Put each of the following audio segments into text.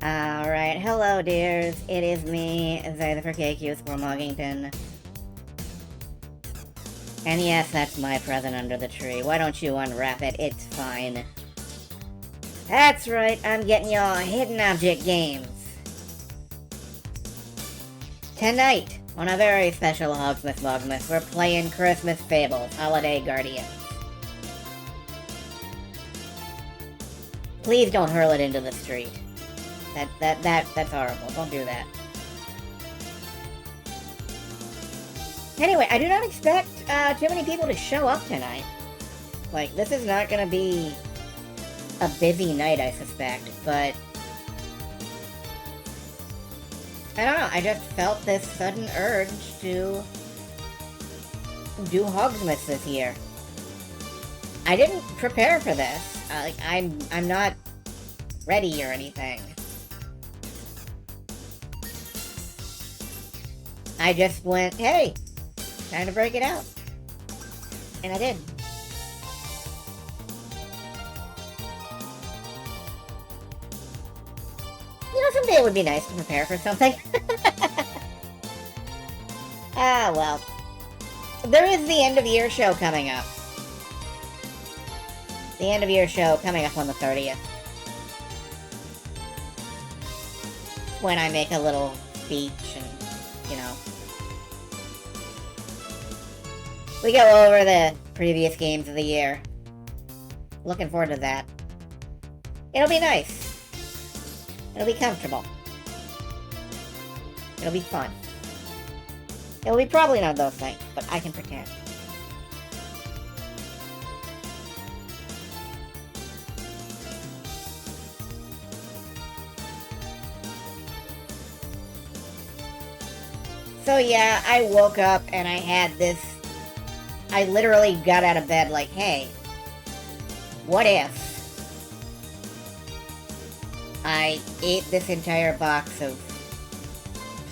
Alright, hello dears. It is me, Zayda for KQs from Muggington. And yes, that's my present under the tree. Why don't you unwrap it? It's fine. That's right, I'm getting y'all hidden object games. Tonight, on a very special Mogsmas, we're playing Christmas Fables, Holiday Guardians. Please don't hurl it into the street. That's horrible. Don't do that. Anyway, I do not expect too many people to show up tonight. Like, this is not gonna be a busy night, I suspect, but I don't know, I just felt this sudden urge to do Hogsmas this year. I didn't prepare for this. I'm not ready or anything. I just went, hey, time to break it out. And I did. You know, someday it would be nice to prepare for something. Ah, well. There is the end of year show coming up. The end of year show coming up on the 30th. When I make a little speech and, you know, we go over the previous games of the year. Looking forward to that. It'll be nice. It'll be comfortable. It'll be fun. It'll be probably none of those things, but I can pretend. So yeah, I woke up and I had this... I literally got out of bed like, hey, what if I ate this entire box of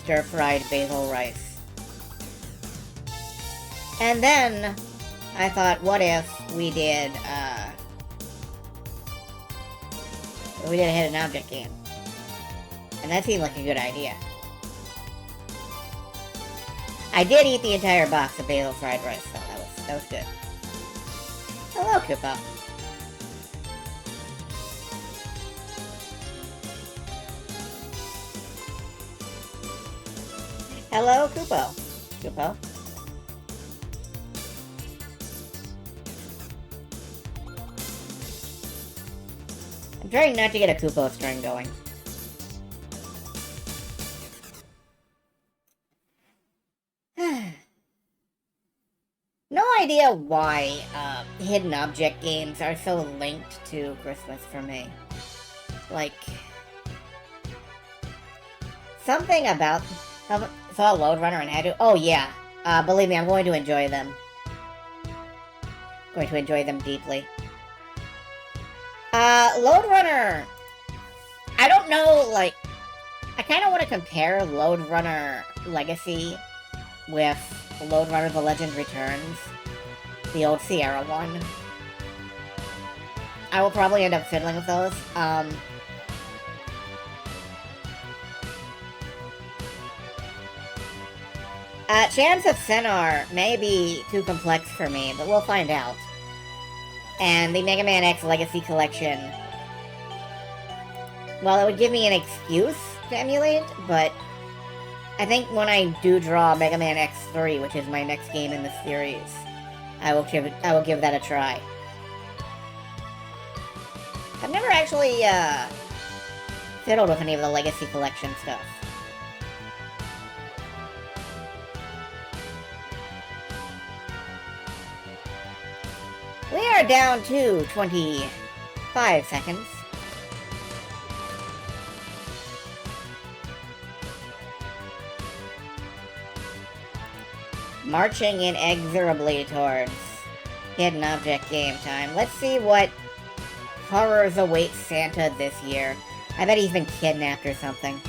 stir-fried basil rice? And then I thought, what if we did a hidden object game? And that seemed like a good idea. I did eat the entire box of basil fried rice, though. That was good. Hello, Koopa. Hello, Koopo. Koopo. I'm trying not to get a Koopo string going. No idea why hidden object games are so linked to Christmas for me. Like, something about... Saw Lode Runner and had to... Oh yeah, believe me, I'm going to enjoy them. Going to enjoy them deeply. Lode Runner... I don't know, like... I kind of want to compare Lode Runner Legacy with Lode Runner The Legend Returns, the old Sierra one. I will probably end up fiddling with those. Chance of Senar may be too complex for me, but we'll find out. And the Mega Man X Legacy Collection, well, it would give me an excuse to emulate, but I think when I do draw Mega Man X3, which is my next game in the series, I will give that a try. I've never actually fiddled with any of the Legacy Collection stuff. We are down to 25 seconds. Marching inexorably towards hidden object game time. Let's see what horrors await Santa this year. I bet he's been kidnapped or something.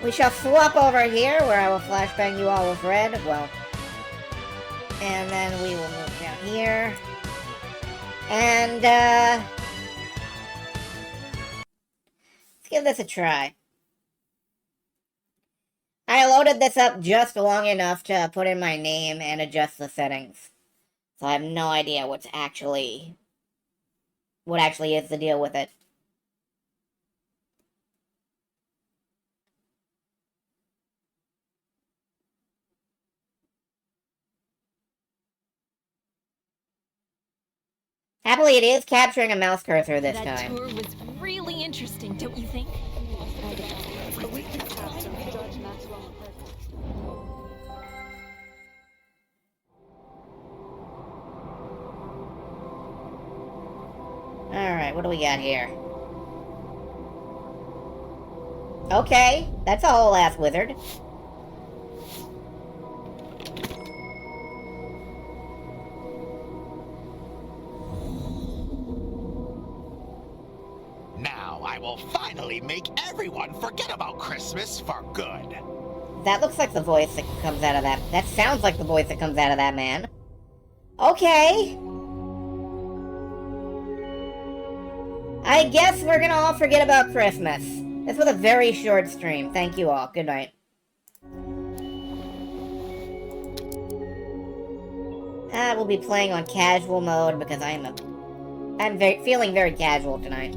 We shall swap over here, where I will flashbang you all with red. Well, and then we will move down here. And, let's give this a try. I loaded this up just long enough to put in my name and adjust the settings. So I have no idea what actually is the deal with it. Happily, it is capturing a mouse cursor this time. That tour was really interesting, don't you think? Alright, what do we got here? Okay, that's a whole ass wizard. Now I will finally make everyone forget about Christmas for good. That looks like the voice that comes out of that. That sounds like the voice that comes out of that man. Okay. I guess we're gonna all forget about Christmas. This was a very short stream. Thank you all. Good night. We'll be playing on casual mode because I'm feeling very casual tonight.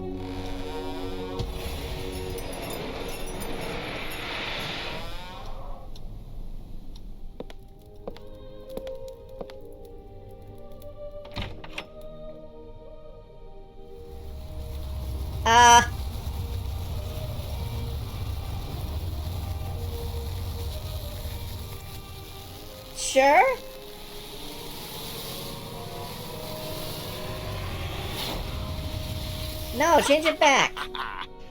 Sure? No, change it back.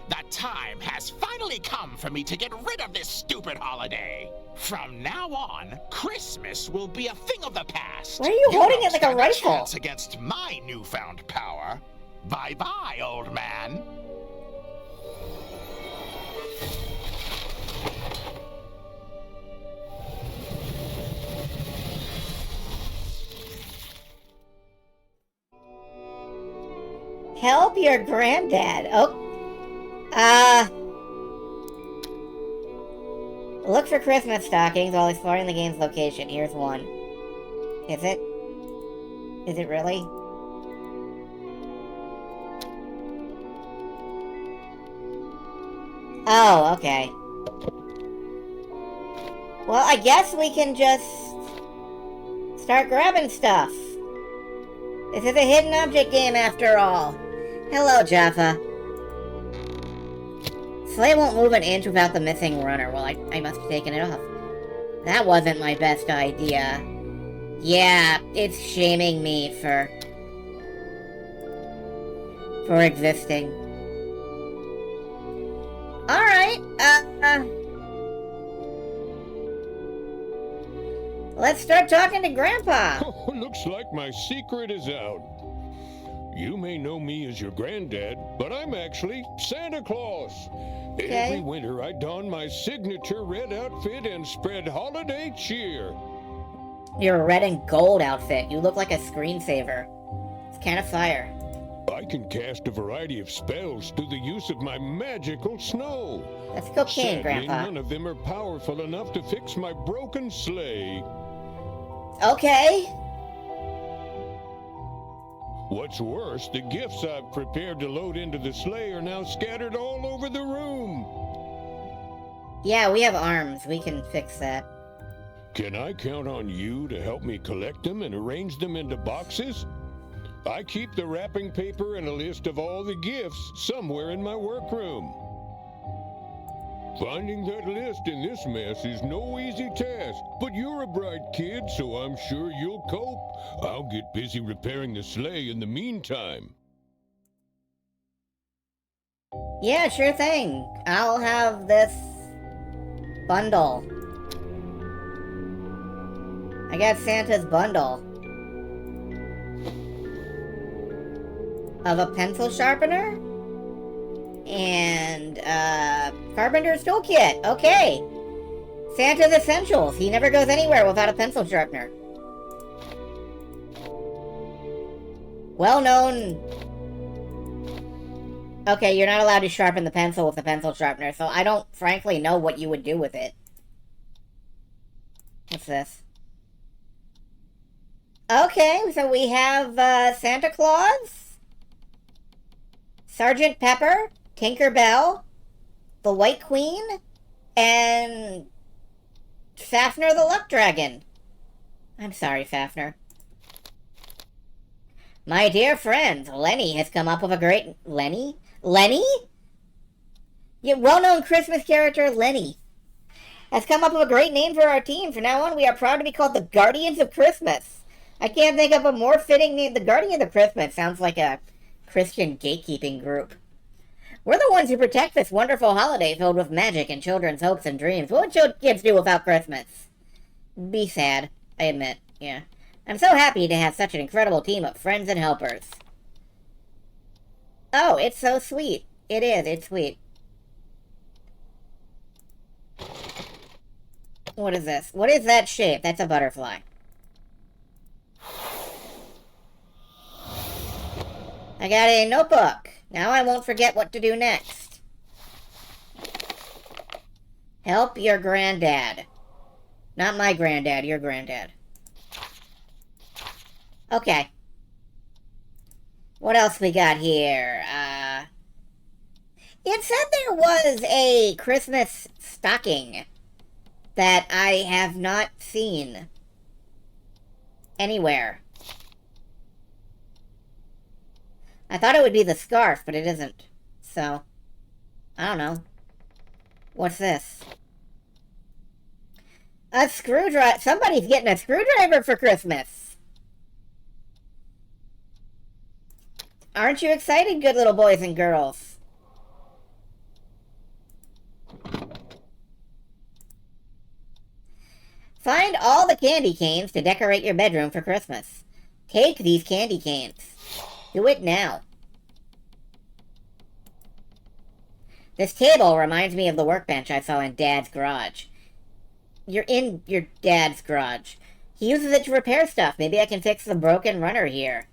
The time has finally come for me to get rid of this stupid holiday. From now on, Christmas will be a thing of the past. Why are you holding it like a rifle? Chance against my newfound power. Bye-bye, old man. Help your granddad. Oh. Look for Christmas stockings while exploring the game's location. Here's one. Is it? Is it really? Oh, okay. Well, I guess we can just start grabbing stuff. This is a hidden object game after all. Hello, Jaffa. Sleigh won't move an inch without the missing runner. Well, I must have taken it off. That wasn't my best idea. Yeah, it's shaming me for existing. Alright, let's start talking to Grandpa. Oh, looks like my secret is out. You may know me as your granddad, but I'm actually Santa Claus. Okay. Every winter I don my signature red outfit and spread holiday cheer. Your red and gold outfit. You look like a screensaver. It's kind of fire. I can cast a variety of spells through the use of my magical snow. That's cocaine, Sadly, Grandpa. none of them are powerful enough to fix my broken sleigh. Okay. What's worse, the gifts I've prepared to load into the sleigh are now scattered all over the room. Yeah, we have arms. We can fix that. Can I count on you to help me collect them and arrange them into boxes? I keep the wrapping paper and a list of all the gifts somewhere in my workroom. Finding that list in this mess is no easy task, but you're a bright kid, so I'm sure you'll cope. I'll get busy repairing the sleigh in the meantime. Yeah, sure thing. I'll have this bundle. I got Santa's bundle. Of a pencil sharpener? And, Carpenter's Toolkit. Okay. Santa's Essentials. He never goes anywhere without a pencil sharpener. well-known... Okay, you're not allowed to sharpen the pencil with the pencil sharpener, so I don't frankly know what you would do with it. What's this? Okay, so we have Santa Claus, Sergeant Pepper, Tinker Bell, the White Queen, and Fafnir the Luck Dragon. I'm sorry, Fafnir. My dear friends, Lenny has come up with a great... Lenny? Lenny? Yeah, well-known Christmas character Lenny has come up with a great name for our team. From now on, we are proud to be called the Guardians of Christmas. I can't think of a more fitting name. The Guardians of Christmas sounds like a Christian gatekeeping group. We're the ones who protect this wonderful holiday filled with magic and children's hopes and dreams. What would kids do without Christmas? Be sad, I admit, yeah. I'm so happy to have such an incredible team of friends and helpers. Oh, it's so sweet. It is, it's sweet. What is this? What is that shape? That's a butterfly. I got a notebook. Now I won't forget what to do next. Help your granddad. Not my granddad, your granddad. Okay. What else we got here? It said there was a Christmas stocking that I have not seen anywhere. I thought it would be the scarf, but it isn't. So, I don't know. What's this? A screwdriver. Somebody's getting a screwdriver for Christmas. Aren't you excited, good little boys and girls? Find all the candy canes to decorate your bedroom for Christmas. Take these candy canes. Do it now. This table reminds me of the workbench I saw in Dad's garage. You're in your dad's garage. He uses it to repair stuff. Maybe I can fix the broken runner here.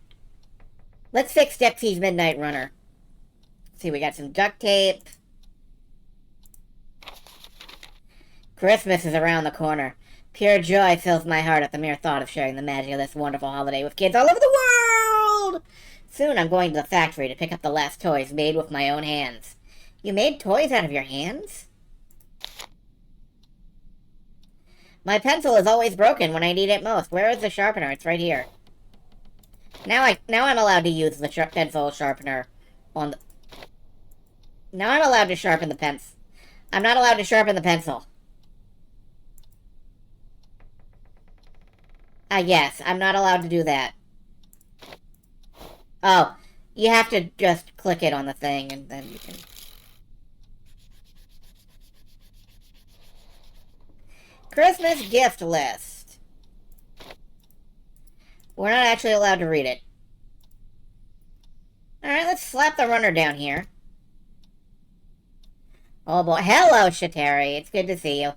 Let's fix Dexy's Midnight Runner. Let's see, we got some duct tape. Christmas is around the corner. Pure joy fills my heart at the mere thought of sharing the magic of this wonderful holiday with kids all over the world! Soon I'm going to the factory to pick up the last toys made with my own hands. You made toys out of your hands? My pencil is always broken when I need it most. Where is the sharpener? It's right here. Now I'm allowed to use the pencil sharpener on the... Now I'm allowed to sharpen the pencil. I'm not allowed to sharpen the pencil. Yes, I'm not allowed to do that. Oh, you have to just click it on the thing and then you can... Christmas gift list. We're not actually allowed to read it. Alright, let's slap the runner down here. Oh boy. Hello, Shateri. It's good to see you.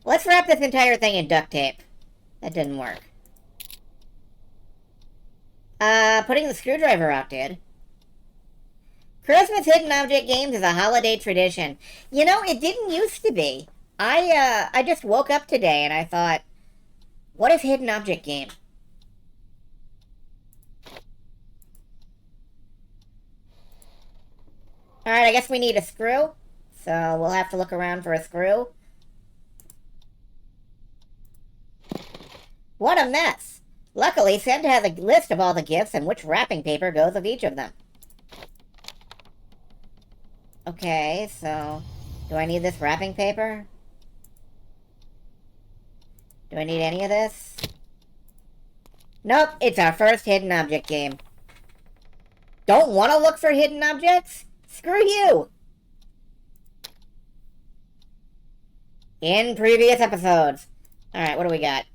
Let's wrap this entire thing in duct tape. That didn't work. Putting the screwdriver out did. Christmas hidden object games is a holiday tradition. You know, it didn't used to be. I just woke up today and I thought, what is hidden object game? Alright, I guess we need a screw. So we'll have to look around for a screw. What a mess! Luckily, Santa has a list of all the gifts and which wrapping paper goes with each of them. Okay, so... do I need this wrapping paper? Do I need any of this? Nope, it's our first hidden object game. Don't want to look for hidden objects? Screw you! In previous episodes. Alright, what do we got?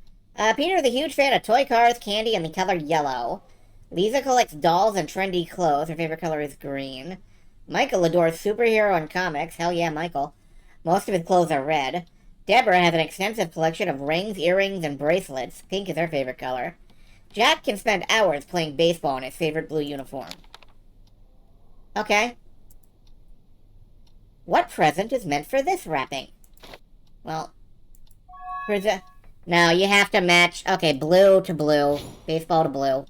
Peter's a huge fan of toy cars, candy, and the color yellow. Lisa collects dolls and trendy clothes. Her favorite color is green. Michael adores superhero and comics. Hell yeah, Michael. Most of his clothes are red. Deborah has an extensive collection of rings, earrings, and bracelets. Pink is her favorite color. Jack can spend hours playing baseball in his favorite blue uniform. Okay. What present is meant for this wrapping? Well, no, you have to match. Okay, blue to blue. Baseball to blue.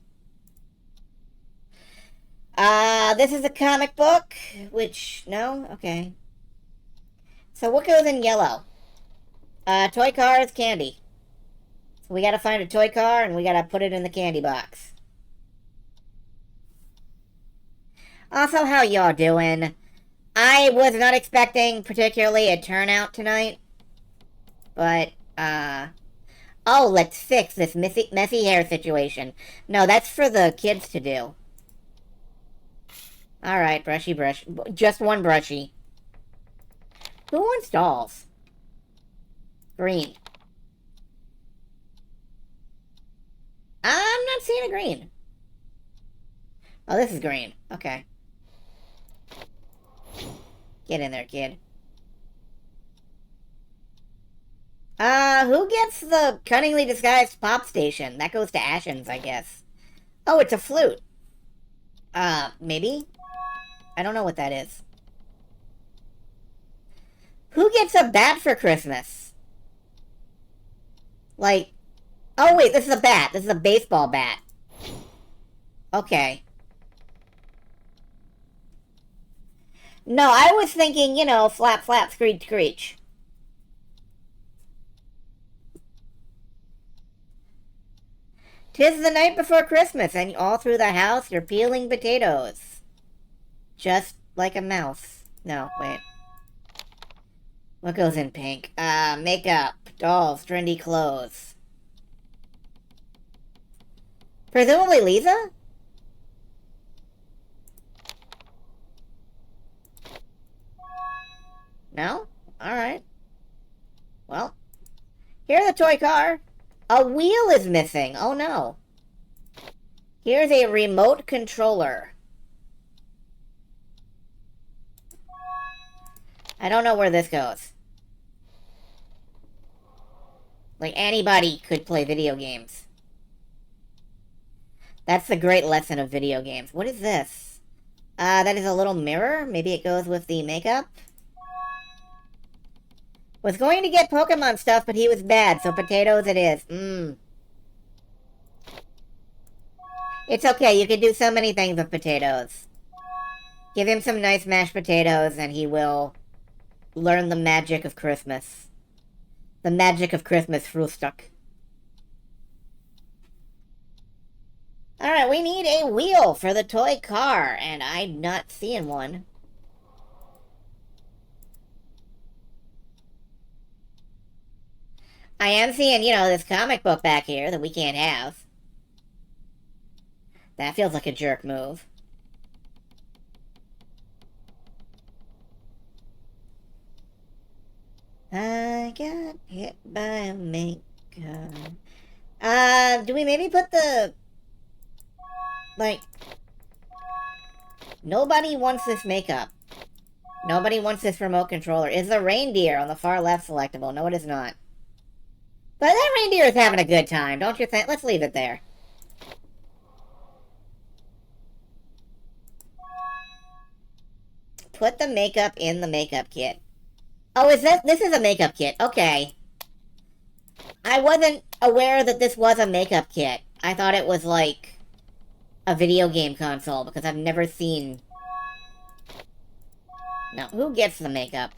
This is a comic book, which, no? Okay. So what goes in yellow? Toy cars, candy. So we gotta find a toy car, and we gotta put it in the candy box. Also, how y'all doing? I was not expecting particularly a turnout tonight. But, oh, let's fix this messy hair situation. No, that's for the kids to do. Alright, brushy brush. Just one brushy. Who wants dolls? Green. I'm not seeing a green. Oh, this is green. Okay. Get in there, kid. Who gets the cunningly disguised pop station? That goes to Ashens, I guess. Oh, it's a flute. Maybe? I don't know what that is. Who gets a bat for Christmas? Like, oh wait, this is a bat. This is a baseball bat. Okay. No, I was thinking, you know, flap, flap, screech, screech. "'Tis the night before Christmas, and all through the house you're peeling potatoes. Just like a mouse." No, wait. What goes in pink? Makeup, dolls, trendy clothes. Presumably Lisa? No? Alright. Well, here's a toy car. A wheel is missing. Oh no. Here's a remote controller. I don't know where this goes. Like, anybody could play video games. That's the great lesson of video games. What is this? That is a little mirror. Maybe it goes with the makeup. Was going to get Pokemon stuff, but he was bad, so potatoes it is. It's okay, you can do so many things with potatoes. Give him some nice mashed potatoes, and he will learn the magic of Christmas. The magic of Christmas Frühstück. Alright, we need a wheel for the toy car, and I'm not seeing one. I am seeing, you know, this comic book back here that we can't have. That feels like a jerk move. I got hit by a makeup. Do we maybe put the... Like... Nobody wants this makeup. Nobody wants this remote controller. Is the reindeer on the far left selectable? No, it is not. But that reindeer is having a good time, don't you think? Let's leave it there. Put the makeup in the makeup kit. Oh, this is a makeup kit. Okay. I wasn't aware that this was a makeup kit. I thought it was like a video game console because I've never seen... No, who gets the makeup?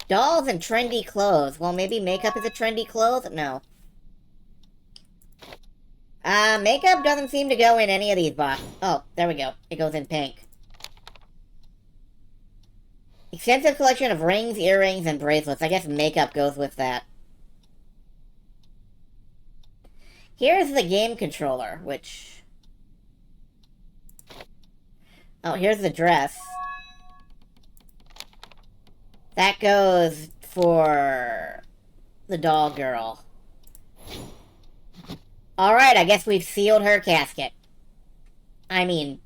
Dolls and trendy clothes. Well, maybe makeup is a trendy clothes? No. Makeup doesn't seem to go in any of these boxes. Oh, there we go. It goes in pink. Extensive collection of rings, earrings, and bracelets. I guess makeup goes with that. Here's the game controller, which... Oh, here's the dress. That goes for the doll girl. Alright, I guess we've sealed her casket. I mean,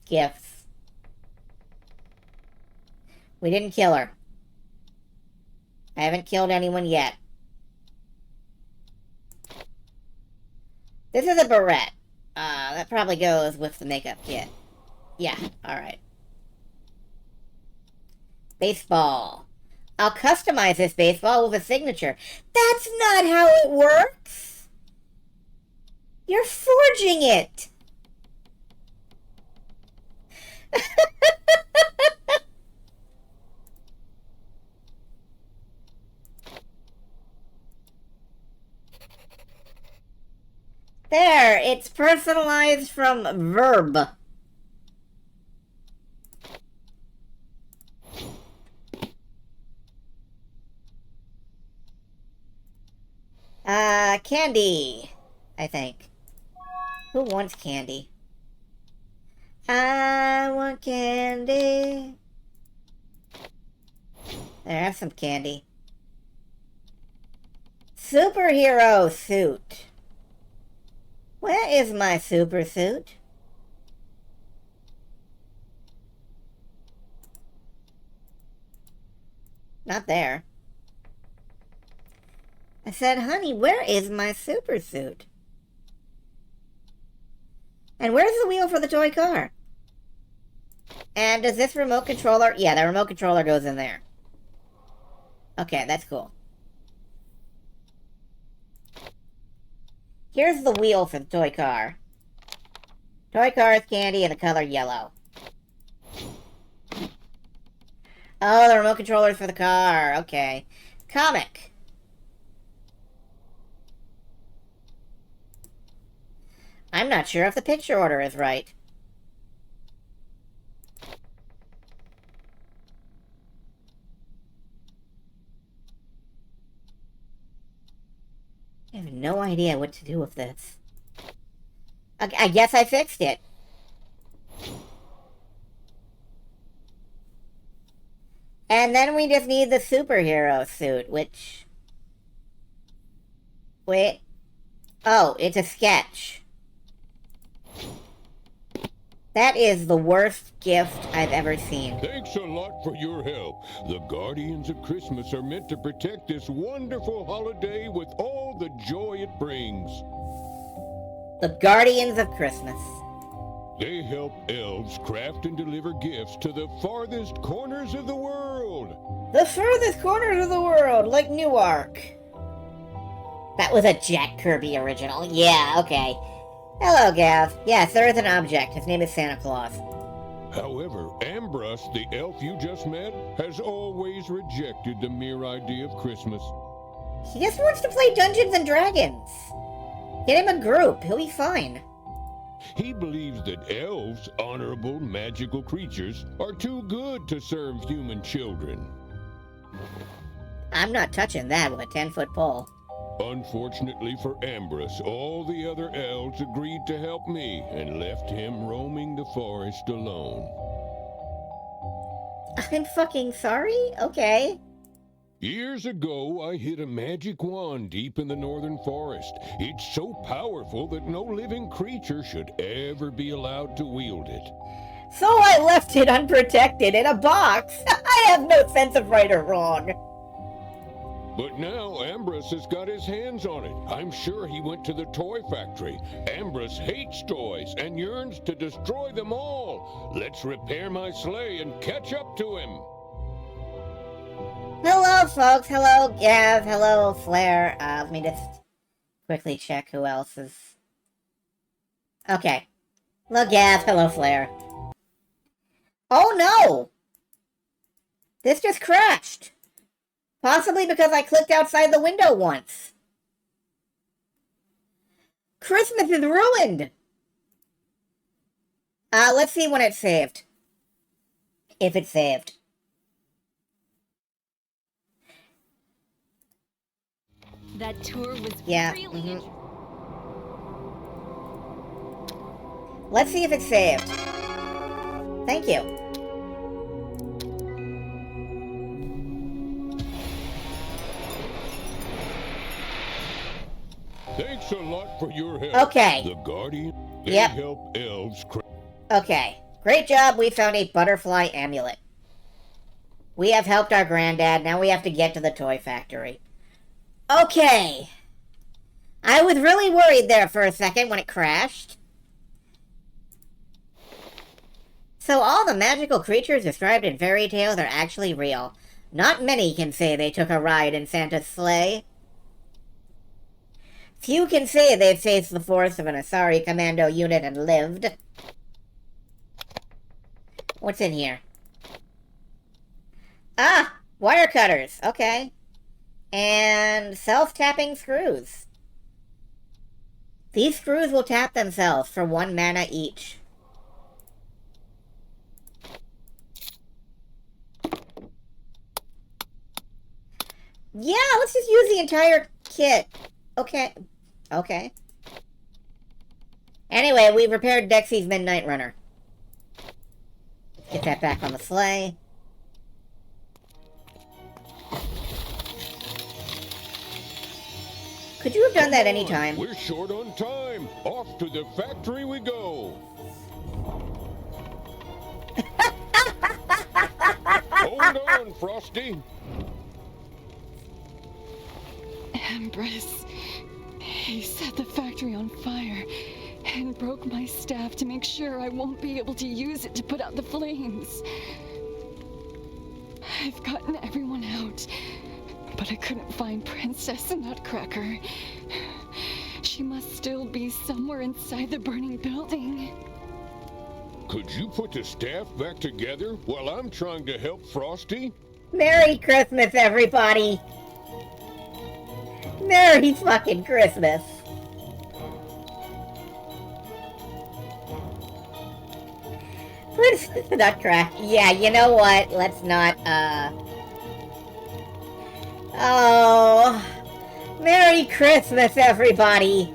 gifts. We didn't kill her. I haven't killed anyone yet. This is a barrette. That probably goes with the makeup kit. Yeah, alright. Baseball. I'll customize this baseball with a signature. That's not how it works! You're forging it! There, it's personalized from Verb. Candy, I think. Who wants candy? I want candy. There, have some candy. Superhero suit. Where is my super suit? Not there. I said, honey, where is my super suit? And where's the wheel for the toy car? And does this remote controller... Yeah, the remote controller goes in there. Okay, that's cool. Here's the wheel for the toy car. Toy car is candy in the color yellow. Oh, the remote controller's for the car. Okay. Comic. I'm not sure if the picture order is right. I have no idea what to do with this. I guess I fixed it. And then we just need the superhero suit, which... Wait. Oh, it's a sketch. That is the worst gift I've ever seen. Thanks a lot for your help. The Guardians of Christmas are meant to protect this wonderful holiday with all the joy it brings. The Guardians of Christmas. They help elves craft and deliver gifts to the farthest corners of the world. The furthest corners of the world, like Newark. That was a Jack Kirby original. Yeah, okay. Hello, Gav. Yes, there is an object. His name is Santa Claus. However, Ambrose, the elf you just met, has always rejected the mere idea of Christmas. He just wants to play Dungeons and Dragons. Get him a group. He'll be fine. He believes that elves, honorable, magical creatures, are too good to serve human children. I'm not touching that with a 10-foot pole. Unfortunately for Ambrose, all the other elves agreed to help me and left him roaming the forest alone. I'm fucking sorry? Okay. Years ago, I hid a magic wand deep in the northern forest. It's so powerful that no living creature should ever be allowed to wield it. So I left it unprotected in a box. I have no sense of right or wrong. But now Ambrose has got his hands on it. I'm sure he went to the toy factory. Ambrose hates toys and yearns to destroy them all. Let's repair my sleigh and catch up to him. Hello, folks. Hello, Gav. Hello, Flair. Let me just quickly check who else is... Okay. Hello, Gav. Hello, Flair. Oh, no! This just crashed. Possibly because I clicked outside the window once. Christmas is ruined! Let's see when it's saved. If it's saved. That tour was Yeah, really Let's see if it's saved. Thank you. Thanks a lot for your help. Okay. The Guardian, they Yep. help elves Okay. Great job, we found a butterfly amulet. We have helped our granddad, now we have to get to the toy factory. Okay. I was really worried there for a second when it crashed. So all the magical creatures described in fairy tales are actually real. Not many can say they took a ride in Santa's sleigh. Few can say they've faced the force of an Asari commando unit and lived. What's in here? Ah! Wire cutters. Okay. And self-tapping screws. These screws will tap themselves for 1 mana each. Yeah, let's just use the entire kit. Okay. Okay. Anyway, we repaired Dexy's Midnight Runner. Get that back on the sleigh. Could you have done that any time? We're short on time. Off to the factory we go. Hold on, Frosty. Empress, he set the factory on fire and broke my staff to make sure I won't be able to use it to put out the flames. I've gotten everyone out, but I couldn't find Princess Nutcracker. She must still be somewhere inside the burning building. Could you put the staff back together while I'm trying to help Frosty? Merry Christmas, everybody! Merry fucking Christmas! Princess Nutcracker. Yeah, you know what? Let's not, Oh... Merry Christmas, everybody!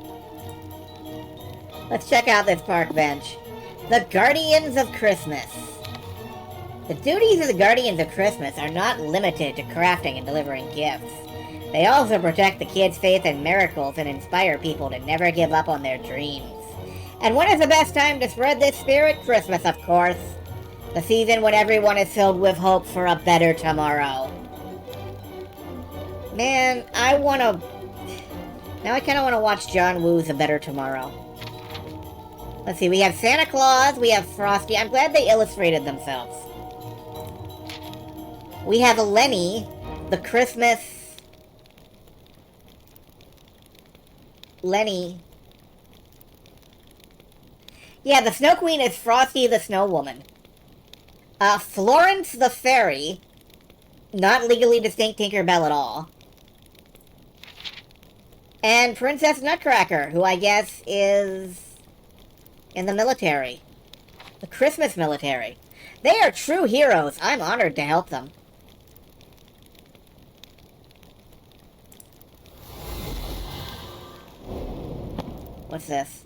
Let's check out this park bench. The Guardians of Christmas. The duties of the Guardians of Christmas are not limited to crafting and delivering gifts. They also protect the kids' faith in miracles and inspire people to never give up on their dreams. And when is the best time to spread this spirit? Christmas, of course. The season when everyone is filled with hope for a better tomorrow. Man, now I kind of want to watch John Woo's A Better Tomorrow. Let's see, we have Santa Claus, we have Frosty. I'm glad they illustrated themselves. We have Lenny, the Christmas... Lenny. Yeah, the Snow Queen is Frosty the Snow Woman. Florence the Fairy. Not legally distinct Tinkerbell at all. And Princess Nutcracker, who I guess is in the military. The Christmas military. They are true heroes. I'm honored to help them. What's this?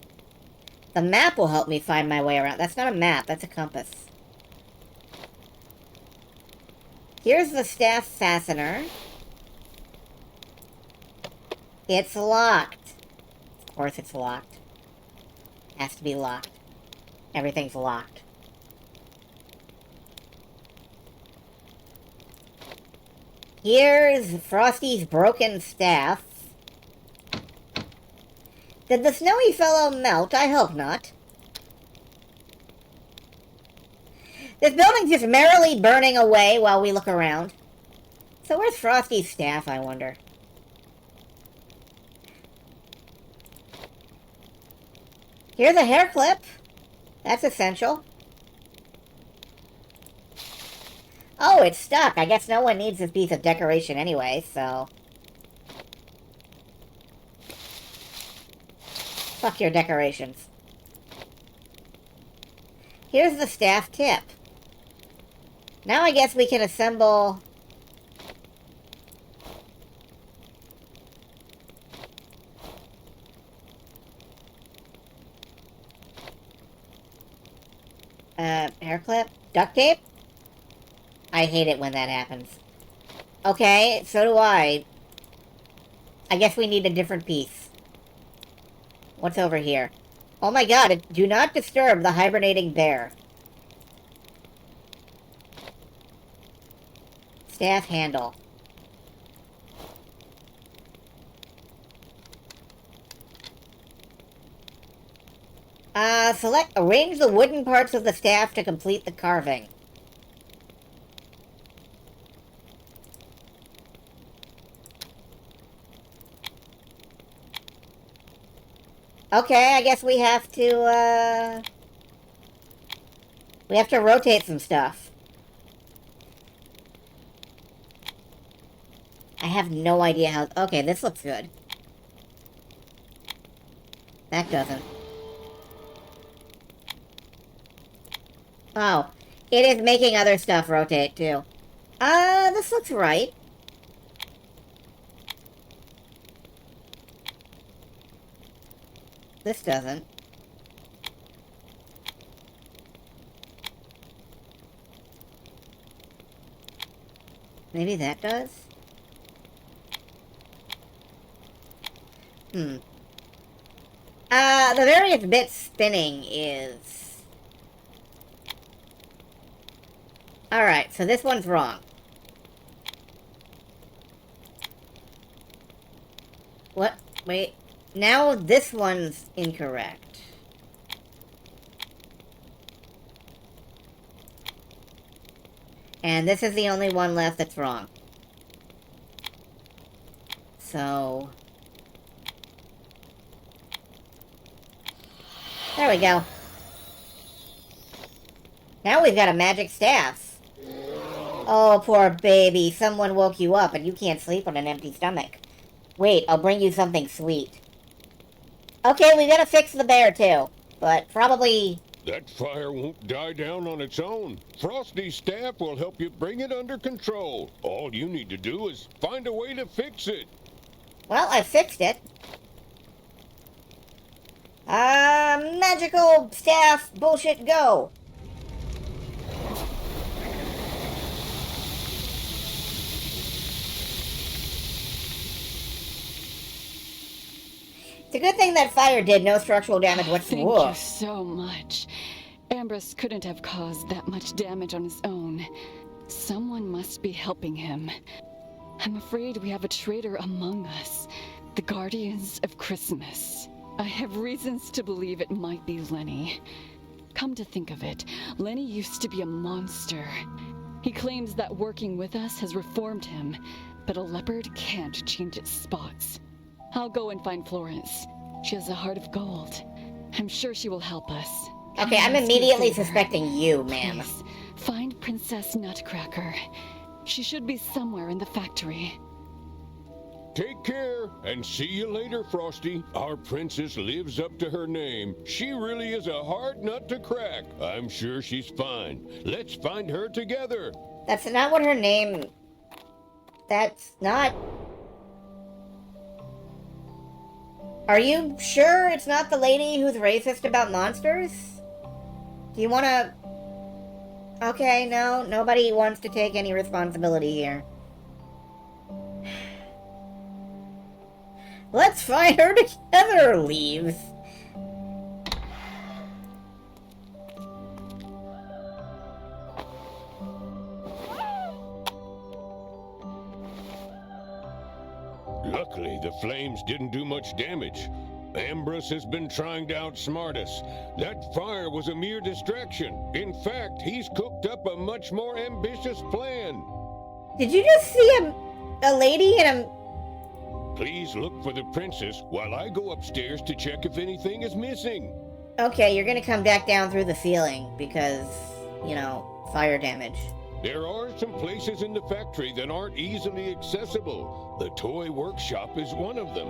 The map will help me find my way around. That's not a map, that's a compass. Here's the staff fastener. It's locked. Of course it's locked. Has to be locked. Everything's locked. Here's Frosty's broken staff. Did the snowy fellow melt? I hope not. This building's just merrily burning away while we look around. So where's Frosty's staff, I wonder? Here's a hair clip. That's essential. Oh, it's stuck. I guess no one needs this piece of decoration anyway, so... Fuck your decorations. Here's the staff tip. Now I guess we can assemble... hair clip? Duct tape? I hate it when that happens. Okay, so do I. I guess we need a different piece. What's over here? Oh my god, do not disturb the hibernating bear. Staff handle. Arrange the wooden parts of the staff to complete the carving. Okay, I guess we have to rotate some stuff. I have no idea how... Okay, this looks good. That doesn't. Oh, it is making other stuff rotate, too. This looks right. This doesn't. Maybe that does? The various bits spinning is... Alright, so this one's wrong. What? Wait. Now this one's incorrect. And this is the only one left that's wrong. So... There we go. Now we've got a magic staff. Oh, poor baby. Someone woke you up and you can't sleep on an empty stomach. Wait, I'll bring you something sweet. Okay, we gotta fix the bear too. But probably... That fire won't die down on its own. Frosty's staff will help you bring it under control. All you need to do is find a way to fix it. Well, I fixed it. Magical staff bullshit go. It's a good thing that fire did no structural damage whatsoever. Thank you so much. Ambrose couldn't have caused that much damage on his own. Someone must be helping him. I'm afraid we have a traitor among us. The Guardians of Christmas. I have reasons to believe it might be Lenny. Come to think of it, Lenny used to be a monster. He claims that working with us has reformed him, but a leopard can't change its spots. I'll go and find Florence. She has a heart of gold. I'm sure she will help us. Okay, I'm immediately suspecting you, ma'am. Please, find Princess Nutcracker. She should be somewhere in the factory. Take care, and see you later, Frosty. Our princess lives up to her name. She really is a hard nut to crack. I'm sure she's fine. Let's find her together. That's not what her name... That's not... Are you sure it's not the lady who's racist about monsters? Do you want to... Okay, no, nobody wants to take any responsibility here. Let's find her together, leaves. Luckily, the flames didn't do much damage. Ambrose has been trying to outsmart us. That fire was a mere distraction. In fact, he's cooked up a much more ambitious plan. Did you just see a lady in a... Please look for the princess while I go upstairs to check if anything is missing. Okay, you're gonna come back down through the ceiling because, you know, fire damage. There are some places in the factory that aren't easily accessible. The toy workshop is one of them.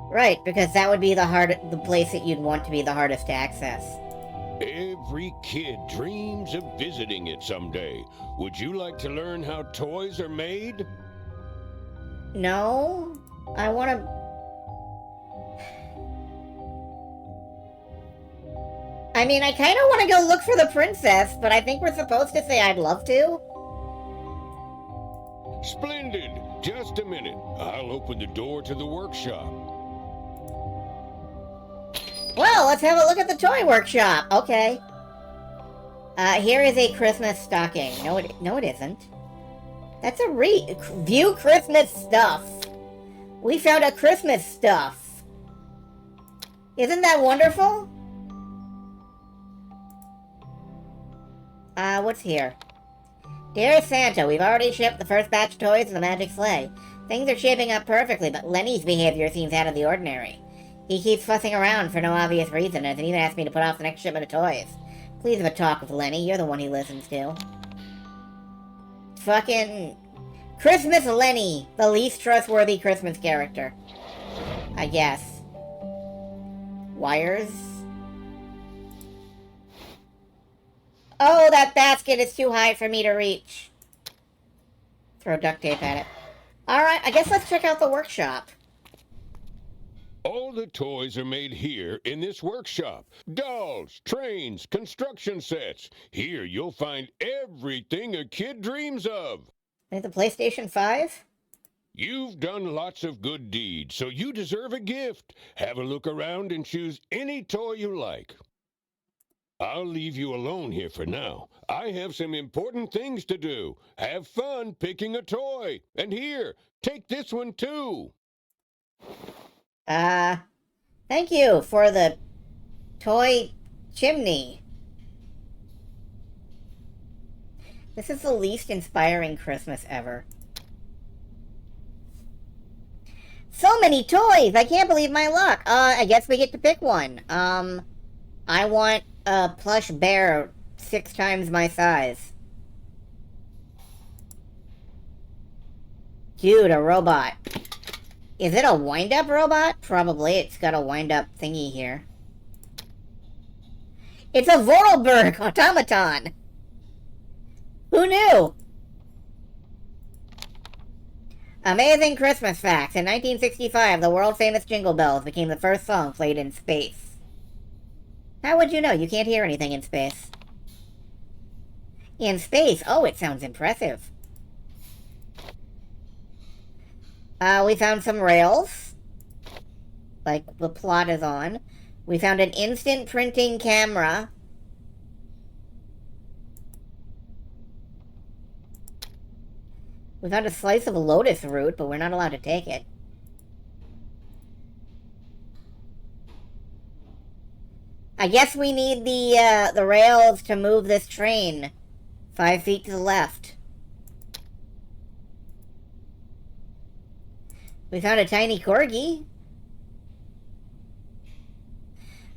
Right, because that would be the place that you'd want to be the hardest to access. Every kid dreams of visiting it someday. Would you like to learn how toys are made? No, I want to... I mean, I kind of want to go look for the princess, but I think we're supposed to say I'd love to. Splendid! Just a minute. I'll open the door to the workshop. Well, let's have a look at the toy workshop. Okay. Here is a Christmas stocking. No, it isn't. That's a view Christmas stuff. We found a Christmas stuff. Isn't that wonderful? What's here? Dear Santa, we've already shipped the first batch of toys to the Magic Sleigh. Things are shaping up perfectly, but Lenny's behavior seems out of the ordinary. He keeps fussing around for no obvious reason, and has even asked me to put off the next shipment of toys. Please have a talk with Lenny, you're the one he listens to. Fucking... Christmas Lenny! The least trustworthy Christmas character. I guess. Wires? Oh, that basket is too high for me to reach. Throw duct tape at it. Alright, I guess let's check out the workshop. All the toys are made here in this workshop. Dolls, trains, construction sets. Here you'll find everything a kid dreams of. Is the PlayStation 5? You've done lots of good deeds, so you deserve a gift. Have a look around and choose any toy you like. I'll leave you alone here for now. I have some important things to do. Have fun picking a toy. And here, take this one too. Thank you for the toy chimney. This is the least inspiring Christmas ever. So many toys! I can't believe my luck. I guess we get to pick one. I want a plush bear 6 times my size. Dude, a robot. Is it a wind-up robot? Probably. It's got a wind-up thingy here. It's a Vorarlberg automaton! Who knew? Amazing Christmas facts. In 1965, the world-famous Jingle Bells became the first song played in space. How would you know? You can't hear anything in space. In space? Oh, it sounds impressive. We found some rails. Like the plot is on. We found an instant printing camera. We found a slice of lotus root, but we're not allowed to take it. I guess we need the rails to move this train 5 feet to the left. We found a tiny corgi.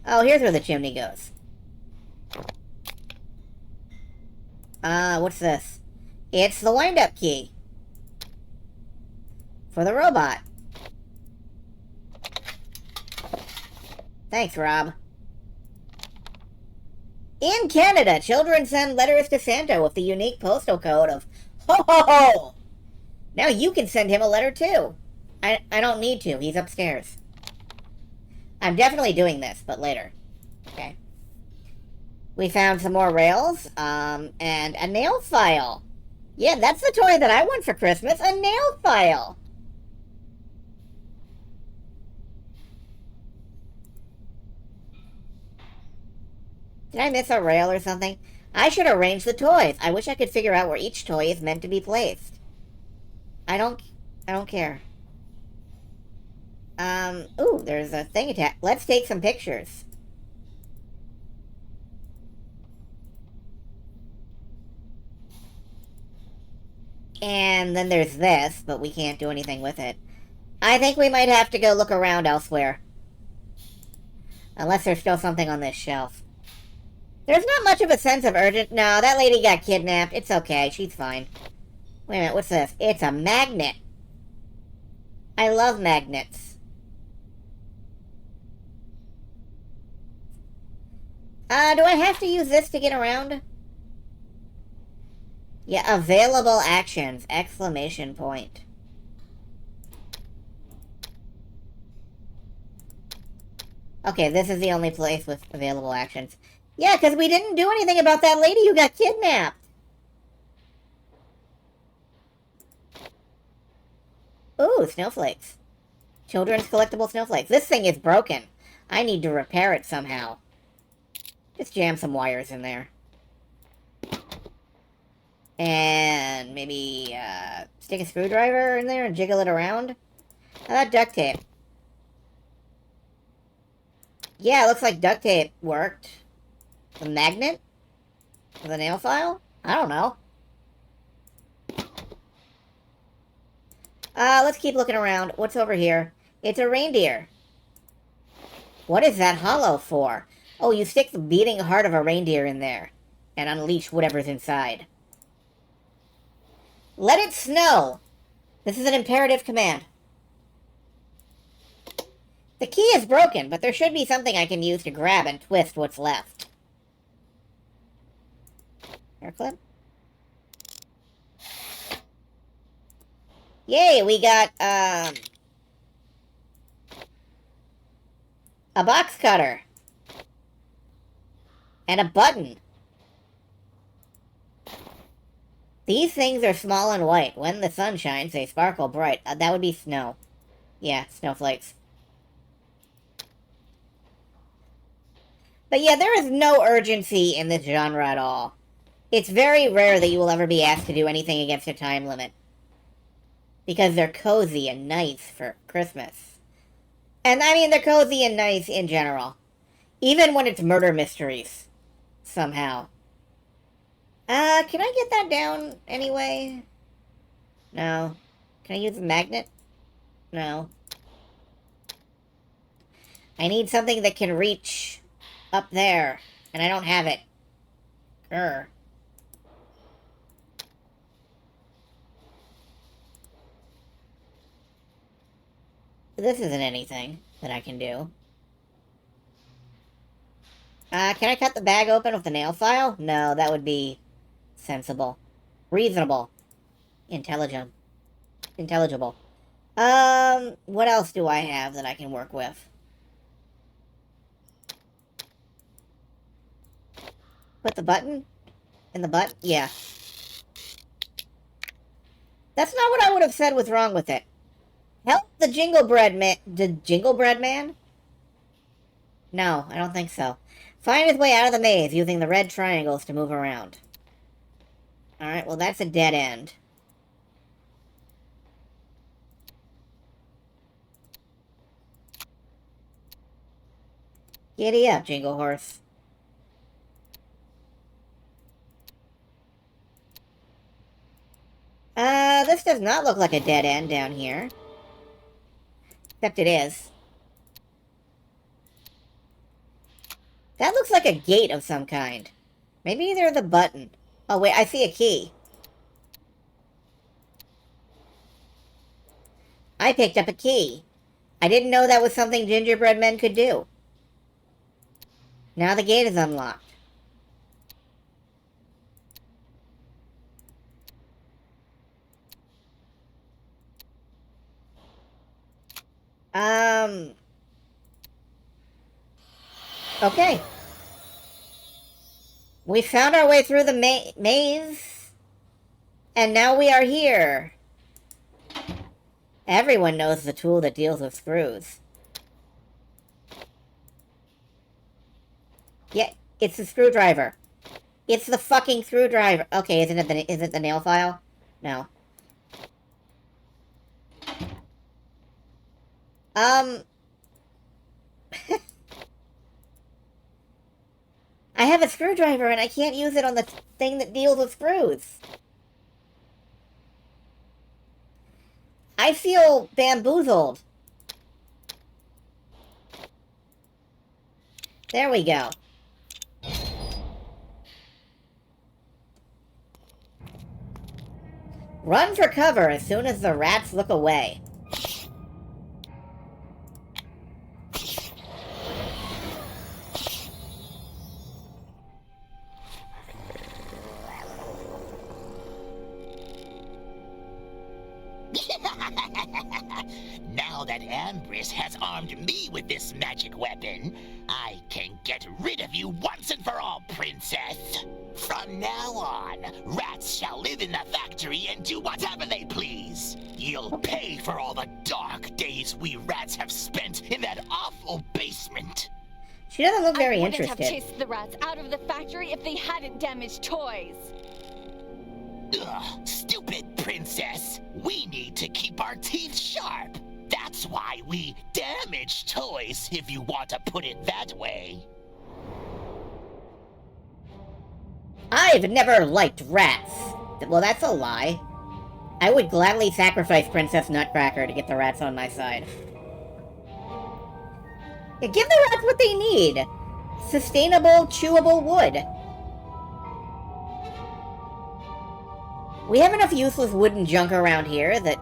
Oh, here's where the chimney goes. What's this? It's the wind-up key. For the robot. Thanks, Rob. In Canada, children send letters to Santa with the unique postal code of ho ho ho! Now you can send him a letter too. I don't need to, he's upstairs. I'm definitely doing this, but later. Okay. We found some more rails, and a nail file. Yeah, that's the toy that I want for Christmas, a nail file. Did I miss a rail or something? I should arrange the toys. I wish I could figure out where each toy is meant to be placed. I don't care. Ooh, there's a thing attached. Let's take some pictures. And then there's this, but we can't do anything with it. I think we might have to go look around elsewhere. Unless there's still something on this shelf. There's not much of a sense of urgent... No, that lady got kidnapped. It's okay. She's fine. Wait a minute. What's this? It's a magnet. I love magnets. Do I have to use this to get around? Yeah, available actions! Exclamation point. Okay, this is the only place with available actions. Yeah, because we didn't do anything about that lady who got kidnapped. Ooh, snowflakes. Children's collectible snowflakes. This thing is broken. I need to repair it somehow. Just jam some wires in there. And maybe stick a screwdriver in there and jiggle it around. How about duct tape? Yeah, it looks like duct tape worked. The magnet? The nail file? I don't know. Let's keep looking around. What's over here? It's a reindeer. What is that hollow for? Oh, you stick the beating heart of a reindeer in there and unleash whatever's inside. Let it snow! This is an imperative command. The key is broken, but there should be something I can use to grab and twist what's left. Hair clip? Yay, we got, a box cutter. And a button. These things are small and white. When the sun shines, they sparkle bright. That would be snow. Yeah, snowflakes. But yeah, there is no urgency in this genre at all. It's very rare that you will ever be asked to do anything against a time limit. Because they're cozy and nice for Christmas. And I mean, they're cozy and nice in general. Even when it's murder mysteries. Somehow. Can I get that down anyway? No. Can I use a magnet? No. I need something that can reach up there. And I don't have it. Grr. This isn't anything that I can do. Can I cut the bag open with the nail file? No, that would be sensible. Reasonable. Intelligent. Intelligible. What else do I have that I can work with? Put the button in the butt? Yeah. That's not what I would have said was wrong with it. Help the gingerbread man. The gingerbread man? No, I don't think so. Find his way out of the maze using the red triangles to move around. Alright, well that's a dead end. Giddy up, Jingle Horse. This does not look like a dead end down here. Except it is. That looks like a gate of some kind. Maybe they're the button. Oh, wait, I see a key. I picked up a key. I didn't know that was something gingerbread men could do. Now the gate is unlocked. Okay. We found our way through the maze. And now we are here. Everyone knows the tool that deals with screws. Yeah, it's the screwdriver. It's the fucking screwdriver. Okay, is it the nail file? No. I have a screwdriver and I can't use it on the thing that deals with screws. I feel bamboozled. There we go. Run for cover as soon as the rats look away. Now that Ambrose has armed me with this magic weapon, I can get rid of you once and for all, Princess. From now on, rats shall live in the factory and do whatever they please. You'll pay for all the dark days we rats have spent in that awful basement. She doesn't look very I wouldn't interested. have chased the rats out of the factory if they hadn't damaged toys. Ugh, stupid princess. We need to keep our teeth sharp. That's why we damage toys, if you want to put it that way. I've never liked rats. Well, that's a lie. I would gladly sacrifice Princess Nutcracker to get the rats on my side. Yeah, give the rats what they need. Sustainable, chewable wood. We have enough useless wooden junk around here that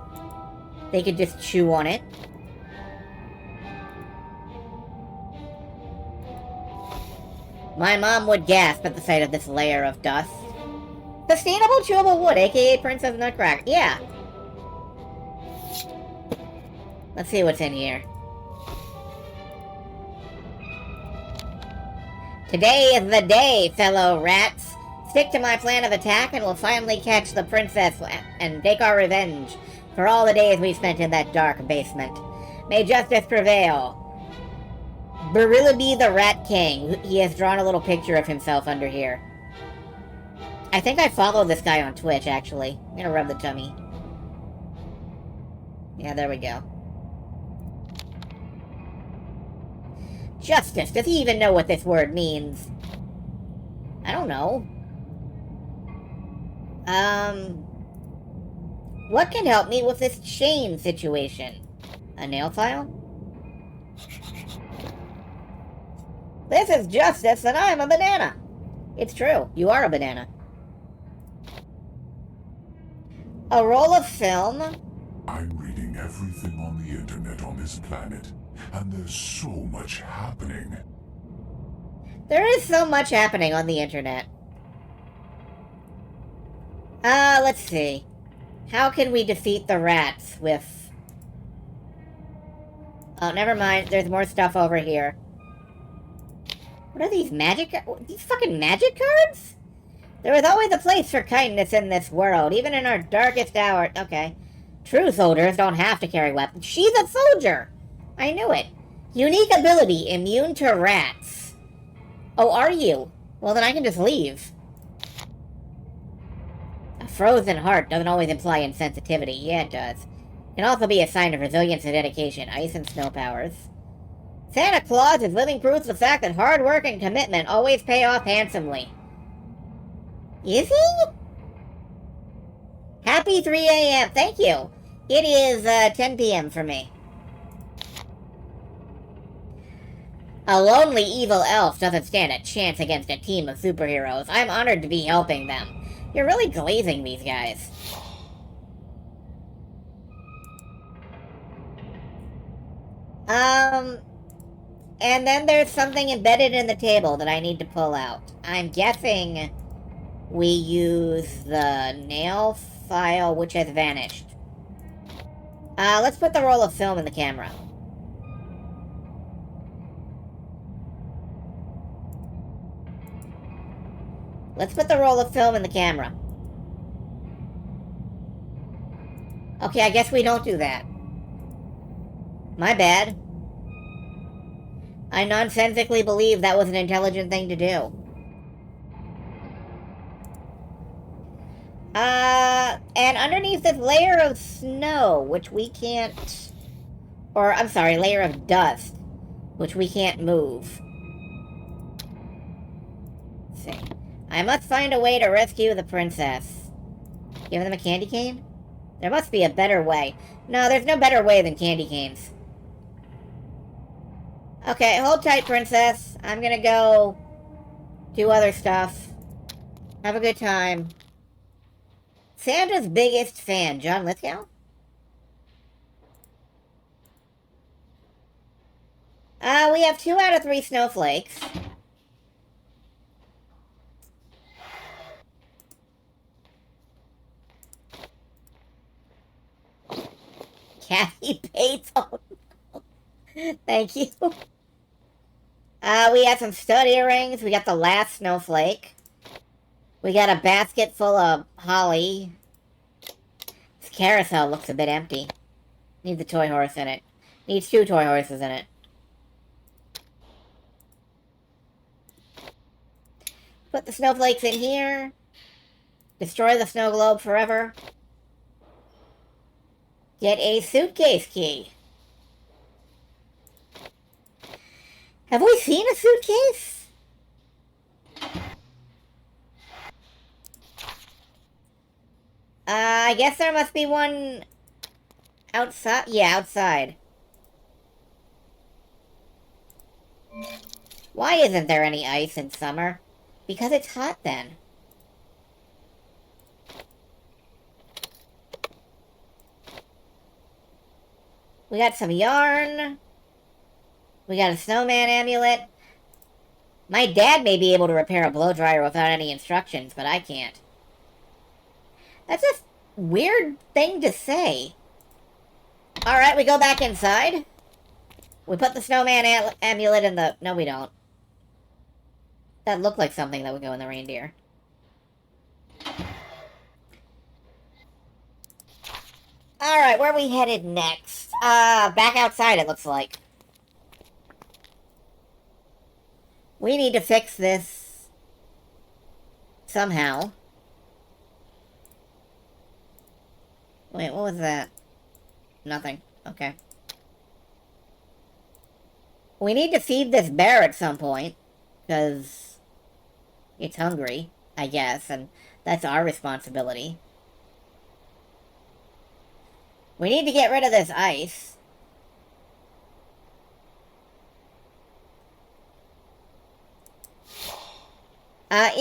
they could just chew on it. My mom would gasp at the sight of this layer of dust. Sustainable chewable wood, aka Princess Nutcracker. Yeah. Let's see what's in here. Today is the day, fellow rats. Stick to my plan of attack and we'll finally catch the princess and take our revenge for all the days we spent in that dark basement. May justice prevail. Barillaby the Rat King. He has drawn a little picture of himself under here. I think I follow this guy on Twitch, actually. I'm gonna rub the tummy. Yeah, there we go. Justice. Does he even know what this word means? I don't know. What can help me with this chain situation? A nail file? This is Justice, and I'm a banana. It's true. You are a banana. A roll of film. I'm reading everything on the internet on this planet, and there's so much happening. There is so much happening on the internet. Let's see. How can we defeat the rats with... Oh, never mind. There's more stuff over here. What are these magic... These fucking magic cards? There is always a place for kindness in this world, even in our darkest hour. Okay. True soldiers don't have to carry weapons. She's a soldier! I knew it. Unique ability, immune to rats. Oh, are you? Well, then I can just leave. A frozen heart doesn't always imply insensitivity. Yeah, it does. It can also be a sign of resilience and dedication. Ice and snow powers. Santa Claus is living proof of the fact that hard work and commitment always pay off handsomely. Is he? Happy 3 a.m. Thank you. It is 10 p.m. for me. A lonely evil elf doesn't stand a chance against a team of superheroes. I'm honored to be helping them. You're really glazing these guys. And then there's something embedded in the table that I need to pull out. I'm guessing we use the nail file, which has vanished. Let's put the roll of film in the camera. Let's put the roll of film in the camera. Okay, I guess we don't do that. My bad. I nonsensically believe that was an intelligent thing to do. And underneath this layer of snow, which we can't... Or, I'm sorry, layer of dust, which we can't move. Let's see. I must find a way to rescue the princess. Give them a candy cane? There must be a better way. No, there's no better way than candy canes. Okay, hold tight, princess. I'm gonna go do other stuff. Have a good time. Santa's biggest fan, John Lithgow? We have 2 out of 3 snowflakes. Kathy Bates. Oh, no. Thank you. We have some stud earrings. We got the last snowflake. We got a basket full of holly. This carousel looks a bit empty. Needs a toy horse in it. Needs 2 toy horses in it. Put the snowflakes in here. Destroy the snow globe forever. Get a suitcase key. Have we seen a suitcase? I guess there must be one outside. Yeah, outside. Why isn't there any ice in summer? Because it's hot then. We got some yarn. We got a snowman amulet. My dad may be able to repair a blow dryer without any instructions, but I can't. That's a weird thing to say. Alright, we go back inside. We put the snowman amulet in the... No, we don't. That looked like something that would go in the reindeer. Alright, where are we headed next? Back outside, it looks like. We need to fix this somehow. Wait, what was that? Nothing. Okay. We need to feed this bear at some point, because it's hungry, I guess, and that's our responsibility. We need to get rid of this ice.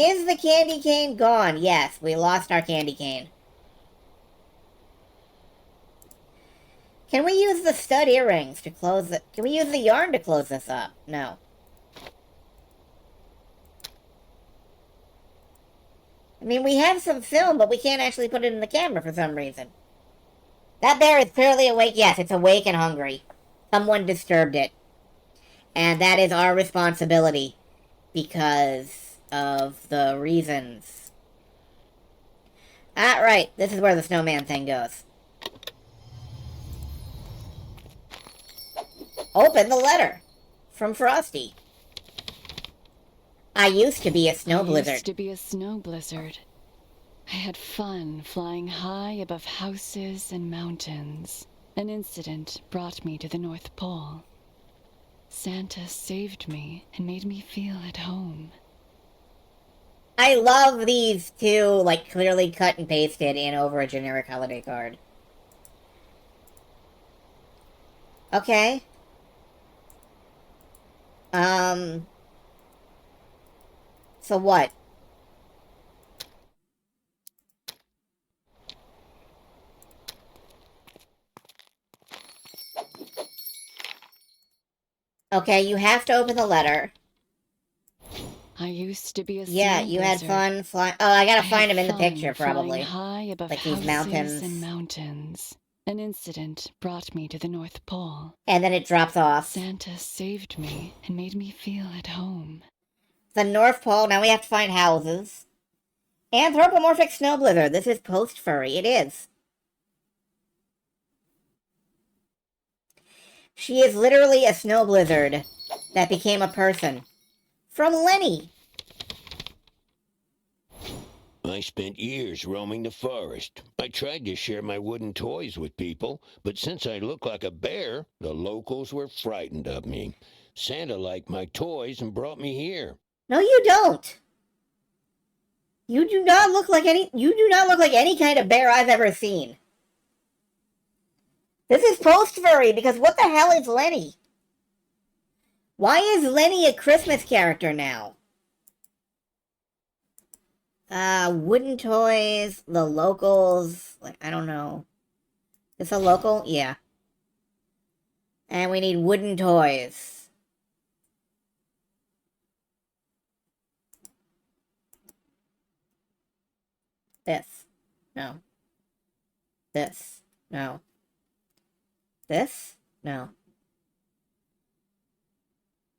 Is the candy cane gone? Yes, we lost our candy cane. Can we use the stud earrings to close it? Can we use the yarn to close this up? No. I mean, we have some film, but we can't actually put it in the camera for some reason. That bear is clearly awake. Yes, it's awake and hungry. Someone disturbed it. And that is our responsibility. Because of the reasons. Right, this is where the snowman thing goes. Open the letter. From Frosty. I used to be a snow blizzard. I used to be a snow blizzard. I had fun flying high above houses and mountains. An incident brought me to the North Pole. Santa saved me and made me feel at home. I love these two, like, clearly cut and pasted in over a generic holiday card. Okay. So what? Okay, you have to open the letter. I used to be a Yeah, you had fun flying. Oh, I gotta find him in the picture, probably. High above like these mountains. and mountains. An incident brought me to the North Pole. And then it drops off. Santa saved me and made me feel at home. The North Pole, now we have to find houses. Anthropomorphic snow blizzard. This is post-furry. It is. She is literally a snow blizzard that became a person. From Lenny. I spent years roaming the forest. I tried to share my wooden toys with people, but since I look like a bear, the locals were frightened of me. Santa liked my toys and brought me here. No, you don't. You do not look like any kind of bear I've ever seen. This is post-furry, because what the hell is Lenny? Why is Lenny a Christmas character now? Wooden toys, the locals, like, I don't know. Is this a local? Yeah. And we need wooden toys. This. No. This. No. This? No.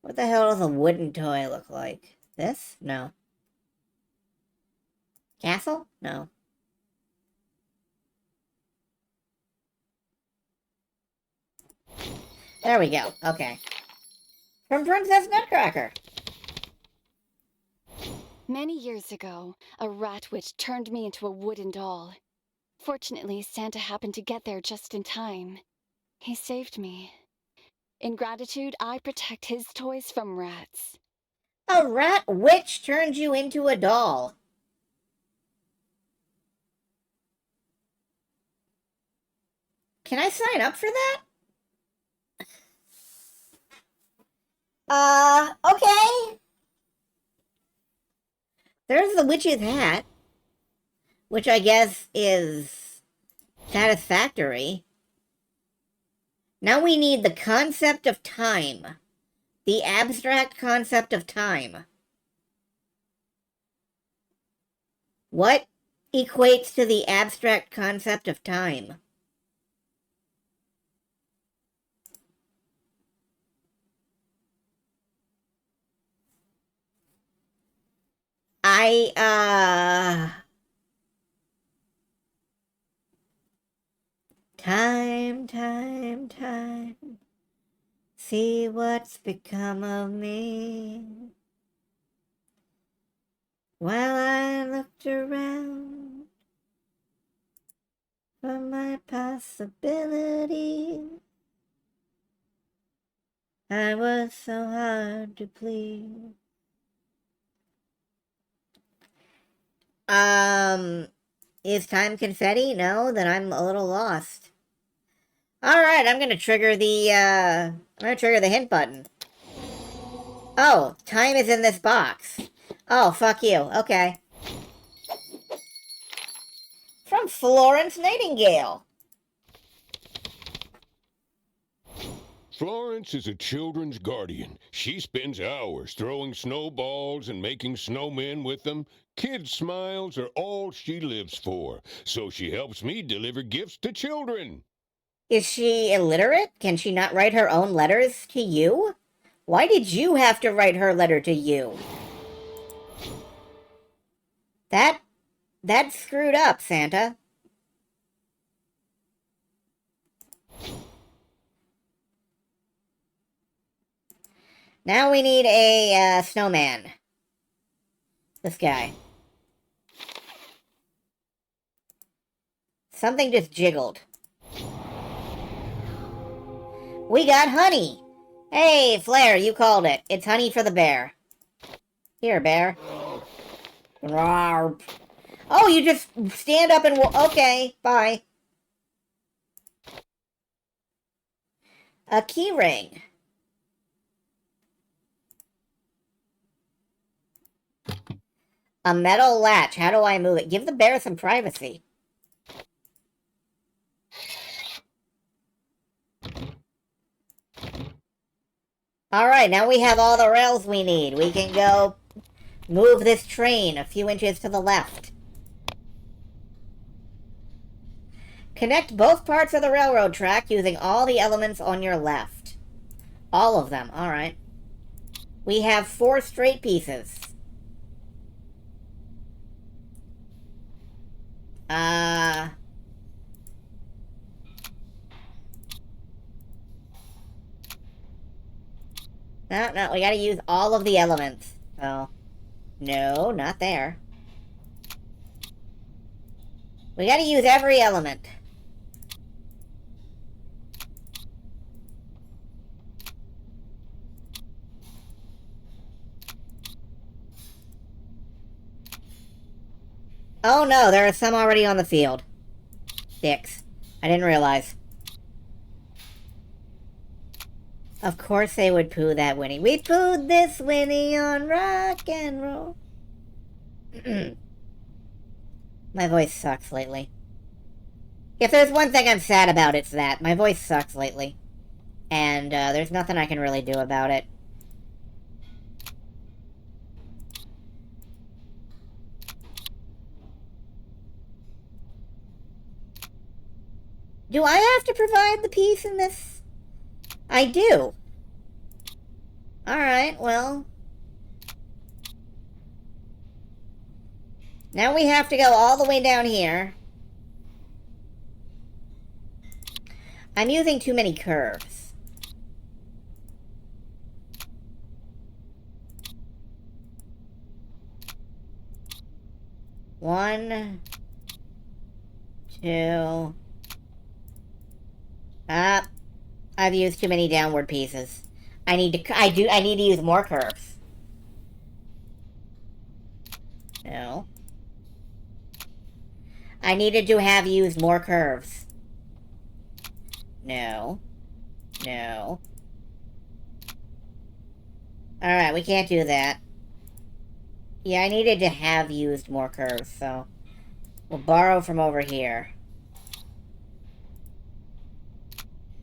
What the hell does a wooden toy look like? This? No. Castle? No. There we go. Okay. From Princess Nutcracker. Many years ago, a rat witch turned me into a wooden doll. Fortunately, Santa happened to get there just in time. He saved me. In gratitude, I protect his toys from rats. A rat witch turned you into a doll. Can I sign up for that? Okay. There's the witch's hat, which I guess is satisfactory. Now we need the concept of time. The abstract concept of time. What equates to the abstract concept of time? Time. See what's become of me. While I looked around for my possibilities, I was so hard to please. Is time confetti? No, then I'm a little lost. Alright, I'm gonna trigger the hint button. Oh, time is in this box. Oh, fuck you. Okay. From Florence Nightingale. Florence is a children's guardian. She spends hours throwing snowballs and making snowmen with them. Kids' smiles are all she lives for, so she helps me deliver gifts to children. Is she illiterate? Can she not write her own letters to you? Why did you have to write her letter to you? That's screwed up, Santa. Now we need a snowman. This guy. Something just jiggled. We got honey! Hey, Flair, you called it. It's honey for the bear. Here, bear. Rawr. Oh, you just stand up and... Okay, bye. A key ring. A metal latch. How do I move it? Give the bear some privacy. Alright, now we have all the rails we need. We can go move this train a few inches to the left. Connect both parts of the railroad track using all the elements on your left. All of them, alright. We have 4 straight pieces. No, we gotta use all of the elements. Oh. No, not there. We gotta use every element. Oh no, there are some already on the field. Dicks. I didn't realize. Of course they would poo that Winnie. We pooed this Winnie on rock and roll. My voice sucks lately. If there's one thing I'm sad about, it's that. My voice sucks lately. And there's nothing I can really do about it. Do I have to provide the piece in this? I do. Alright, well. Now we have to go all the way down here. I'm using too many curves. One, two. I've used too many downward pieces. I need to use more curves. No. I needed to have used more curves. No. No. Alright, we can't do that. Yeah, I needed to have used more curves, so... We'll borrow from over here.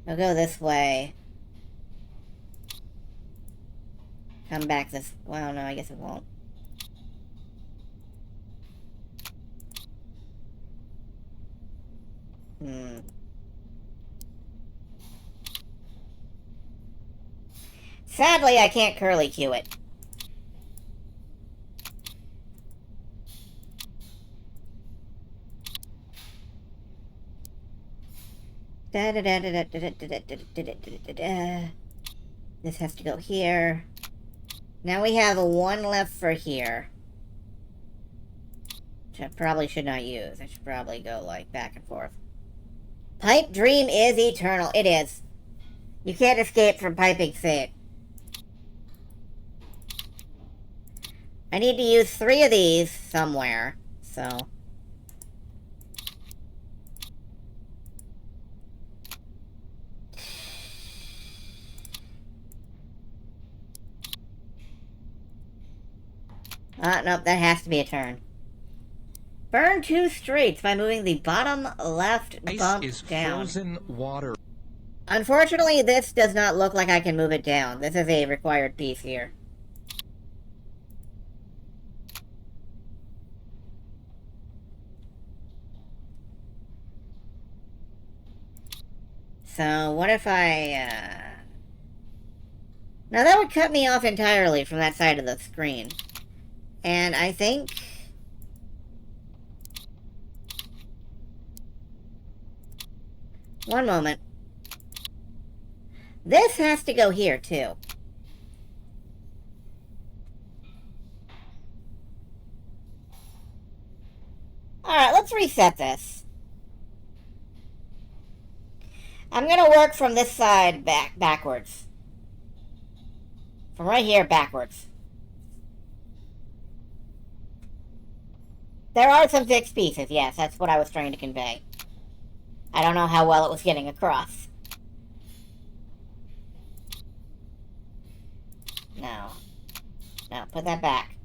We'll go this way. Come back this... Well, no, I guess it won't. Sadly, I can't curly Q it. This has to go here. Now we have one left for here. Which I probably should not use. I should probably go, like, back and forth. Pipe dream is eternal. It is. You can't escape from piping fate. I need to use 3 of these somewhere, so... Nope, that has to be a turn. Burn 2 streets by moving the bottom left bump Ice is down. frozen water. Unfortunately, this does not look like I can move it down. This is a required piece here. So, what if I, Now, that would cut me off entirely from that side of the screen. And I think... One moment. This has to go here, too. Alright, let's reset this. I'm gonna work from this side backwards. From right here backwards. There are some fixed pieces, yes, that's what I was trying to convey. I don't know how well it was getting across. No. No, put that back.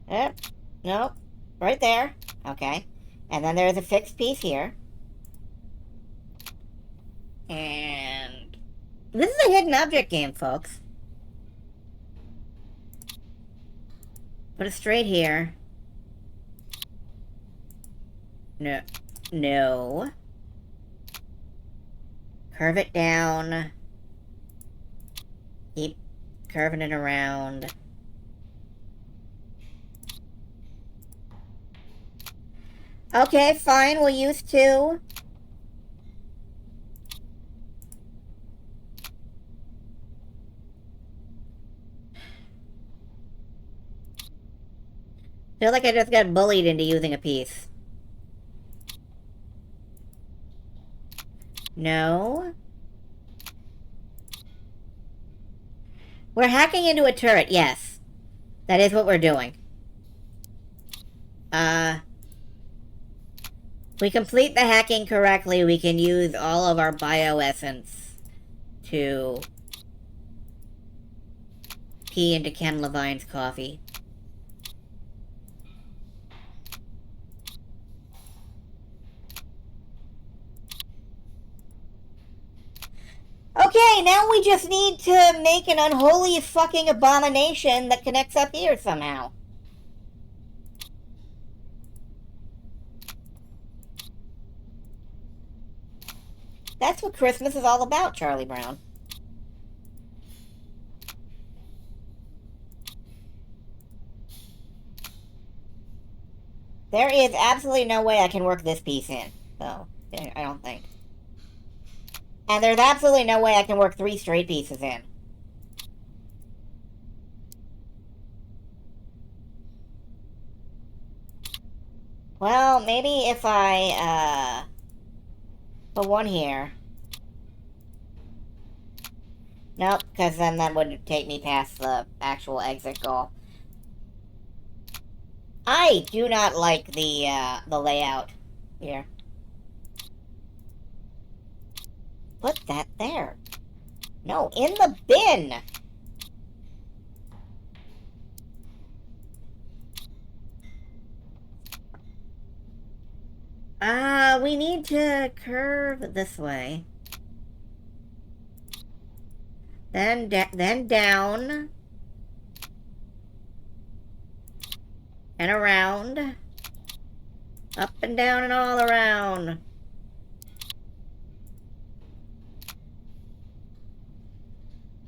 Yep. Nope. Right there. Okay. And then there's a fixed piece here. And... This is a hidden object game, folks. Put it straight here. No. No. Curve it down. Keep curving it around. Okay, fine, we'll use 2. Feel like I just got bullied into using a piece. No. We're hacking into a turret, yes. That is what we're doing. If we complete the hacking correctly, we can use all of our bioessence to pee into Ken Levine's coffee. Okay, now we just need to make an unholy fucking abomination that connects up here somehow. That's what Christmas is all about, Charlie Brown. There is absolutely no way I can work this piece in, so, I don't think. And there's absolutely no way I can work 3 straight pieces in. Well, maybe if I, put 1 here. Nope, because then that would take me past the actual exit goal. I do not like the layout here. Put that there. No, in the bin! We need to curve this way. Then down. And around. Up and down and all around.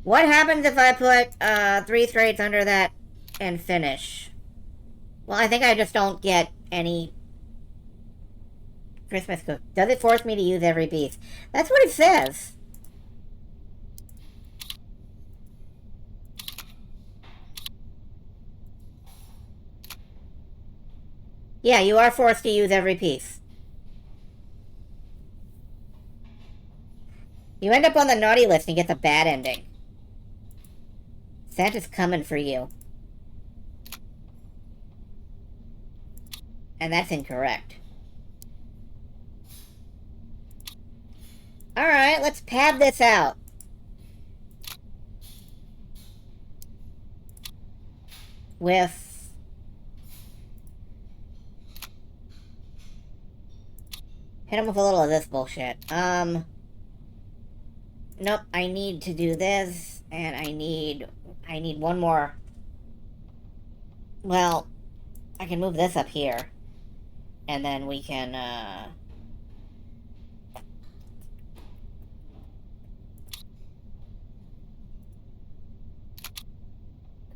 What happens if I put 3 straights under that and finish? Well, I think I just don't get any Christmas cookies. Does it force me to use every piece? That's what it says. Yeah, you are forced to use every piece. You end up on the naughty list and get the bad ending. Santa's coming for you. And that's incorrect. Alright, let's pad this out. With... Hit him with a little of this bullshit. Nope, I need to do this, and I need one more. Well, I can move this up here. And then we can,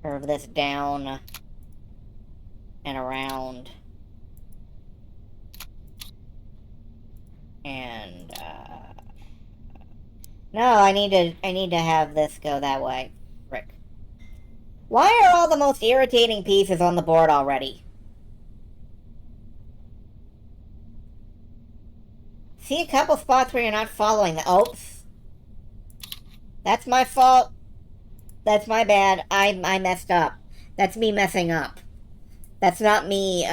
curve this down and around. And, no, I need to have this go that way. Frick. Why are all the most irritating pieces on the board already? See a couple spots where you're not following the... Oops. That's my fault. That's my bad. I messed up. That's me messing up. That's not me,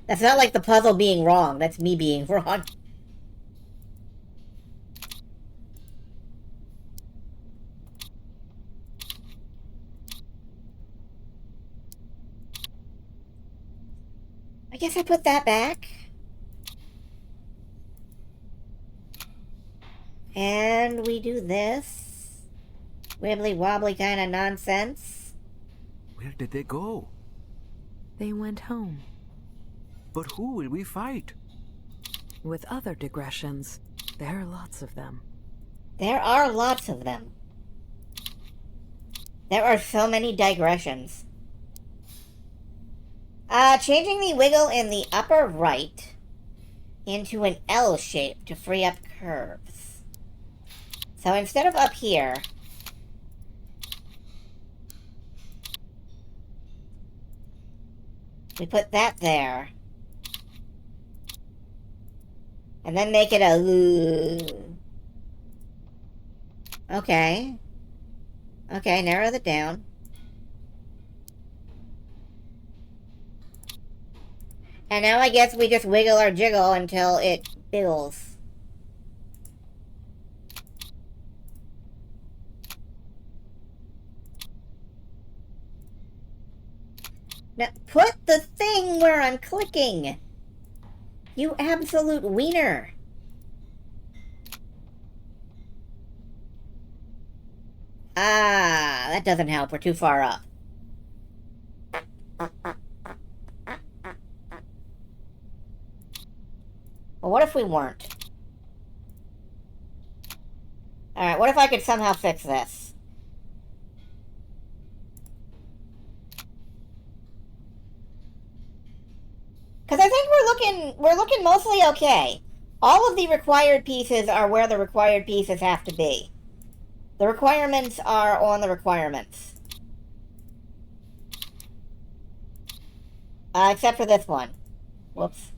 That's not like the puzzle being wrong. That's me being wrong. I guess I put that back. And we do this. Wibbly wobbly kind of nonsense. Where did they go? They went home. But who will we fight? With other digressions. There are lots of them. There are lots of them. There are so many digressions. Changing the wiggle in the upper right into an L shape to free up curves. So instead of up here, we put that there. And then make it a... Okay. Okay, narrow it down. And now I guess we just wiggle or jiggle until it biggles. Now, put the thing where I'm clicking! You absolute wiener! Ah, that doesn't help. We're too far up. Well, what if we weren't? Alright, what if I could somehow fix this? Because I think we're looking mostly okay. All of the required pieces are where the required pieces have to be. The requirements are on the requirements. Except for this one. Whoops.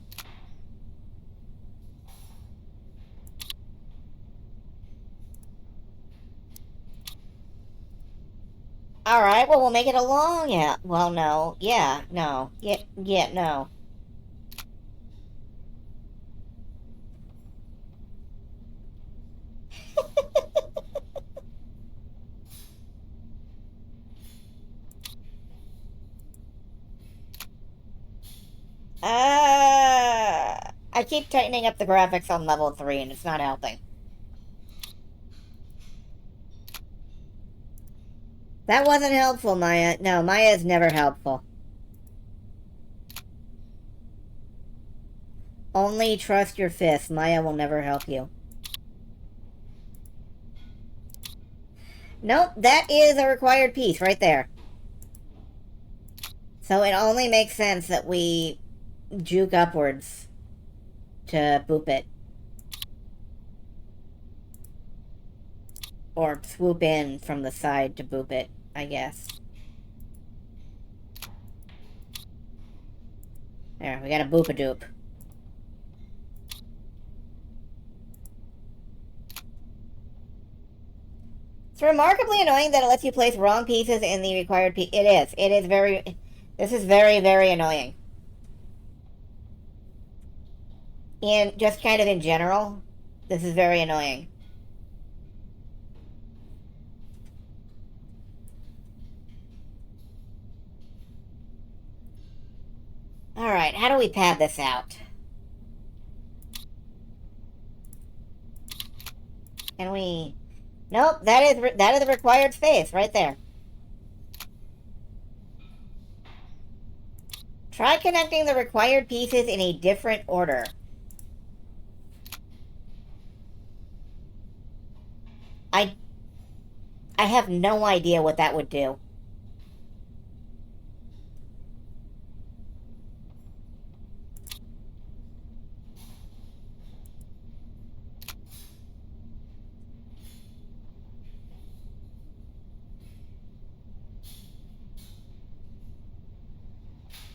Alright, well, we'll make it a long, yeah. Well, no. Yeah, no. Yeah, no. I keep tightening up the graphics on level 3 and it's not helping. That wasn't helpful, Maya. No, Maya is never helpful. Only trust your fist. Maya will never help you. Nope, that is a required piece right there. So it only makes sense that we juke upwards to boop it. Or swoop in from the side to boop it, I guess. There, we got a boop-a-doop. It's remarkably annoying that it lets you place wrong pieces in the required piece. It is. It is very... This is very, very annoying. And just kind of in general, this is very annoying. Alright, how do we pad this out? Can we... Nope, that is the required space right there. Try connecting the required pieces in a different order. I have no idea what that would do.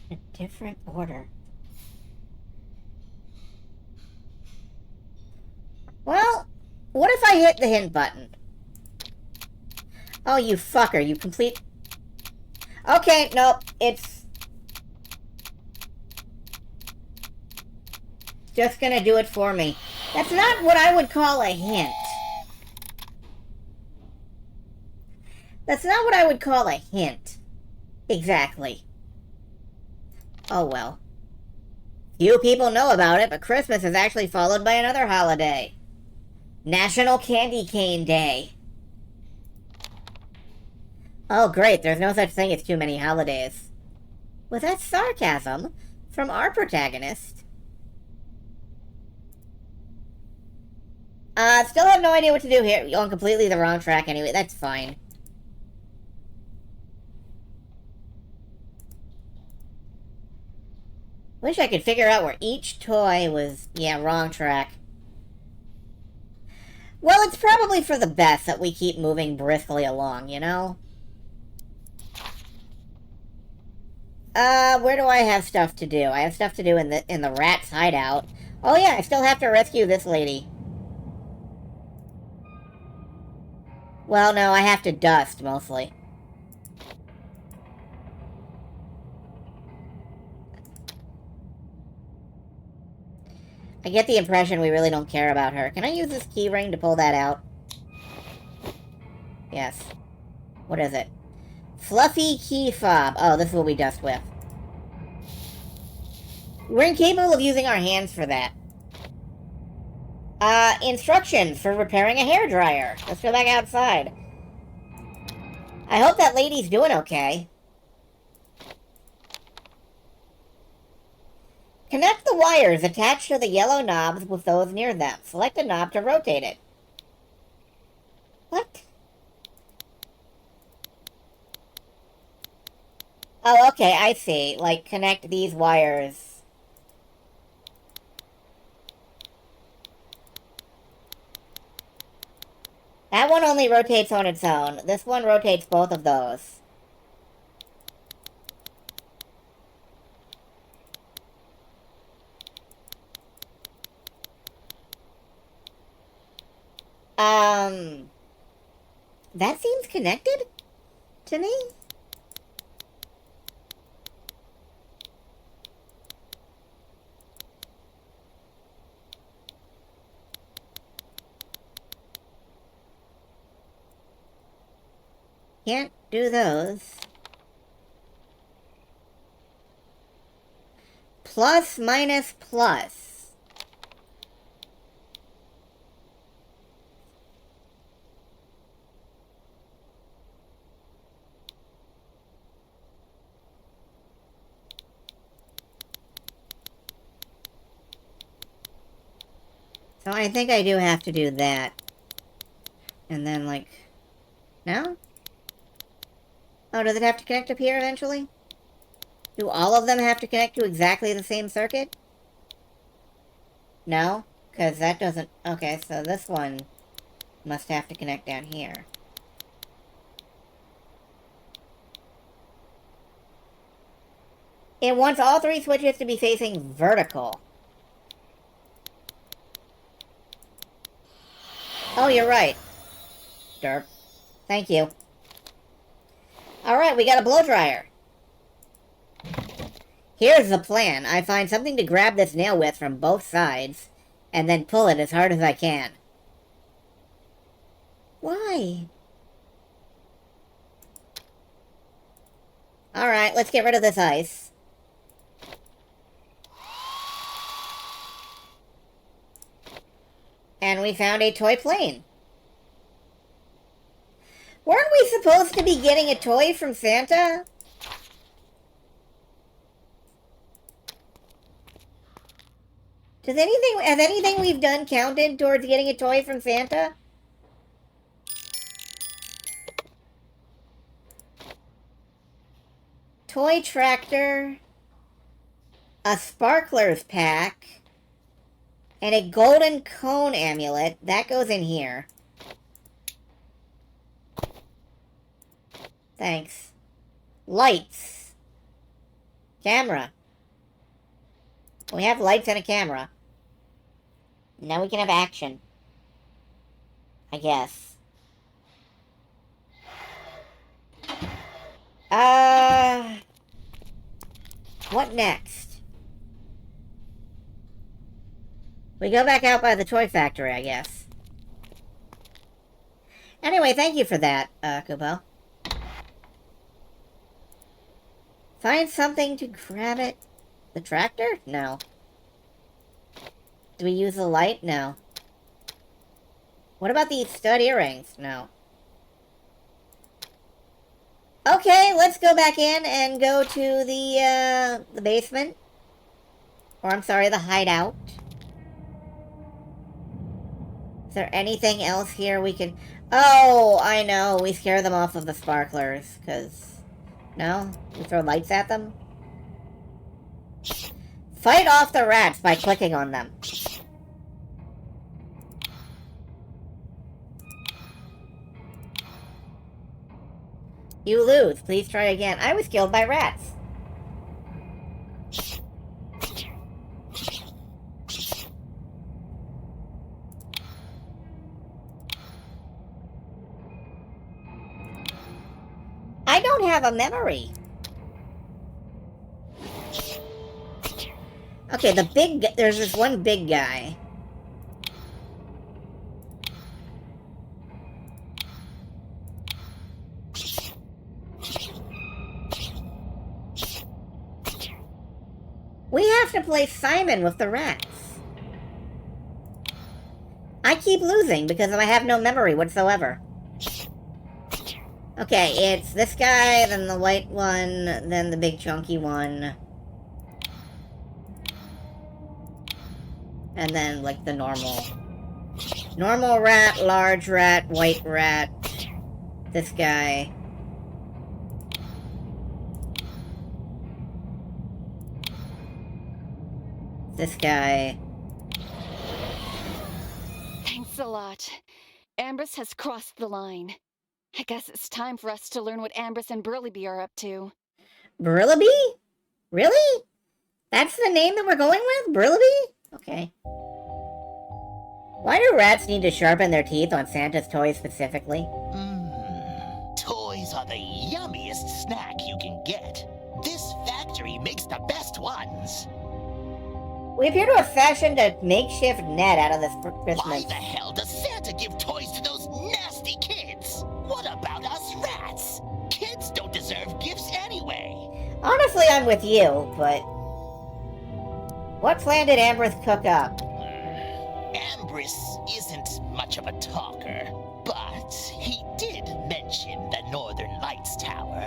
A different order. Well, what if I hit the hint button? Oh, you fucker, you complete... Okay, nope, it's... just gonna do it for me. That's not what I would call a hint. That's not what I would call a hint. Exactly. Oh well. Few people know about it, but Christmas is actually followed by another holiday. National Candy Cane Day. Oh great, there's no such thing as too many holidays. Was that sarcasm from our protagonist? Still have no idea what to do here. You're on completely the wrong track anyway, that's fine. Wish I could figure out where each toy was... Yeah, wrong track. Well, it's probably for the best that we keep moving briskly along, you know? Where do I have stuff to do? I have stuff to do in the rat's hideout. Oh yeah, I still have to rescue this lady. Well, no, I have to dust, mostly. I get the impression we really don't care about her. Can I use this key ring to pull that out? Yes. What is it? Fluffy key fob. Oh, this is what we dust with. We're incapable of using our hands for that. Instructions for repairing a hairdryer. Let's go back outside. I hope that lady's doing okay. Connect the wires attached to the yellow knobs with those near them. Select a knob to rotate it. What? Oh, okay, I see. Like, connect these wires. That one only rotates on its own. This one rotates both of those. That seems connected? to me? Can't do those. Plus, minus, plus. So I think I do have to do that. And then, like... No? Oh, does it have to connect up here eventually? Do all of them have to connect to exactly the same circuit? No? Because that doesn't... Okay, so this one must have to connect down here. It wants all three switches to be facing vertical. Oh, you're right. Derp. Thank you. Alright, we got a blow dryer. Here's the plan. I find something to grab this nail with from both sides, and then pull it as hard as I can. Why? Alright, let's get rid of this ice. And we found a toy plane. Weren't we supposed to be getting a toy from Santa? Has anything we've done counted towards getting a toy from Santa? Toy tractor, a sparklers pack, and a golden cone amulet. That goes in here. Thanks. Lights. Camera. We have lights and a camera. Now we can have action. I guess. What next? We go back out by the toy factory, I guess. Anyway, thank you for that, Kubo. Find something to grab it. The tractor? No. Do we use the light? No. What about these stud earrings? No. Okay, let's go back in and go to the basement. Or, I'm sorry, the hideout. Is there anything else here we can... Oh, I know. We scare them off of the sparklers, because... No? We throw lights at them? Fight off the rats by clicking on them. You lose. Please try again. I was killed by rats. I don't have a memory. Okay, there's this one big guy. We have to play Simon with the rats. I keep losing because I have no memory whatsoever. Okay, it's this guy, then the white one, then the big chunky one. And then, like, the normal. Normal rat, large rat, white rat. This guy. This guy. Thanks a lot. Ambrose has crossed the line. I guess it's time for us to learn what Ambrose and Burleby are up to. Burleby? Really? That's the name that we're going with? Burleby? Okay. Why do rats need to sharpen their teeth on Santa's toys specifically? Toys These are the yummiest snack you can get. This factory makes the best ones. We appear to have fashioned a makeshift net out of this for Why Christmas. the hell does Santa give toys to those nasty kids? What about us rats? Kids don't deserve gifts anyway. Honestly, I'm with you, but... what plan did Ambrose cook up? Ambrose isn't much of a talker, but he did mention the Northern Lights Tower.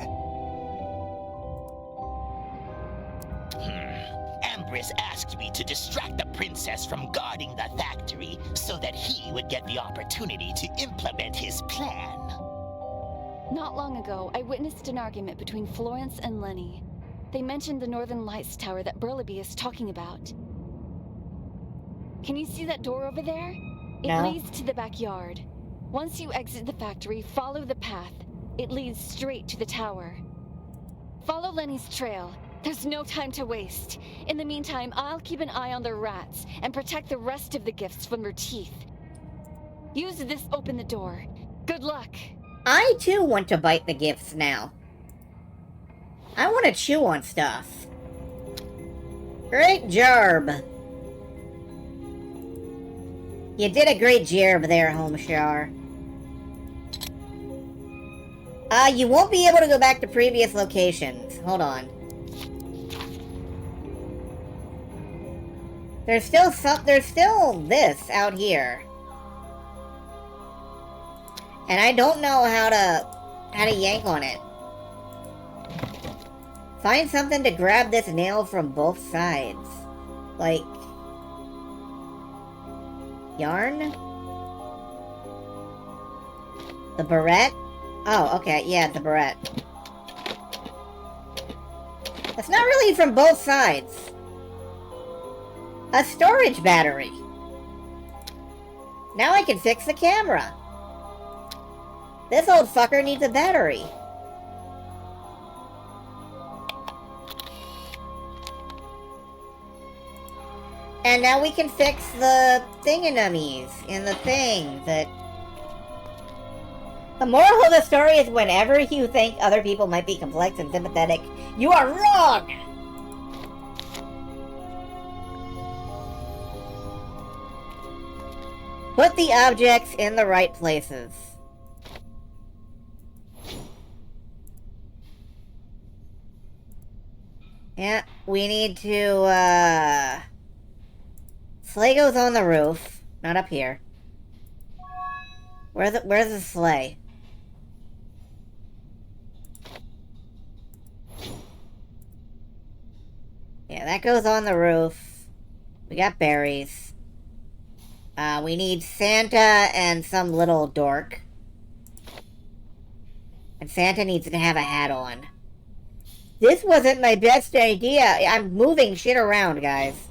Ambrose asked me to distract the princess from guarding the factory so that he would get the opportunity to implement his plan. Not long ago, I witnessed an argument between Florence and Lenny. They mentioned the Northern Lights Tower that Burleigh is talking about. Can you see that door over there? It No. leads to the backyard. Once you exit the factory, follow the path. It leads straight to the tower. Follow Lenny's trail. There's no time to waste. In the meantime, I'll keep an eye on the rats and protect the rest of the gifts from their teeth. Use this to open the door. Good luck. I too want to bite the gifts now. I want to chew on stuff. Great job. You did a great job there, Homeshar. You won't be able to go back to previous locations. Hold on. There's still this out here. And I don't know how to yank on it. Find something to grab this nail from both sides. Like... yarn? The barrette? Oh, okay, yeah, the barrette. That's not really from both sides. A storage battery. Now I can fix the camera. This old fucker needs a battery. And now we can fix the thingammies in the thing that... The moral of the story is whenever you think other people might be complex and sympathetic, you are wrong! Put the objects in the right places. Yeah, we need to, sleigh goes on the roof, not up here. Where's the sleigh? Yeah, that goes on the roof. We got berries. We need Santa and some little dork. And Santa needs to have a hat on. This wasn't my best idea. I'm moving shit around, guys.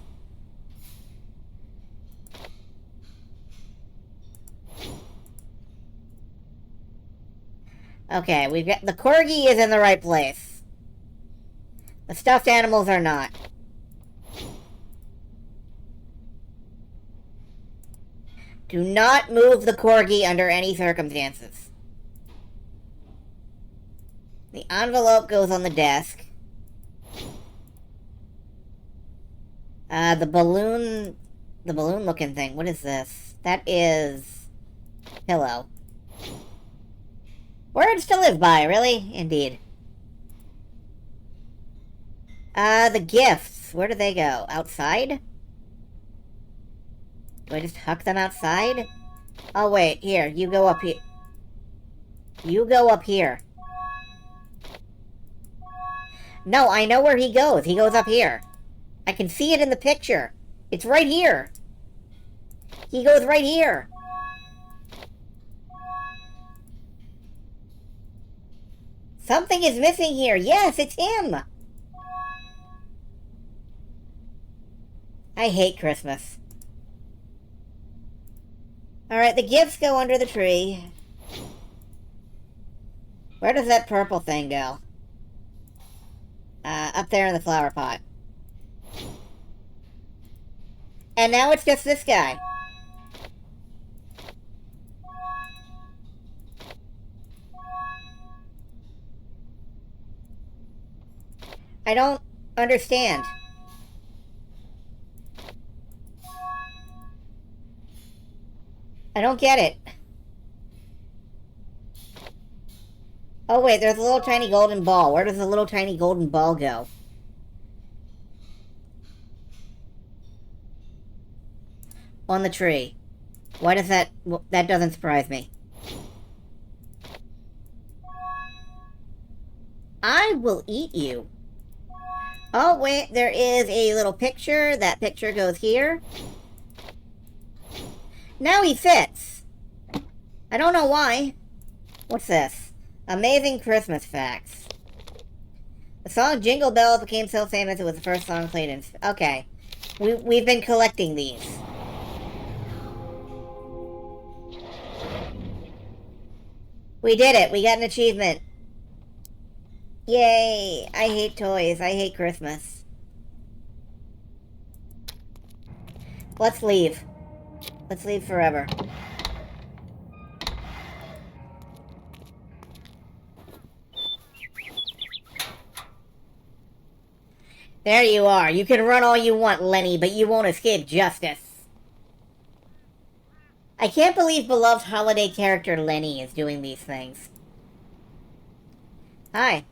Okay, we've got... the corgi is in the right place. The stuffed animals are not. Do not move the corgi under any circumstances. The envelope goes on the desk. The balloon-looking thing. What is this? That is... pillow. Words to live by, really? Indeed. The gifts. Where do they go? Outside? Do I just huck them outside? Oh, wait. Here, you go up here. You go up here. No, I know where he goes. He goes up here. I can see it in the picture. It's right here. He goes right here. Something is missing here. Yes, it's him. I hate Christmas. Alright, the gifts go under the tree. Where does that purple thing go? Up there in the flower pot. And now it's just this guy. I don't understand. I don't get it. Oh wait, there's a little tiny golden ball. Where does the little tiny golden ball go? On the tree. Why does that... Well, that doesn't surprise me. I will eat you. Oh wait, there is a little picture. That picture goes here. Now he fits. I don't know why. What's this? Amazing Christmas facts. The song Jingle Bells became so famous it was the first song played in... Okay. We've been collecting these. We did it. We got an achievement. Yay. I hate toys. I hate Christmas. Let's leave. Let's leave forever. There you are. You can run all you want, Lenny, but you won't escape justice. I can't believe beloved holiday character Lenny is doing these things. Hi.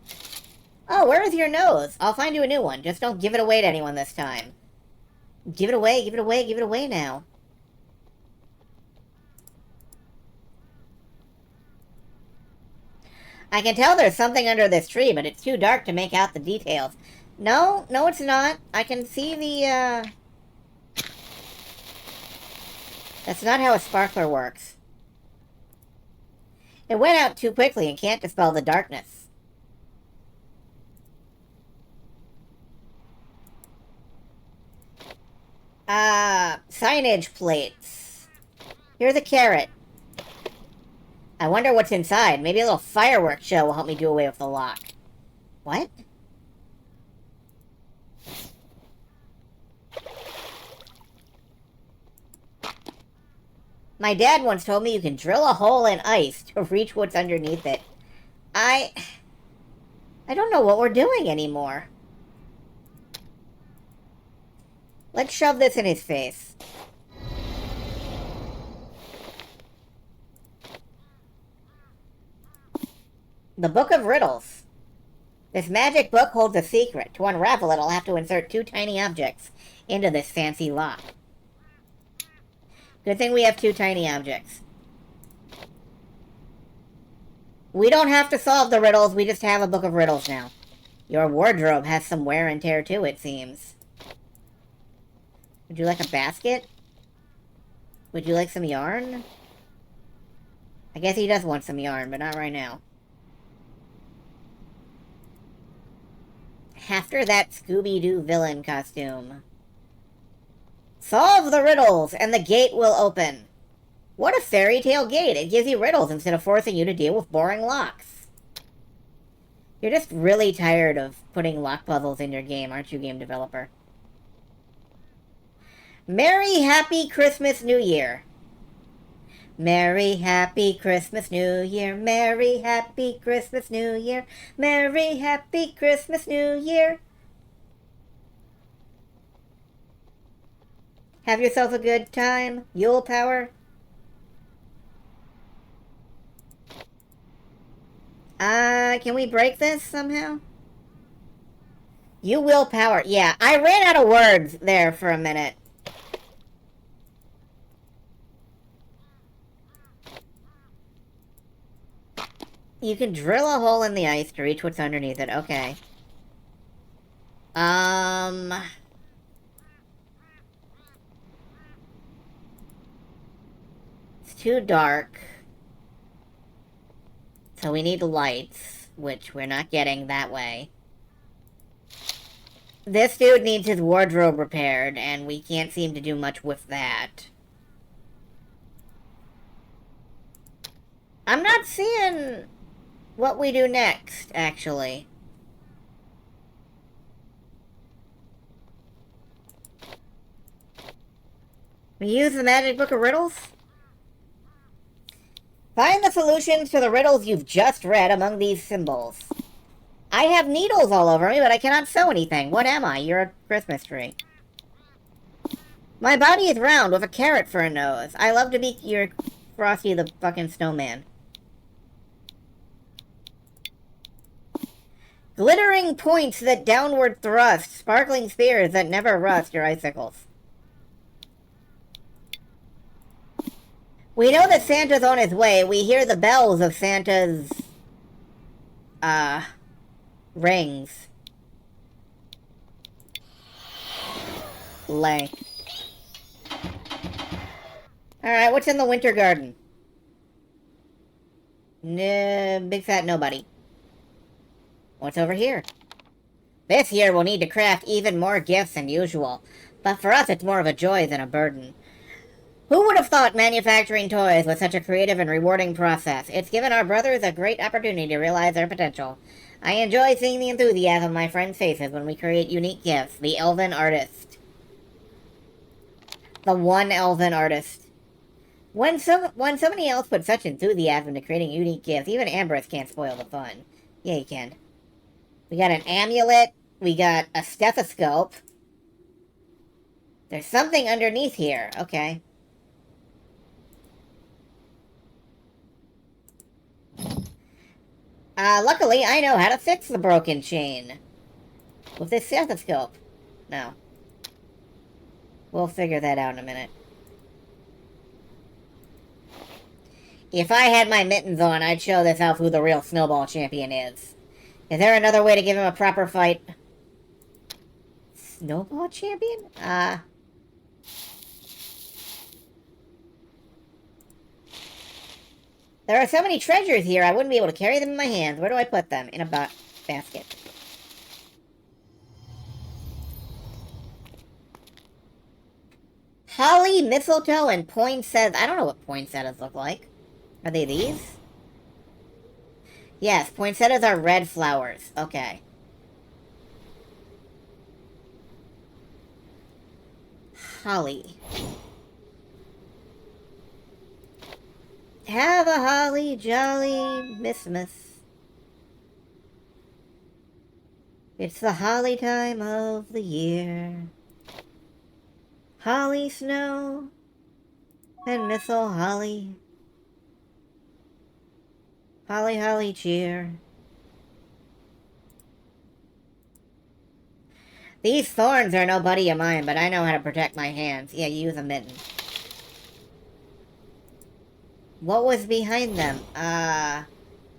Oh, where is your nose? I'll find you a new one. Just don't give it away to anyone this time. Give it away, give it away, give it away now. I can tell there's something under this tree, but it's too dark to make out the details. No, no it's not. I can see the, That's not how a sparkler works. It went out too quickly and can't dispel the darkness. Signage plates. Here's a carrot. I wonder what's inside. Maybe a little fireworks show will help me do away with the lock. What? My dad once told me you can drill a hole in ice to reach what's underneath it. I don't know what we're doing anymore. Let's shove this in his face. The Book of Riddles. This magic book holds a secret. To unravel it, I'll have to insert 2 tiny objects into this fancy lock. Good thing we have 2 tiny objects. We don't have to solve the riddles, we just have a book of riddles now. Your wardrobe has some wear and tear too, it seems. Would you like a basket? Would you like some yarn? I guess he does want some yarn, but not right now. After that Scooby-Doo villain costume. Solve the riddles, and the gate will open. What a fairy tale gate. It gives you riddles instead of forcing you to deal with boring locks. You're just really tired of putting lock puzzles in your game, aren't you, game developer? Merry Happy Christmas New Year. Merry Happy Christmas New Year. Merry Happy Christmas New Year. Merry Happy Christmas New Year. Have yourself a good time, Yule Power. Can we break this somehow? You will power. Yeah, I ran out of words there for a minute. You can drill a hole in the ice to reach what's underneath it. Okay. It's too dark. So we need lights, which we're not getting that way. This dude needs his wardrobe repaired, and we can't seem to do much with that. I'm not seeing what we do next, actually. We use the magic book of riddles? Find the solutions to the riddles you've just read among these symbols. I have needles all over me, but I cannot sew anything. What am I? You're a Christmas tree. My body is round with a carrot for a nose. I love to be your Frosty the fucking Snowman. Glittering points that downward thrust. Sparkling spears that never rust your icicles. We know that Santa's on his way. We hear the bells of Santa's... rings. Lay. Alright, what's in the winter garden? Big fat nobody. What's over here? This year we'll need to craft even more gifts than usual, but for us it's more of a joy than a burden. Who would have thought manufacturing toys was such a creative and rewarding process? It's given our brothers a great opportunity to realize their potential. I enjoy seeing the enthusiasm on my friends' faces when we create unique gifts. The Elven Artist. The one Elven Artist. When somebody else puts such enthusiasm into creating unique gifts, even Ambrose can't spoil the fun. Yeah, he can. We got an amulet. We got a stethoscope. There's something underneath here. Okay. Luckily, I know how to fix the broken chain. With this stethoscope. No. We'll figure that out in a minute. If I had my mittens on, I'd show this elf who the real snowball champion is. Is there another way to give him a proper fight? Snowball champion? There are so many treasures here, I wouldn't be able to carry them in my hands. Where do I put them? In a basket. Holly, mistletoe, and poinsettias. I don't know what poinsettias look like. Are they these? Yes, poinsettias are red flowers. Okay. Holly. Have a holly jolly Missmas. It's the holly time of the year. Holly snow and mistle holly. Holly, holly cheer. These thorns are no buddy of mine, but I know how to protect my hands. Yeah, use a mitten. What was behind them?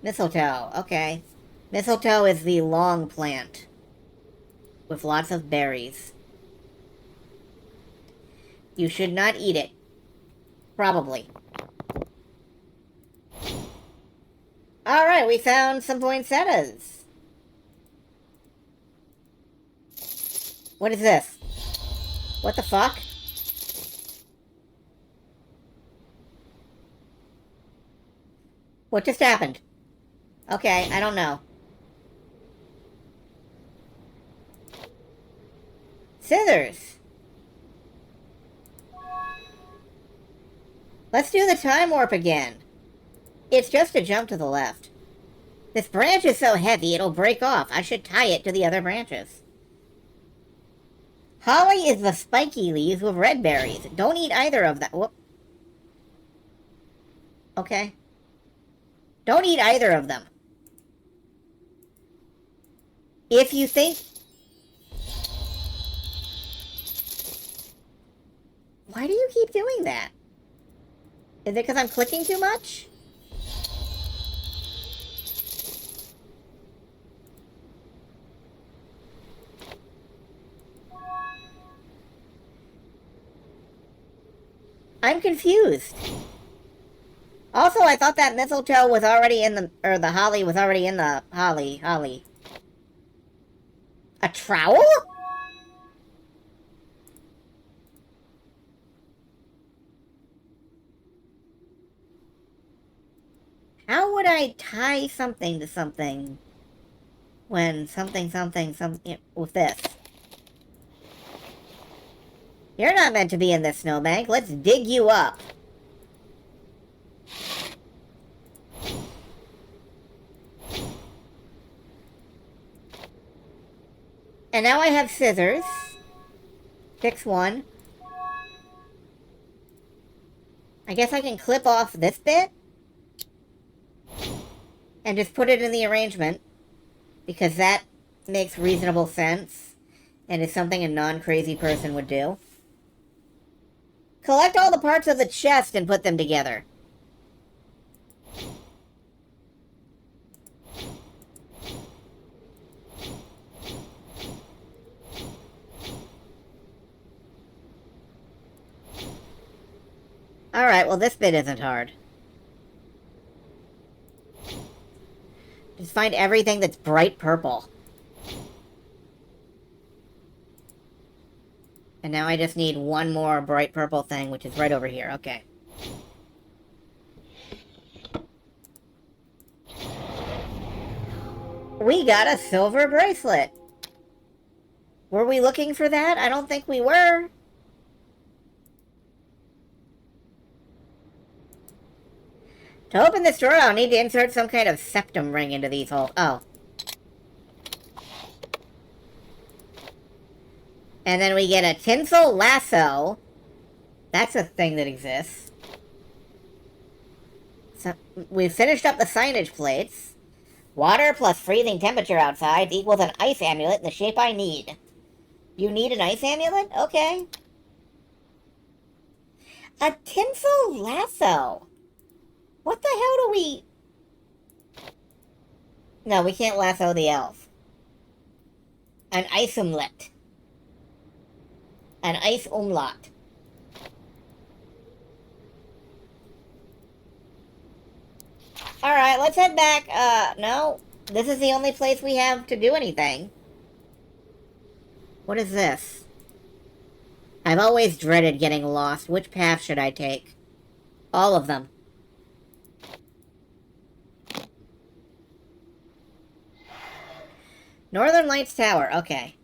Mistletoe. Okay. Mistletoe is the long plant. With lots of berries. You should not eat it. Probably. Alright, we found some poinsettias. What is this? What the fuck? What just happened? Okay, I don't know. Scissors. Let's do the time warp again. It's just a jump to the left. This branch is so heavy it'll break off. I should tie it to the other branches. Holly is the spiky leaves with red berries. Don't eat either of them. Whoop. Okay. Don't eat either of them. If you think... Why do you keep doing that? Is it because I'm clicking too much? I'm confused. Also, I thought that mistletoe was already in the... Or the holly was already in the... Holly. A trowel? How would I tie something to something when something with this? You're not meant to be in this snowbank. Let's dig you up. And now I have scissors. Fix one. I guess I can clip off this bit. And just put it in the arrangement. Because that makes reasonable sense. And is something a non-crazy person would do. Collect all the parts of the chest and put them together. Alright, well this bit isn't hard. Just find everything that's bright purple. And now I just need one more bright purple thing, which is right over here. Okay. We got a silver bracelet. Were we looking for that? I don't think we were. To open this drawer, I'll need to insert some kind of septum ring into these holes. Oh. And then we get a tinsel lasso. That's a thing that exists. So, we've finished up the signage plates. Water plus freezing temperature outside equals an ice amulet in the shape I need. You need an ice amulet? Okay. A tinsel lasso. What the hell do we... No, we can't lasso the elf. An ice omelet. An ice umlaut. Alright, let's head back. No. This is the only place we have to do anything. What is this? I've always dreaded getting lost. Which path should I take? All of them. Northern Lights Tower, okay.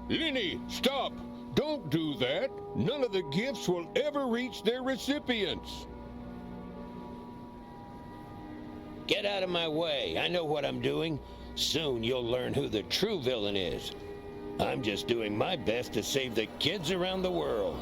Lenny, stop! Don't do that! None of the gifts will ever reach their recipients! Get out of my way. I know what I'm doing. Soon you'll learn who the true villain is. I'm just doing my best to save the kids around the world.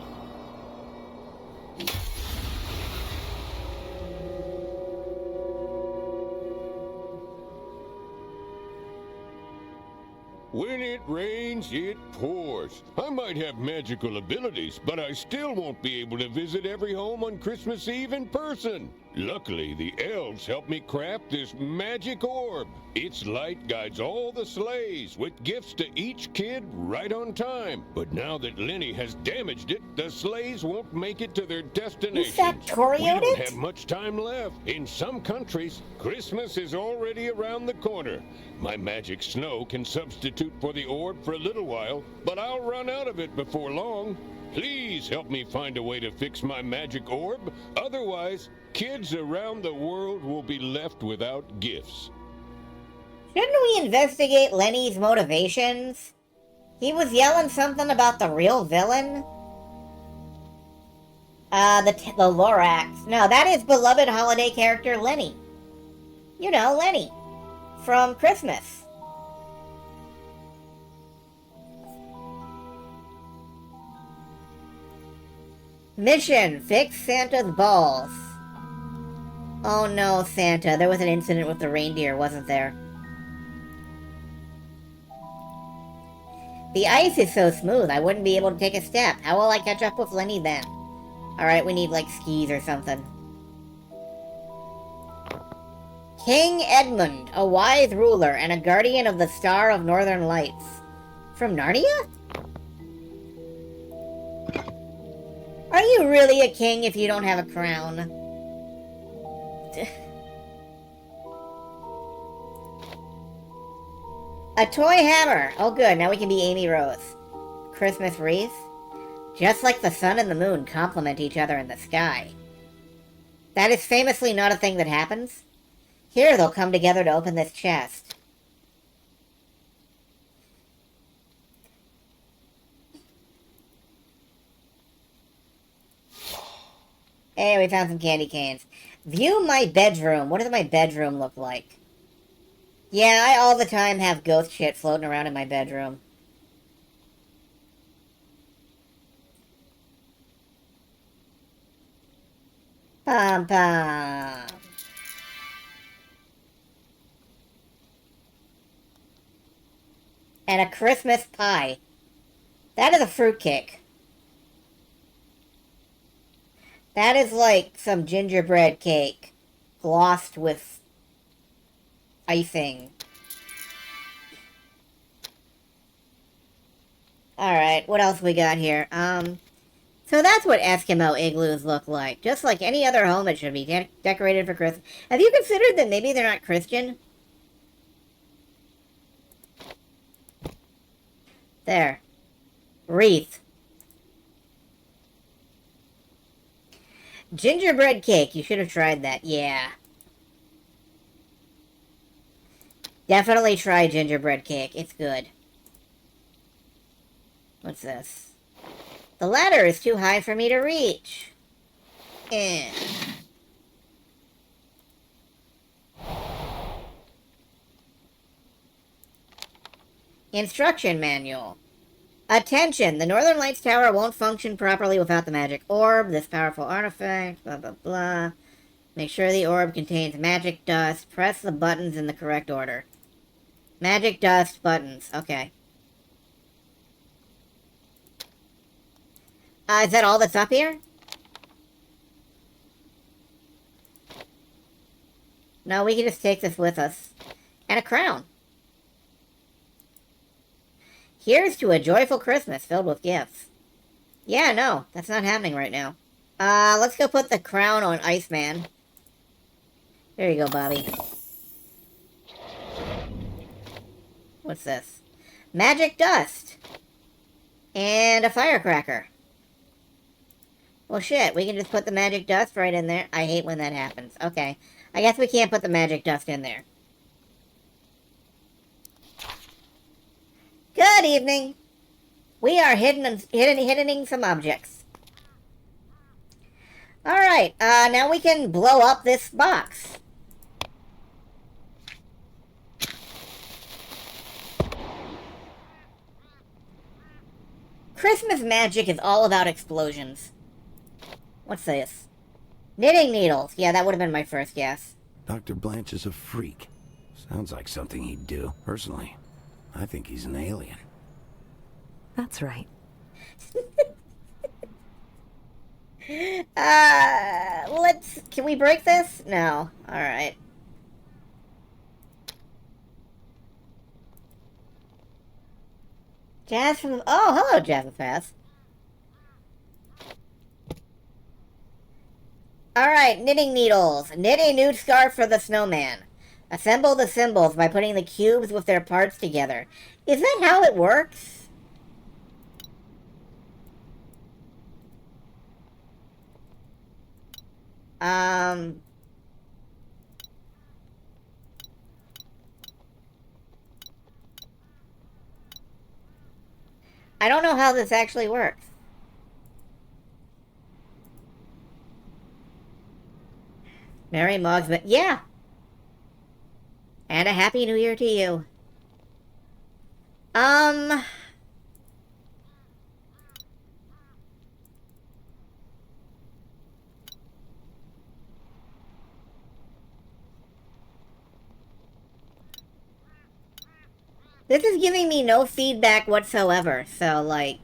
When it rains, it pours. I might have magical abilities, but I still won't be able to visit every home on Christmas Eve in person. Luckily, the elves helped me craft this magic orb. Its light guides all the sleighs with gifts to each kid right on time. But now that Lenny has damaged it, the sleighs won't make it to their destinations. You factorioed We don't it? have much time left. In some countries, Christmas is already around the corner. My magic snow can substitute for the orb for a little while, but I'll run out of it before long. Please help me find a way to fix my magic orb. Otherwise, kids around the world will be left without gifts. Shouldn't we investigate Lenny's motivations? He was yelling something about the real villain. The Lorax. No, that is beloved holiday character Lenny. You know, Lenny. From Christmas. Mission, fix Santa's balls. Oh no, Santa. There was an incident with the reindeer, wasn't there? The ice is so smooth, I wouldn't be able to take a step. How will I catch up with Lenny then? Alright, we need, like, skis or something. King Edmund, a wise ruler and a guardian of the Star of Northern Lights. From Narnia? Are you really a king if you don't have a crown? A toy hammer! Oh good, now we can be Amy Rose. Christmas wreath? Just like the sun and the moon complement each other in the sky. That is famously not a thing that happens. Here they'll come together to open this chest. Hey, we found some candy canes. View my bedroom. What does my bedroom look like? Yeah, I all the time have ghost shit floating around in my bedroom. Pom pom. And a Christmas pie. That is a fruitcake. That is like some gingerbread cake glossed with icing. Alright, what else we got here? So that's what Eskimo igloos look like. Just like any other home, it should be decorated for Christmas. Have you considered that maybe they're not Christian? There. Wreath. Gingerbread cake. You should have tried that. Yeah. Definitely try gingerbread cake. It's good. What's this? The ladder is too high for me to reach. Eh. Instruction manual. Attention! The Northern Lights Tower won't function properly without the magic orb. This powerful artifact, blah blah blah. Make sure the orb contains magic dust. Press the buttons in the correct order. Magic dust buttons. Okay. Is that all that's up here? No, we can just take this with us. And a crown. Here's to a joyful Christmas filled with gifts. Yeah, no, that's not happening right now. Let's go put the crown on Iceman. There you go, Bobby. What's this? Magic dust. And a firecracker. Well, shit, we can just put the magic dust right in there. I hate when that happens. Okay. I guess we can't put the magic dust in there. Good evening. We are hiddening some objects. Alright, now we can blow up this box. Christmas magic is all about explosions. What's this? Knitting needles. Yeah, that would have been my first guess. Dr. Blanche is a freak. Sounds like something he'd do. Personally, I think he's an alien. That's right. Can we break this? No. Alright. Jazz from... Oh, hello, Jazz. Alright, knitting needles. Knit a nude scarf for the snowman. Assemble the symbols by putting the cubes with their parts together. Is that how it works? I don't know how this actually works. Merry Mogsmas. Yeah. And a Happy New Year to you. This is giving me no feedback whatsoever, so, like...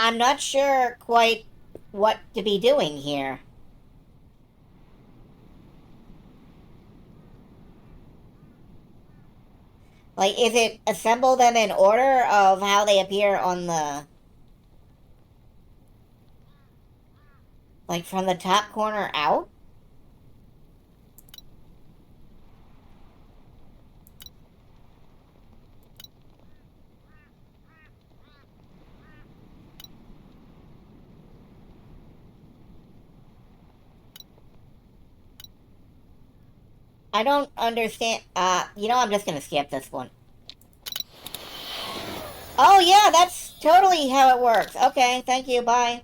I'm not sure quite what to be doing here. Like, is it assemble them in order of how they appear on the... Like, from the top corner out? I don't understand. You know, I'm just gonna skip this one. Oh yeah, that's totally how it works. Okay, thank you, bye.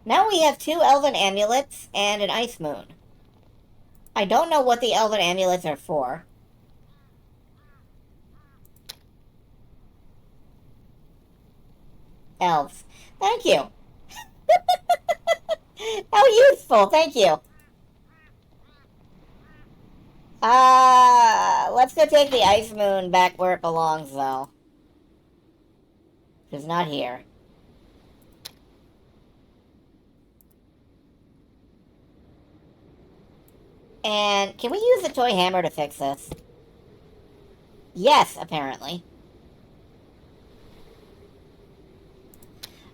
Now we have 2 elven amulets and an ice moon. I don't know what the elven amulets are for. Elves. Thank you. How useful, thank you. Let's go take the ice moon back where it belongs, though. It's not here. And can we use the toy hammer to fix this? Yes, apparently.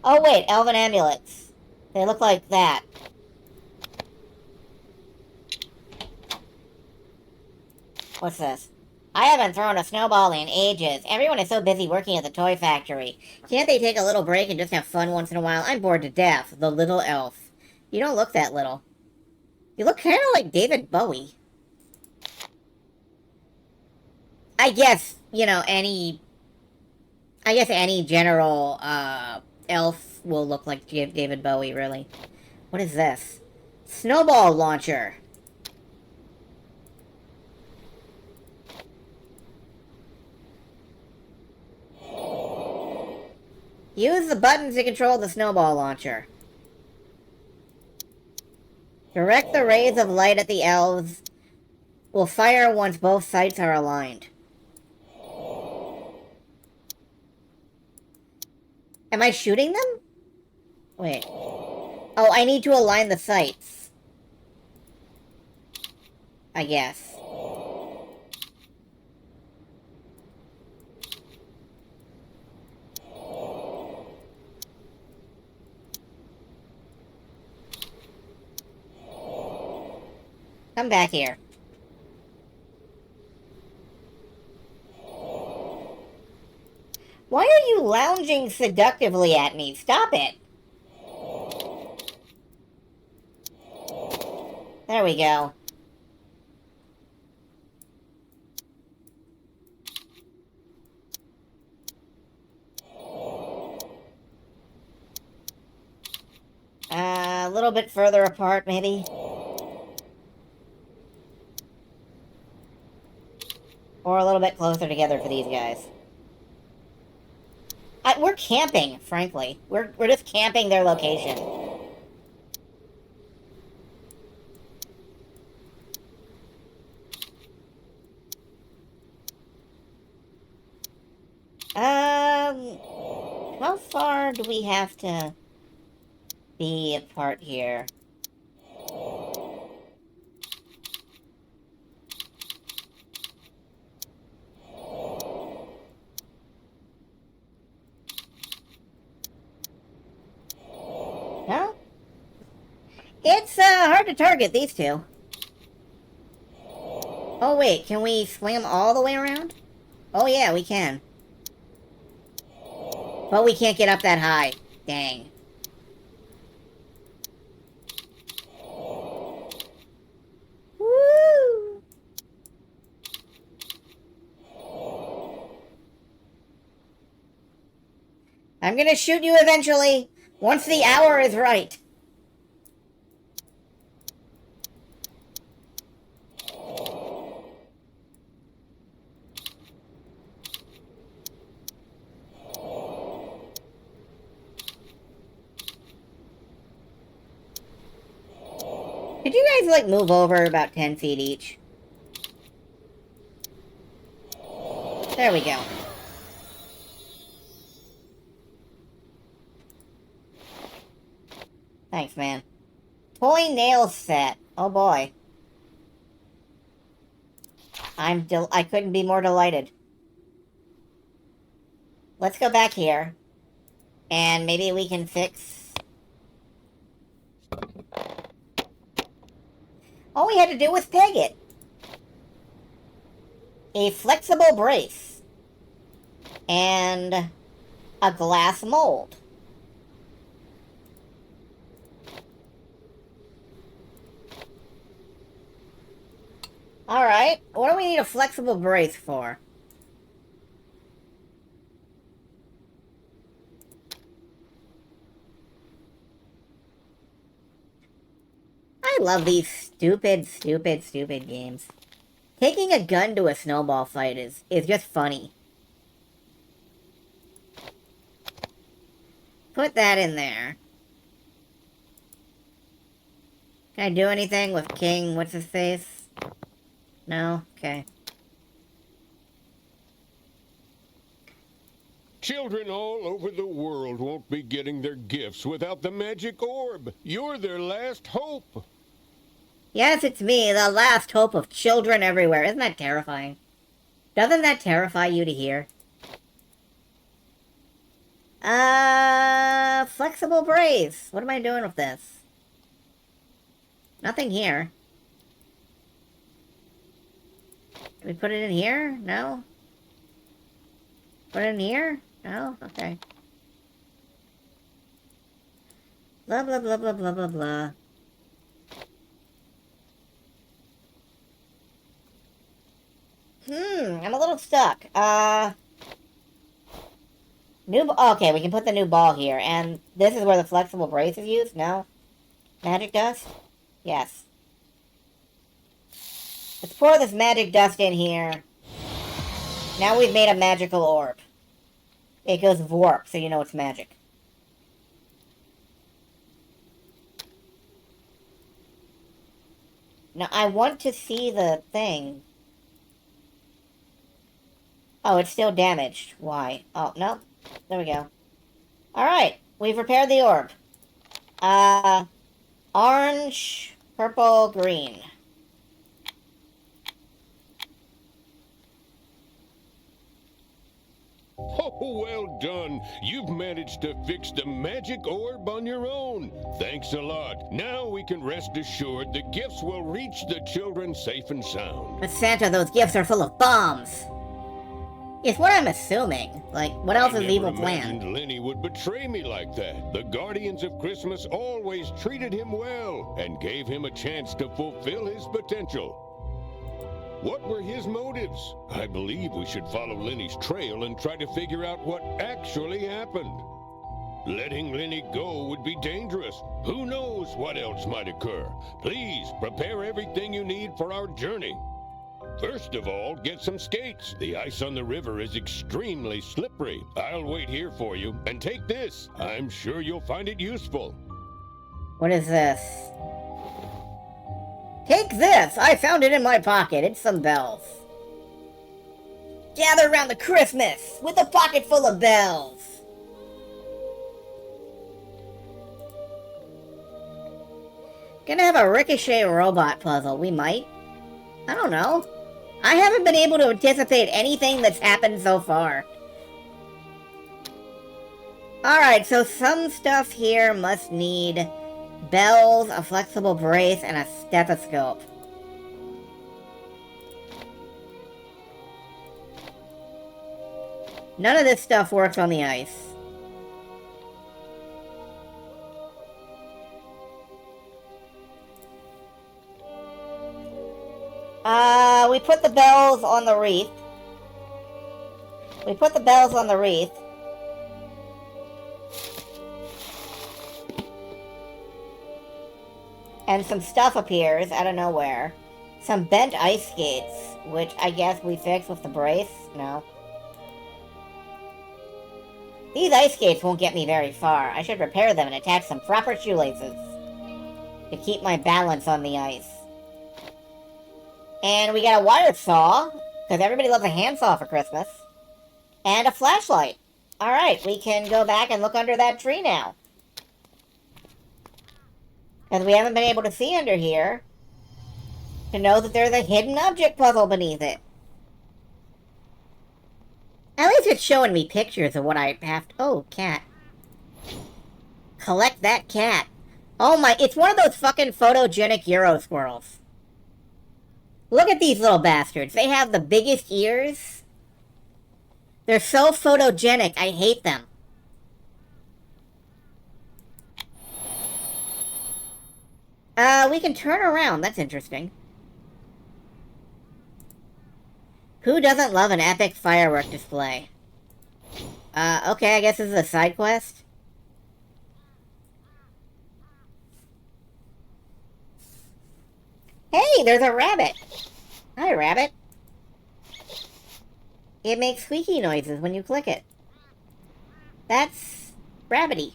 Oh wait, elven amulets. They look like that. What's this? I haven't thrown a snowball in ages. Everyone is so busy working at the toy factory. Can't they take a little break and just have fun once in a while? I'm bored to death. The little elf. You don't look that little. You look kind of like David Bowie. I guess, you know, any general, elf will look like David Bowie, really. What is this? Snowball launcher. Use the buttons to control the snowball launcher. Direct the rays of light at the elves. Will fire once both sights are aligned. Am I shooting them? Wait. Oh, I need to align the sights. I guess. Come back here. Why are you lounging seductively at me? Stop it. There we go. A little bit further apart, maybe? Or a little bit closer together for these guys. We're camping, frankly. We're just camping their location. How far do we have to be apart here? No? It's hard to target these two. Oh wait, can we swing them all the way around? Oh yeah, we can. But we can't get up that high. Dang. Woo! I'm gonna shoot you eventually, once the hour is right. Could you guys, like, move over about 10 feet each? There we go. Thanks, man. Toy nail set. Oh boy. I couldn't be more delighted. Let's go back here. And maybe we can fix... All we had to do was peg it. A flexible brace. And a glass mold. Alright, what do we need a flexible brace for? I love these stupid, stupid, stupid games. Taking a gun to a snowball fight is just funny. Put that in there. Can I do anything with King What's-His-Face? No? Okay. Children all over the world won't be getting their gifts without the magic orb. You're their last hope. Yes, it's me, the last hope of children everywhere. Isn't that terrifying? Doesn't that terrify you to hear? Flexible brace. What am I doing with this? Nothing here. Can we put it in here? No? Put it in here? No? Okay. Blah, blah, blah, blah, blah, blah, blah. I'm a little stuck. Okay, we can put the new ball here, and this is where the flexible brace is used? No? Magic dust? Yes. Let's pour this magic dust in here. Now we've made a magical orb. It goes warp, so you know it's magic. Now, I want to see the thing. Oh, it's still damaged. Why? Oh, no. There we go. Alright, we've repaired the orb. Orange, purple, green. Oh, well done. You've managed to fix the magic orb on your own. Thanks a lot. Now we can rest assured the gifts will reach the children safe and sound. But Santa, those gifts are full of bombs. It's what I'm assuming. Like, what else is evil planned? I never imagined Lenny would betray me like that. The Guardians of Christmas always treated him well and gave him a chance to fulfill his potential. What were his motives? I believe we should follow Lenny's trail and try to figure out what actually happened. Letting Lenny go would be dangerous. Who knows what else might occur? Please prepare everything you need for our journey. First of all, get some skates. The ice on the river is extremely slippery. I'll wait here for you. And take this. I'm sure you'll find it useful. What is this? Take this! I found it in my pocket. It's some bells. Gather around the Christmas with a pocket full of bells. Gonna have a ricochet robot puzzle. We might. I don't know. I haven't been able to anticipate anything that's happened so far. Alright, so some stuff here must need bells, a flexible brace, and a stethoscope. None of this stuff works on the ice. We put the bells on the wreath. We put the bells on the wreath. And some stuff appears out of nowhere. Some bent ice skates, which I guess we fixed with the brace? No. These ice skates won't get me very far. I should repair them and attach some proper shoelaces to keep my balance on the ice. And we got a wire saw, because everybody loves a handsaw for Christmas. And a flashlight. Alright, we can go back and look under that tree now. Because we haven't been able to see under here to know that there's a hidden object puzzle beneath it. At least it's showing me pictures of what I have to... Oh, cat. Collect that cat. Oh my... It's one of those fucking photogenic Euro squirrels. Look at these little bastards. They have the biggest ears. They're so photogenic, I hate them. We can turn around. That's interesting. Who doesn't love an epic firework display? Okay, I guess this is a side quest. Hey, there's a rabbit! Hi, rabbit. It makes squeaky noises when you click it. That's rabbity.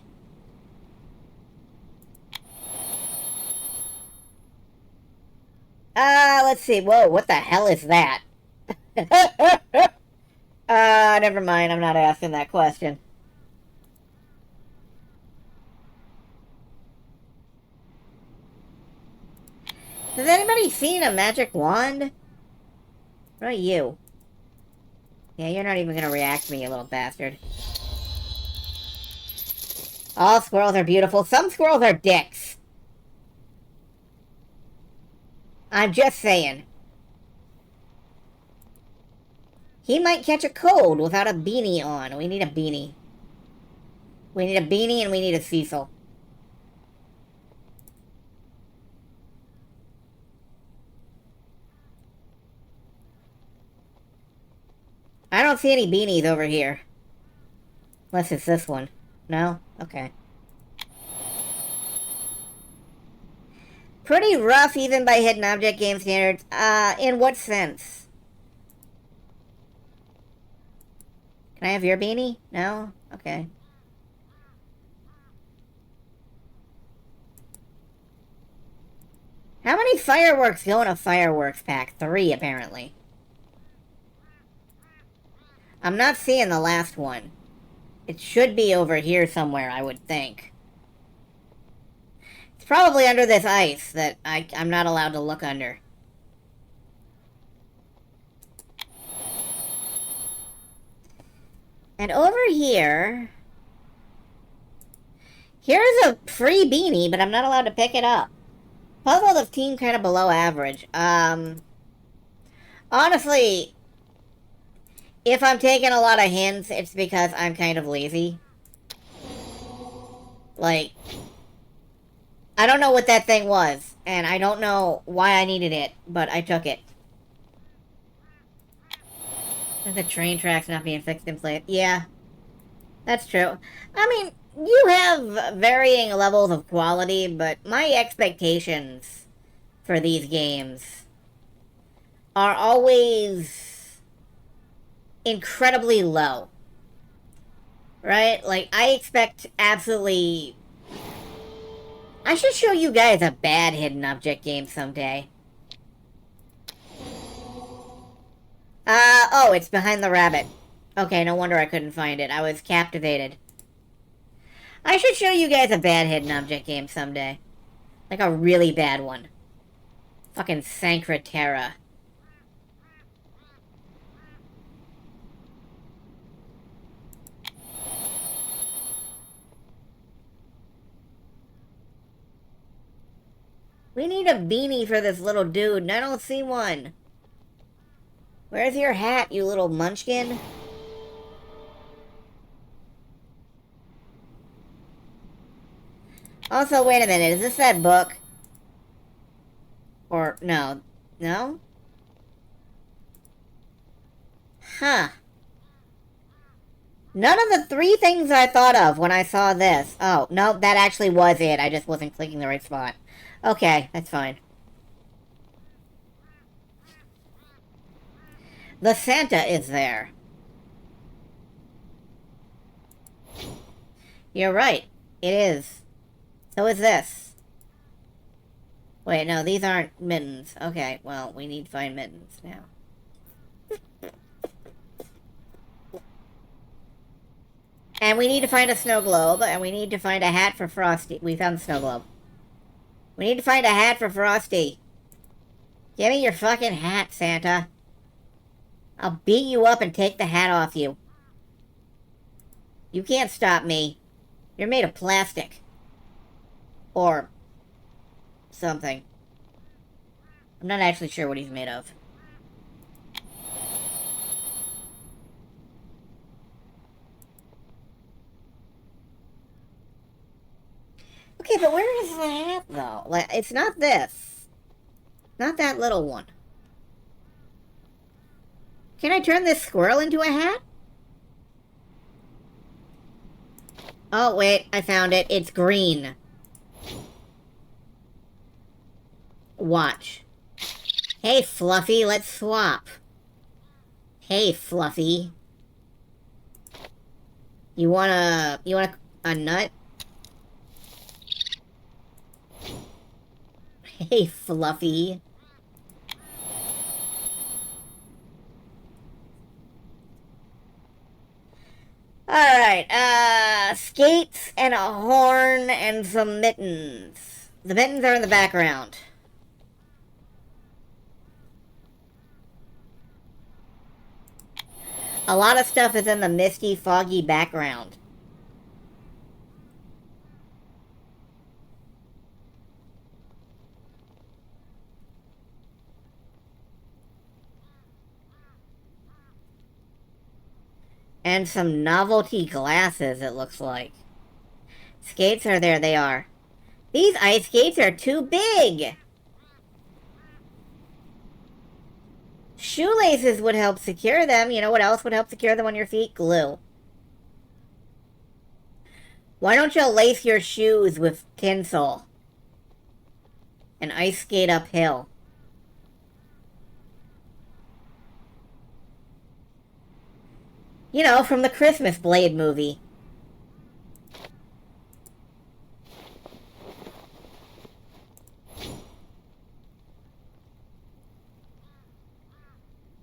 Let's see. Whoa, what the hell is that? Never mind. I'm not asking that question. Has anybody seen a magic wand? What are you? Yeah, you're not even gonna react to me, you little bastard. All squirrels are beautiful. Some squirrels are dicks. I'm just saying. He might catch a cold without a beanie on. We need a beanie. We need a beanie and we need a Cecil. I don't see any beanies over here. Unless it's this one. No? Okay. Pretty rough even by hidden object game standards. In what sense? Can I have your beanie? No? Okay. How many fireworks go in a fireworks pack? 3, apparently. I'm not seeing the last one. It should be over here somewhere, I would think. It's probably under this ice that I'm not allowed to look under. And over here... Here's a free beanie, but I'm not allowed to pick it up. Puzzle of team kind of below average. Honestly... If I'm taking a lot of hints, it's because I'm kind of lazy. Like, I don't know what that thing was, and I don't know why I needed it, but I took it. The train tracks not being fixed in place. Yeah, that's true. I mean, you have varying levels of quality, but my expectations for these games are always incredibly low. Right? Like, I expect absolutely... I should show you guys a bad hidden object game someday. Oh, it's behind the rabbit. Okay, no wonder I couldn't find it. I was captivated. I should show you guys a bad hidden object game someday. Like a really bad one. Fucking Sancra Terra. We need a beanie for this little dude, and I don't see one. Where's your hat, you little munchkin? Also, wait a minute, is this that book? Or, no. No? Huh. None of the 3 things I thought of when I saw this. Oh, no, that actually was it. I just wasn't clicking the right spot. Okay, that's fine. The Santa is there. You're right. It is. So is this. Wait, no, these aren't mittens. Okay, well, we need to find mittens now. And we need to find a snow globe, and we need to find a hat for Frosty. We found the snow globe. We need to find a hat for Frosty. Give me your fucking hat, Santa. I'll beat you up and take the hat off you. You can't stop me. You're made of plastic. Or something. I'm not actually sure what he's made of. Okay, but where is the hat, though? Like, it's not this. Not that little one. Can I turn this squirrel into a hat? Oh, wait, I found it. It's green. Watch. Hey, Fluffy, let's swap. Hey, Fluffy. You want a nut? Hey, Fluffy. Alright, skates and a horn and some mittens. The mittens are in the background. A lot of stuff is in the misty, foggy background. And some novelty glasses, it looks like. Skates are there, they are. These ice skates are too big! Shoelaces would help secure them. You know what else would help secure them on your feet? Glue. Why don't you lace your shoes with tinsel? And ice skate uphill. You know, from the Christmas Blade movie.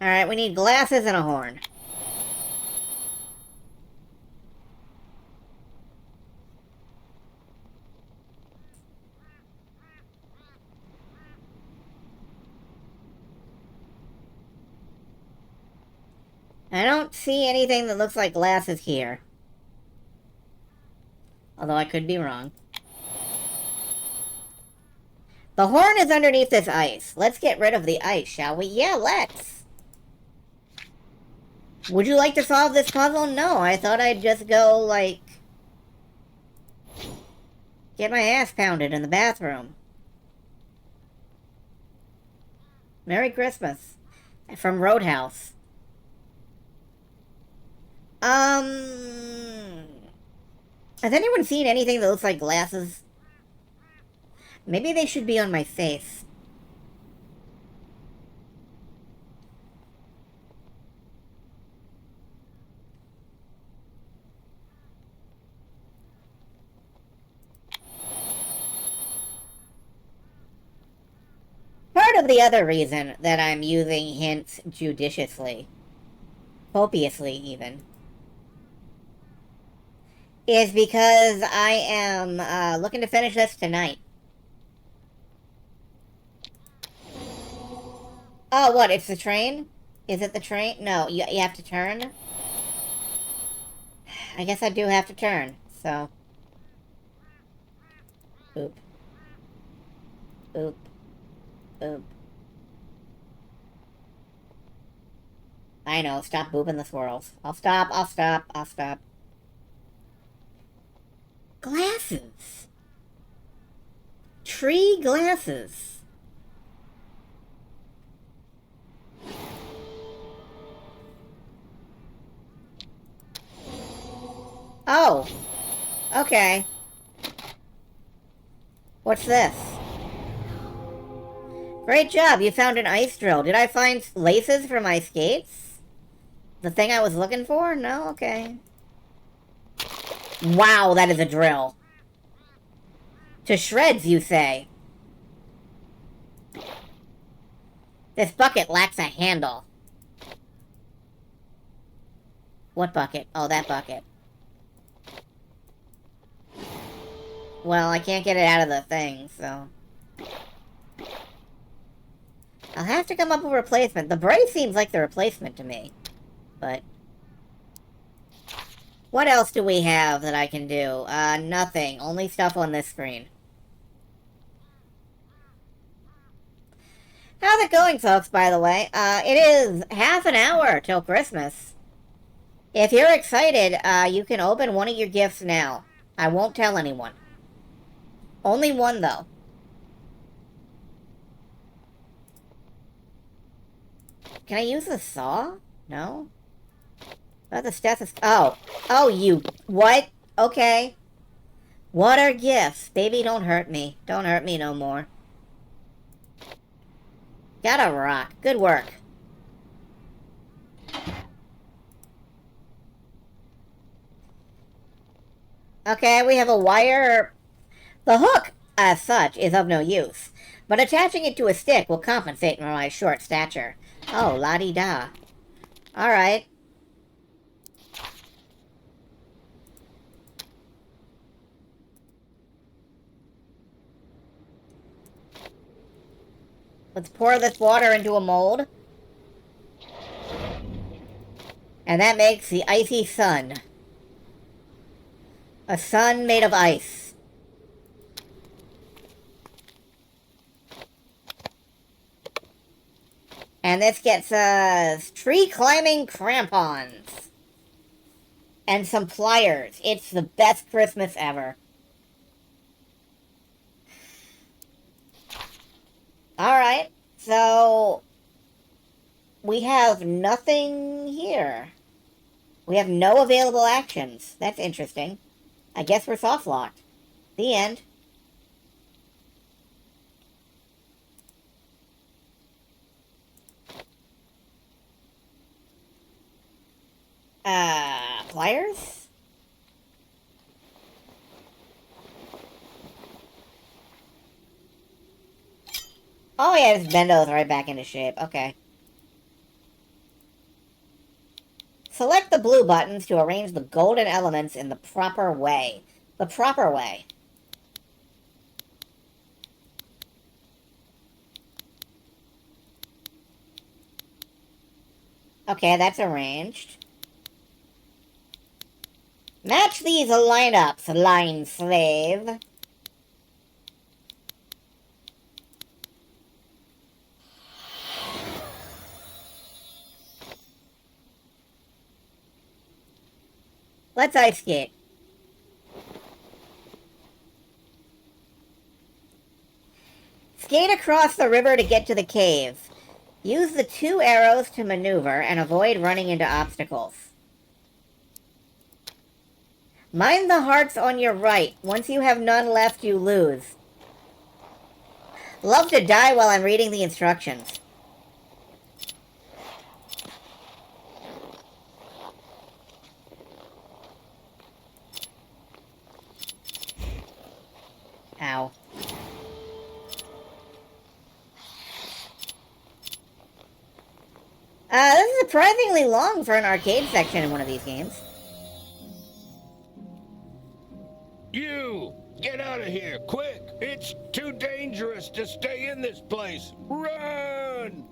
Alright, we need glasses and a horn. I don't see anything that looks like glasses here. Although I could be wrong. The horn is underneath this ice. Let's get rid of the ice, shall we? Yeah, let's. Would you like to solve this puzzle? No, I thought I'd just go, like, get my ass pounded in the bathroom. Merry Christmas. From Roadhouse. Has anyone seen anything that looks like glasses? Maybe they should be on my face. Part of the other reason that I'm using hints judiciously, copiously even, is because I am looking to finish this tonight. Oh, what? It's the train? Is it the train? No, you have to turn? I guess I do have to turn, so. Oop. Oop. Oop. I know, stop booping the swirls. I'll stop. Glasses. Tree glasses. Oh. Okay. What's this? Great job, you found an ice drill. Did I find laces for my skates? The thing I was looking for? No? Okay. Wow, that is a drill. To shreds, you say? This bucket lacks a handle. What bucket? Oh, that bucket. Well, I can't get it out of the thing, so... I'll have to come up with a replacement. The brace seems like the replacement to me. But... what else do we have that I can do? Nothing. Only stuff on this screen. How's it going, folks, by the way? It is half an hour till Christmas. If you're excited, you can open one of your gifts now. I won't tell anyone. Only one, though. Can I use the saw? No? That's a stethoscope. Oh. Oh, you... What? Okay. What are gifts? Baby, don't hurt me. Don't hurt me no more. Got a rock. Good work. Okay, we have a wire. The hook, as such, is of no use, but attaching it to a stick will compensate for my short stature. Oh, la-di-da. Alright. Let's pour this water into a mold. And that makes the icy sun. A sun made of ice. And this gets us tree climbing crampons. And some pliers. It's the best Christmas ever. Alright, so we have nothing here. We have no available actions. That's interesting. I guess we're soft locked. The end. Pliers? Oh yeah, just bend those right back into shape. Okay. Select the blue buttons to arrange the golden elements in the proper way. The proper way. Okay, that's arranged. Match these lineups, line slave. Let's ice skate. Skate across the river to get to the cave. Use the 2 arrows to maneuver and avoid running into obstacles. Mind the hearts on your right. Once you have none left, you lose. Love to die while I'm reading the instructions. Ow. This is surprisingly long for an arcade section in one of these games. You! Get out of here, quick! It's too dangerous to stay in this place! Run!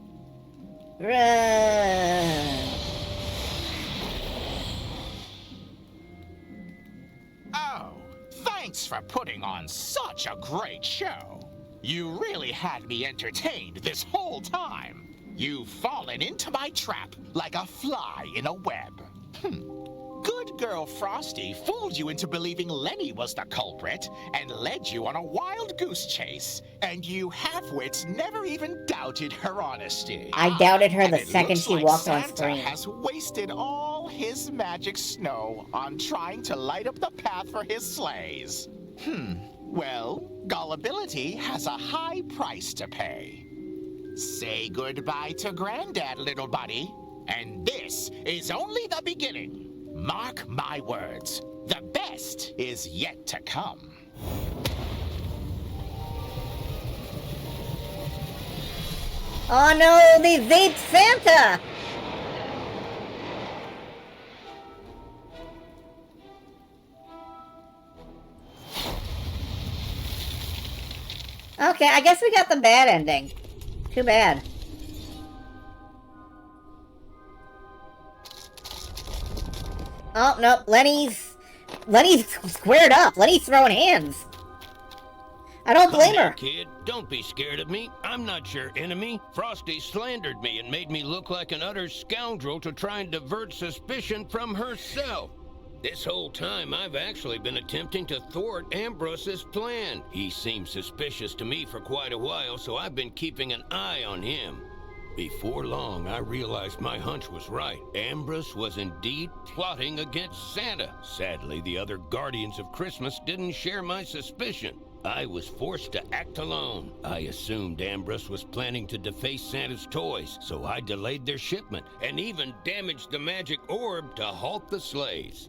Run! Oh, thanks for putting on such a great show. You really had me entertained this whole time. You've fallen into my trap like a fly in a web. Good girl Frosty fooled you into believing Lenny was the culprit and led you on a wild goose chase. And you half-wits never even doubted her honesty. I doubted her the And it second looks she like walked on Santa screen. has wasted all his magic snow on trying to light up the path for his sleighs. Well, gullibility has a high price to pay. Say goodbye to Granddad, little buddy. And this is only the beginning. Mark my words. The best is yet to come. Oh no, they vaped Santa! Okay, I guess we got the bad ending. Too bad. Oh, no, Lenny's squared up. Lenny's throwing hands. I don't blame her. Kid, don't be scared of me. I'm not your enemy. Frosty slandered me and made me look like an utter scoundrel to try and divert suspicion from herself. This whole time, I've actually been attempting to thwart Ambrose's plan. He seemed suspicious to me for quite a while, so I've been keeping an eye on him. Before long, I realized my hunch was right. Ambrose was indeed plotting against Santa. Sadly, the other Guardians of Christmas didn't share my suspicion. I was forced to act alone. I assumed Ambrose was planning to deface Santa's toys, so I delayed their shipment and even damaged the magic orb to halt the sleighs.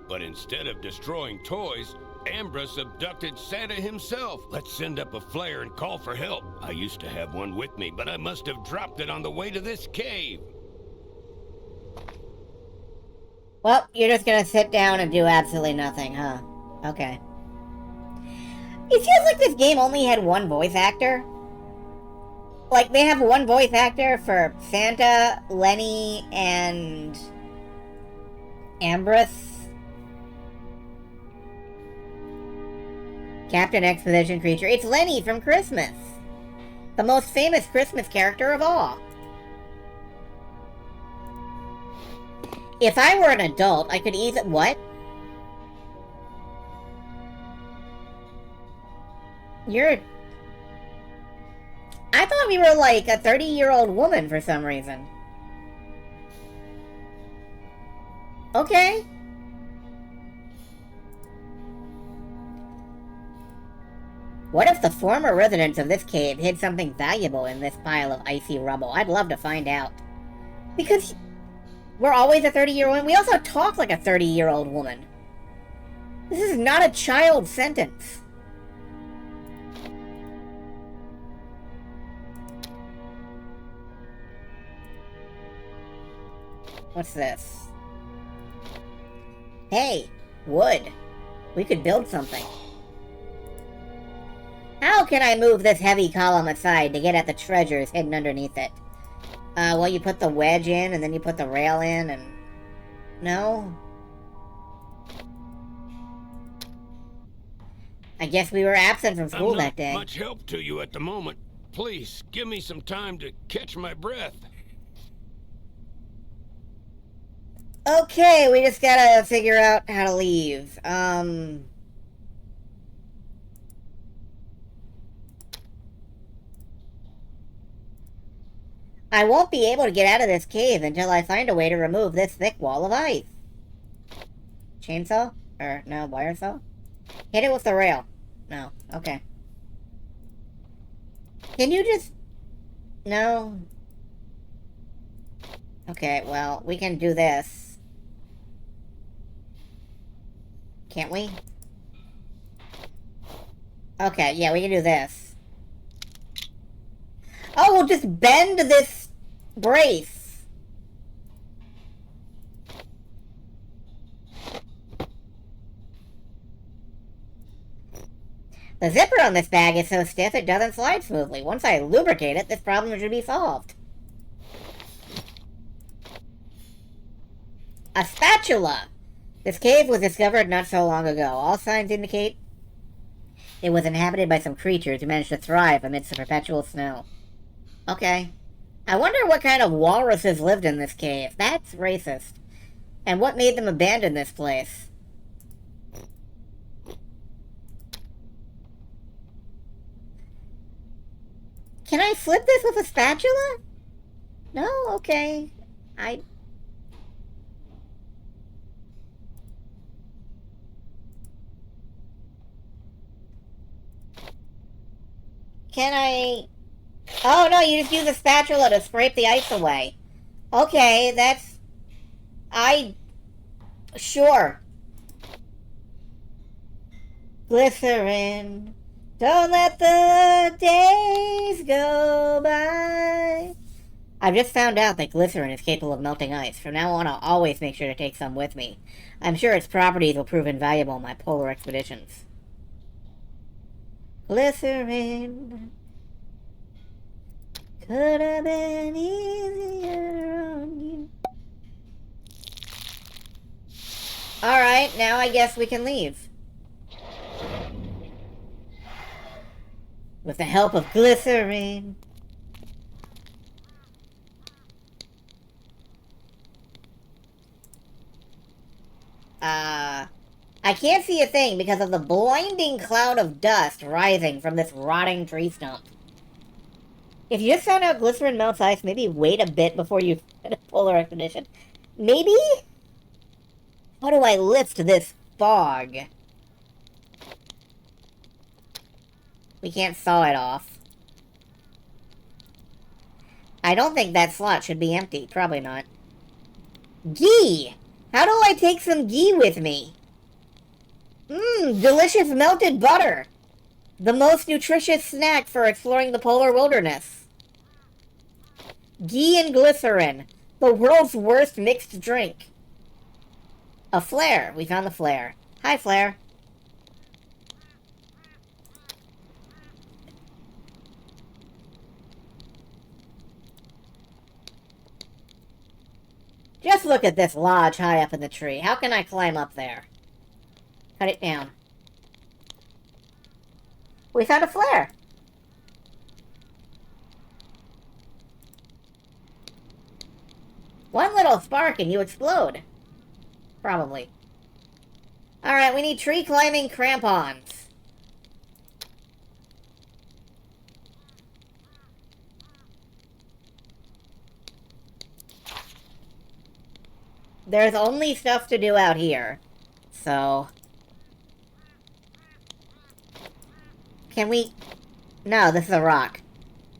But instead of destroying toys, Ambrose abducted Santa himself. Let's send up a flare and call for help. I used to have one with me, but I must have dropped it on the way to this cave. Well, you're just gonna sit down and do absolutely nothing, huh? Okay. It feels like this game only had one voice actor. Like, they have one voice actor for Santa, Lenny, and Ambrose. Captain Expedition Creature. It's Lenny from Christmas. The most famous Christmas character of all. If I were an adult, I could easily... What? You're... I thought we were like a 30-year-old woman for some reason. Okay. What if the former residents of this cave hid something valuable in this pile of icy rubble? I'd love to find out. Because we're always a 30-year-old woman. We also talk like a 30-year-old woman. This is not a child sentence. What's this? Hey, wood. We could build something. How can I move this heavy column aside to get at the treasures hidden underneath it? Well, you put the wedge in, and then you put the rail in, and... No? I guess we were absent from school that day. I'm not much help to you at the moment. Please, give me some time to catch my breath. Okay, we just gotta figure out how to leave. I won't be able to get out of this cave until I find a way to remove this thick wall of ice. Chainsaw? Or, no, wire saw? Hit it with the rail. No, okay. Can you just... No. Okay, well, we can do this. Can't we? Okay, yeah, we can do this. Oh, we'll just bend this brace. The zipper on this bag is so stiff it doesn't slide smoothly. Once I lubricate it, this problem should be solved. A spatula! This cave was discovered not so long ago. All signs indicate it was inhabited by some creatures who managed to thrive amidst the perpetual snow. Okay. I wonder what kind of walruses lived in this cave. That's racist. And what made them abandon this place? Can I flip this with a spatula? No? Okay. Can I... Oh, no, you just use a spatula to scrape the ice away. Okay, that's... Sure. Glycerin. Don't let the days go by. I've just found out that glycerin is capable of melting ice. From now on, I'll always make sure to take some with me. I'm sure its properties will prove invaluable on my polar expeditions. Glycerin. Could have been easier on you. Alright, now I guess we can leave. With the help of glycerin. I can't see a thing because of the blinding cloud of dust rising from this rotting tree stump. If you just found out glycerin melts ice, maybe wait a bit before you set a polar expedition. Maybe? How do I lift this fog? We can't saw it off. I don't think that slot should be empty. Probably not. Ghee! How do I take some ghee with me? Mmm, delicious melted butter! The most nutritious snack for exploring the polar wilderness. Ghee and glycerin. The world's worst mixed drink. A flare. We found the flare. Hi, flare. Just look at this lodge high up in the tree. How can I climb up there? Cut it down. We found a flare. One little spark and you explode. Probably. Alright, we need tree climbing crampons. There's only stuff to do out here. So... Can we... No, this is a rock.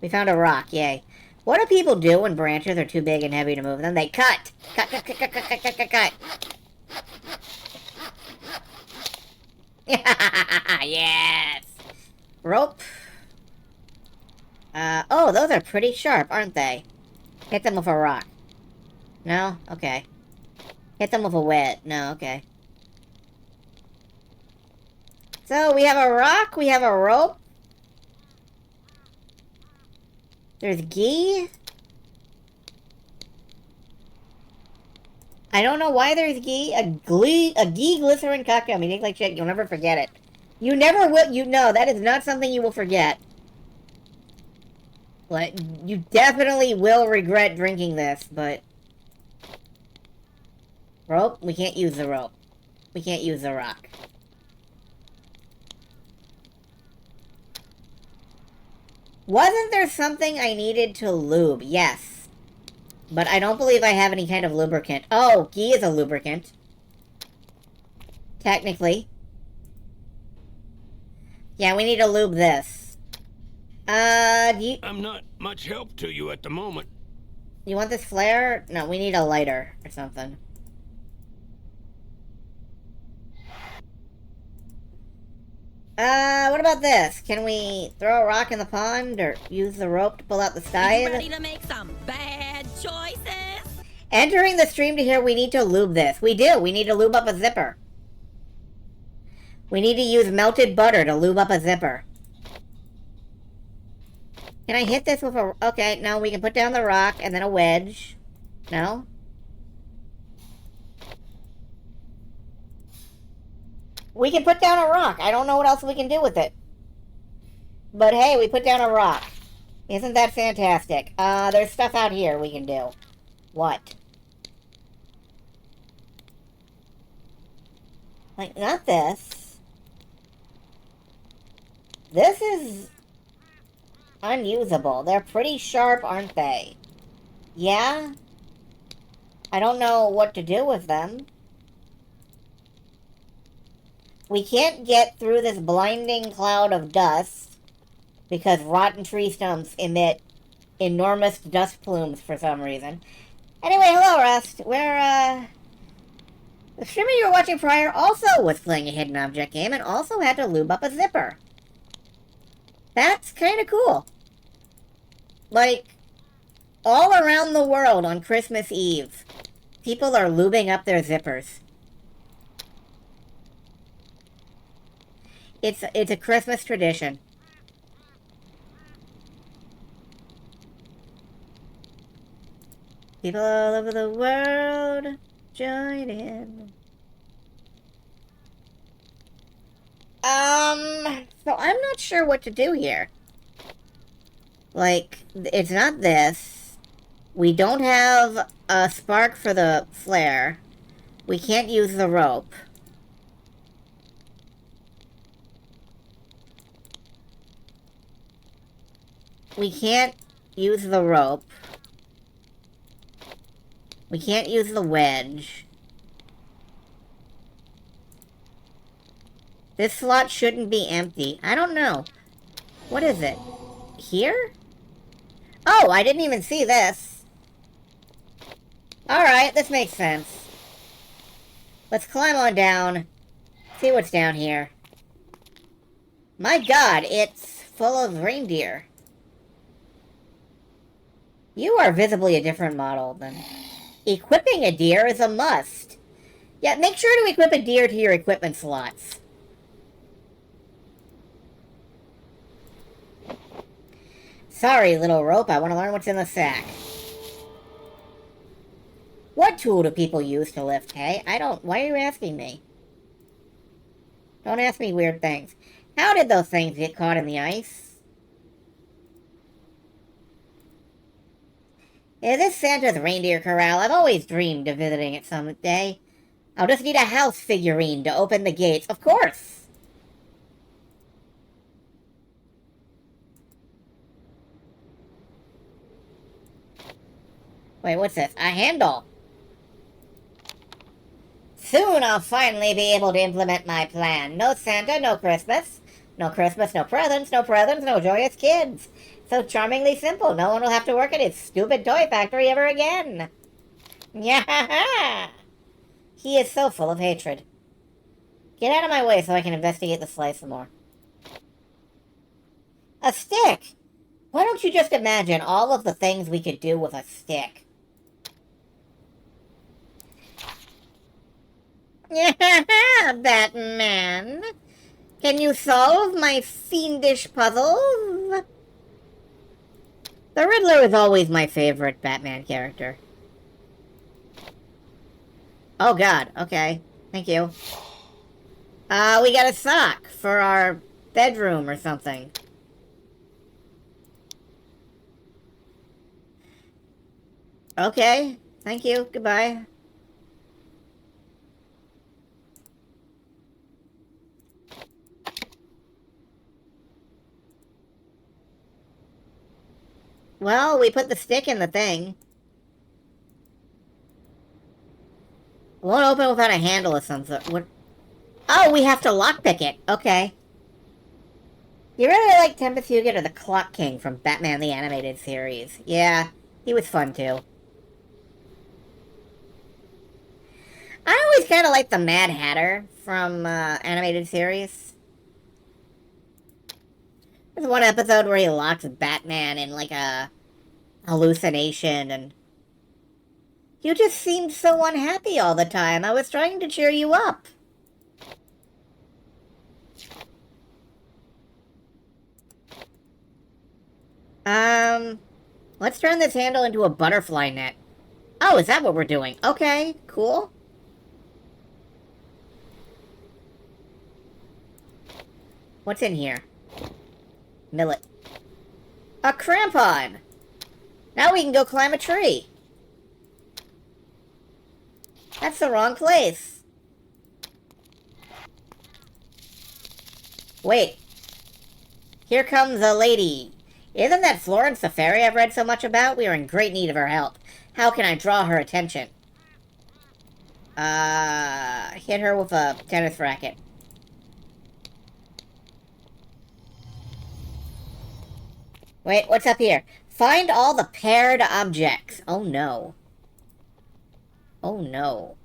We found a rock, yay. What do people do when branches are too big and heavy to move them? They cut! Cut, cut, cut, cut, cut, cut, cut, cut, cut. Yes! Rope. Oh, those are pretty sharp, aren't they? Hit them with a rock. No? Okay. Hit them with a wedge. No, okay. So, we have a rock, we have a rope. There's ghee. I don't know why there's ghee. A ghee glycerin cocktail. I mean, it's like shit. You'll never forget it. You never will. You know, that is not something you will forget. Like, you definitely will regret drinking this, but... Rope? We can't use the rope. We can't use the rock. Wasn't there something I needed to lube? Yes. But I don't believe I have any kind of lubricant. Oh, ghee is a lubricant. Technically. Yeah, we need to lube this. Do you... I'm not much help to you at the moment. You want this flare? No, we need a lighter or something. What about this? Can we throw a rock in the pond or use the rope to pull out the side? Ready to make some bad choices? Entering the stream to here, we need to lube this. We do. We need to lube up a zipper. We need to use melted butter to lube up a zipper. Can I hit this with a... Okay, no, we can put down the rock and then a wedge. No? We can put down a rock. I don't know what else we can do with it. But hey, we put down a rock. Isn't that fantastic? There's stuff out here we can do. What? Like, not this. This is... unusable. They're pretty sharp, aren't they? Yeah? I don't know what to do with them. We can't get through this blinding cloud of dust because rotten tree stumps emit enormous dust plumes for some reason. Anyway, hello, Rust. The streamer you were watching prior also was playing a hidden object game and also had to lube up a zipper. That's kind of cool. Like, all around the world on Christmas Eve, people are lubing up their zippers. It's a Christmas tradition. People all over the world join in. So I'm not sure what to do here. Like, it's not this. We don't have a spark for the flare. We can't use the rope. We can't use the rope. We can't use the wedge. This slot shouldn't be empty. I don't know. What is it? Here? Oh, I didn't even see this. Alright, this makes sense. Let's climb on down. See what's down here. My god, it's full of reindeer. You are visibly a different model than... Equipping a deer is a must. Yeah, make sure to equip a deer to your equipment slots. Sorry, little rope, I want to learn what's in the sack. What tool do people use to lift hay? I don't... Why are you asking me? Don't ask me weird things. How did those things get caught in the ice? Is this Santa's reindeer corral? I've always dreamed of visiting it someday. I'll just need a house figurine to open the gates. Of course! Wait, what's this? A handle! Soon I'll finally be able to implement my plan. No Santa, no Christmas. No Christmas, no presents, no presents, no joyous kids. So charmingly simple, no one will have to work at his stupid toy factory ever again. Yeah, he is so full of hatred. Get out of my way so I can investigate the sleigh some more. A stick! Why don't you just imagine all of the things we could do with a stick? Yeah, Batman. Can you solve my fiendish puzzles? The Riddler is always my favorite Batman character. Oh god, okay. Thank you. We got a sock for our bedroom or something. Okay, thank you, goodbye. Well, we put the stick in the thing. Won't open without a handle or some sort. What? Oh, we have to lockpick it. Okay. You really like Tempest Fugit or the Clock King from Batman the Animated Series? Yeah, he was fun too. I always kind of like the Mad Hatter from Animated Series. There's one episode where he locks Batman in like a hallucination and... You just seemed so unhappy all the time. I was trying to cheer you up. Let's turn this handle into a butterfly net. Oh, is that what we're doing? Okay, cool. What's in here? Millet. A crampon! Now we can go climb a tree. That's the wrong place. Wait. Here comes a lady. Isn't that Florence the fairy I've read so much about? We are in great need of her help. How can I draw her attention? Hit her with a tennis racket. Wait, what's up here? Find all the paired objects. Oh no. Oh no.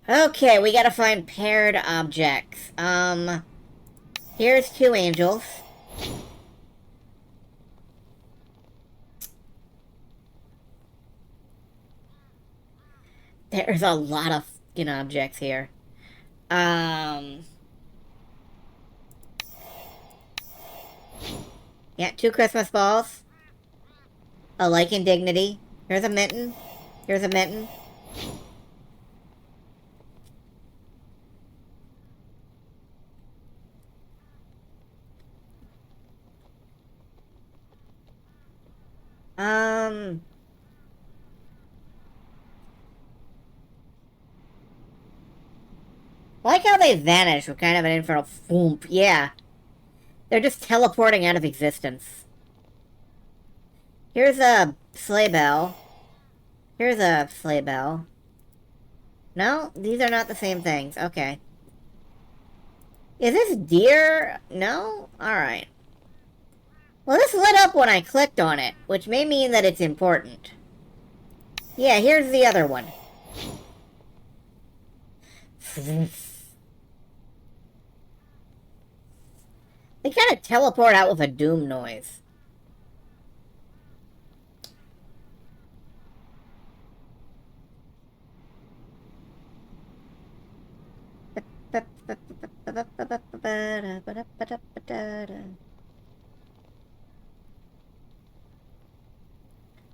Okay, we gotta find paired objects. Here's two angels. There's a lot of fucking objects here. Yeah, two Christmas balls. A Lycan Dignity. Here's a mitten. Here's a mitten. I like how they vanish with kind of an infernal foomp. Yeah. They're just teleporting out of existence. Here's a sleigh bell. Here's a sleigh bell. No, these are not the same things. Okay. Is this deer? No? Alright. Well, this lit up when I clicked on it, which may mean that it's important. Yeah, here's the other one. They kind of teleport out with a doom noise.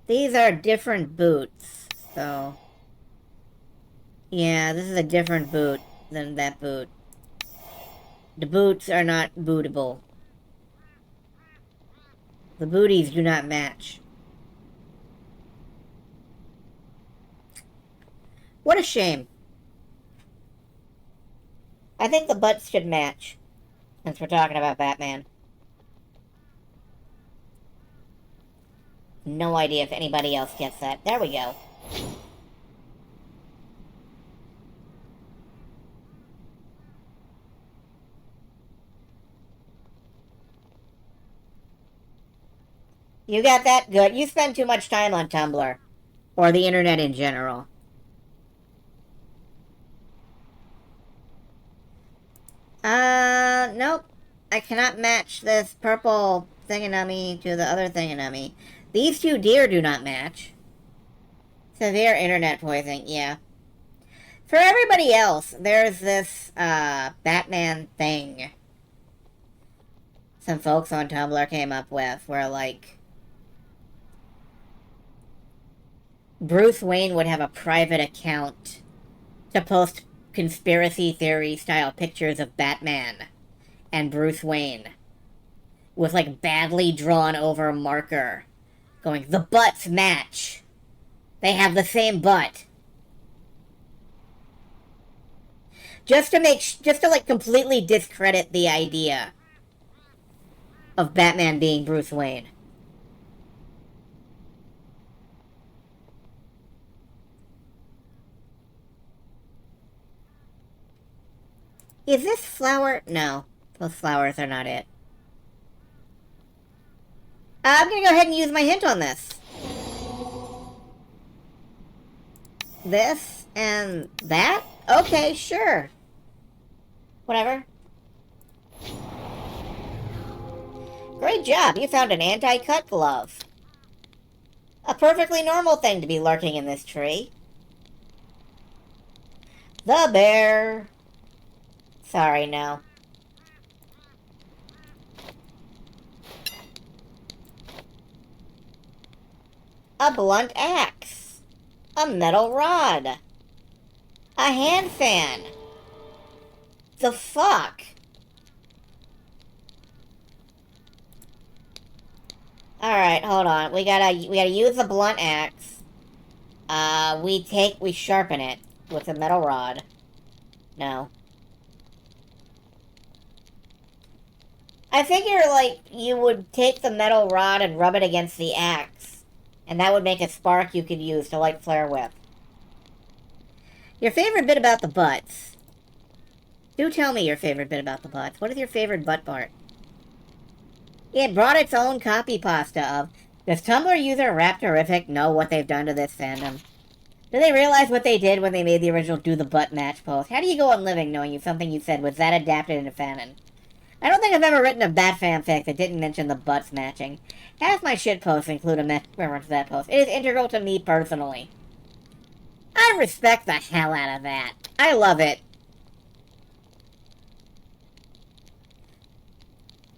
These are different boots, so... Yeah, this is a different boot than that boot. The boots are not bootable. The booties do not match. What a shame. I think the butts should match, since we're talking about Batman. No idea if anybody else gets that. There we go. You got that? Good. You spend too much time on Tumblr. Or the internet in general. Nope. I cannot match this purple thingammy to the other thingammy. These two deer do not match. Severe internet poisoning, yeah. For everybody else, there's this, Batman thing some folks on Tumblr came up with, where, like, Bruce Wayne would have a private account to post conspiracy theory-style pictures of Batman and Bruce Wayne with, like, badly drawn-over marker going, the butts match. They have the same butt. Just to, like, completely discredit the idea of Batman being Bruce Wayne. Is this flower? No. Those flowers are not it. I'm gonna go ahead and use my hint on this. This and that? Okay, sure. Whatever. Great job, you found an anti-cut glove. A perfectly normal thing to be lurking in this tree. The bear. Sorry, no. A blunt axe. A metal rod. A hand fan. The fuck? Alright, hold on. We gotta use the blunt axe. We sharpen it with a metal rod. No. I figure, like, you would take the metal rod and rub it against the axe, and that would make a spark you could use to light flare with. Your favorite bit about the butts. Do tell me your favorite bit about the butts. What is your favorite butt part? It brought its own copy pasta of, does Tumblr user Raptorific know what they've done to this fandom? Do they realize what they did when they made the original Do the Butt Match post? How do you go on living knowing something you said was that adapted into fanon? I don't think I've ever written a Bat fanfic that didn't mention the butts matching. Half my shit posts include a reference to that post. It is integral to me personally. I respect the hell out of that. I love it.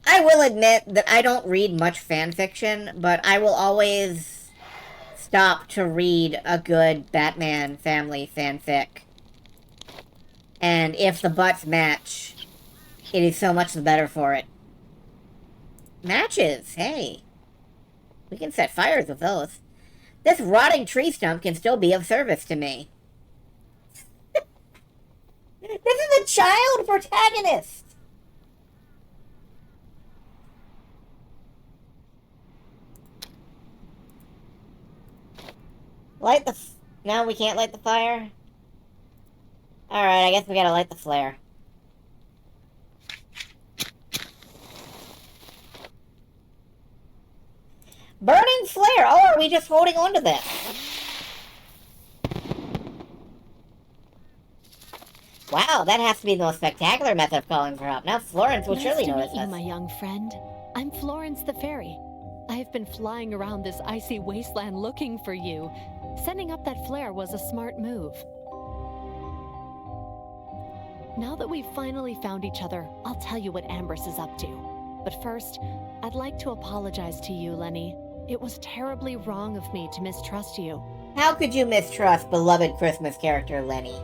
I will admit that I don't read much fanfiction, but I will always stop to read a good Batman family fanfic. And if the butts match, it is so much the better for it. Matches, hey. We can set fires with those. This rotting tree stump can still be of service to me. This is a child protagonist! Light the... No, we can't light the fire? Alright, I guess we gotta light the flare. Burning flare! Oh, are we just holding on to this? Wow, that has to be the most spectacular method of calling for help. Now Florence will surely notice you, us. my young friend. I'm Florence the Fairy. I have been flying around this icy wasteland looking for you. Sending up that flare was a smart move. Now that we've finally found each other, I'll tell you what Ambrose is up to. But first, I'd like to apologize to you, Lenny. It was terribly wrong of me to mistrust you. How could you mistrust beloved Christmas character Lenny?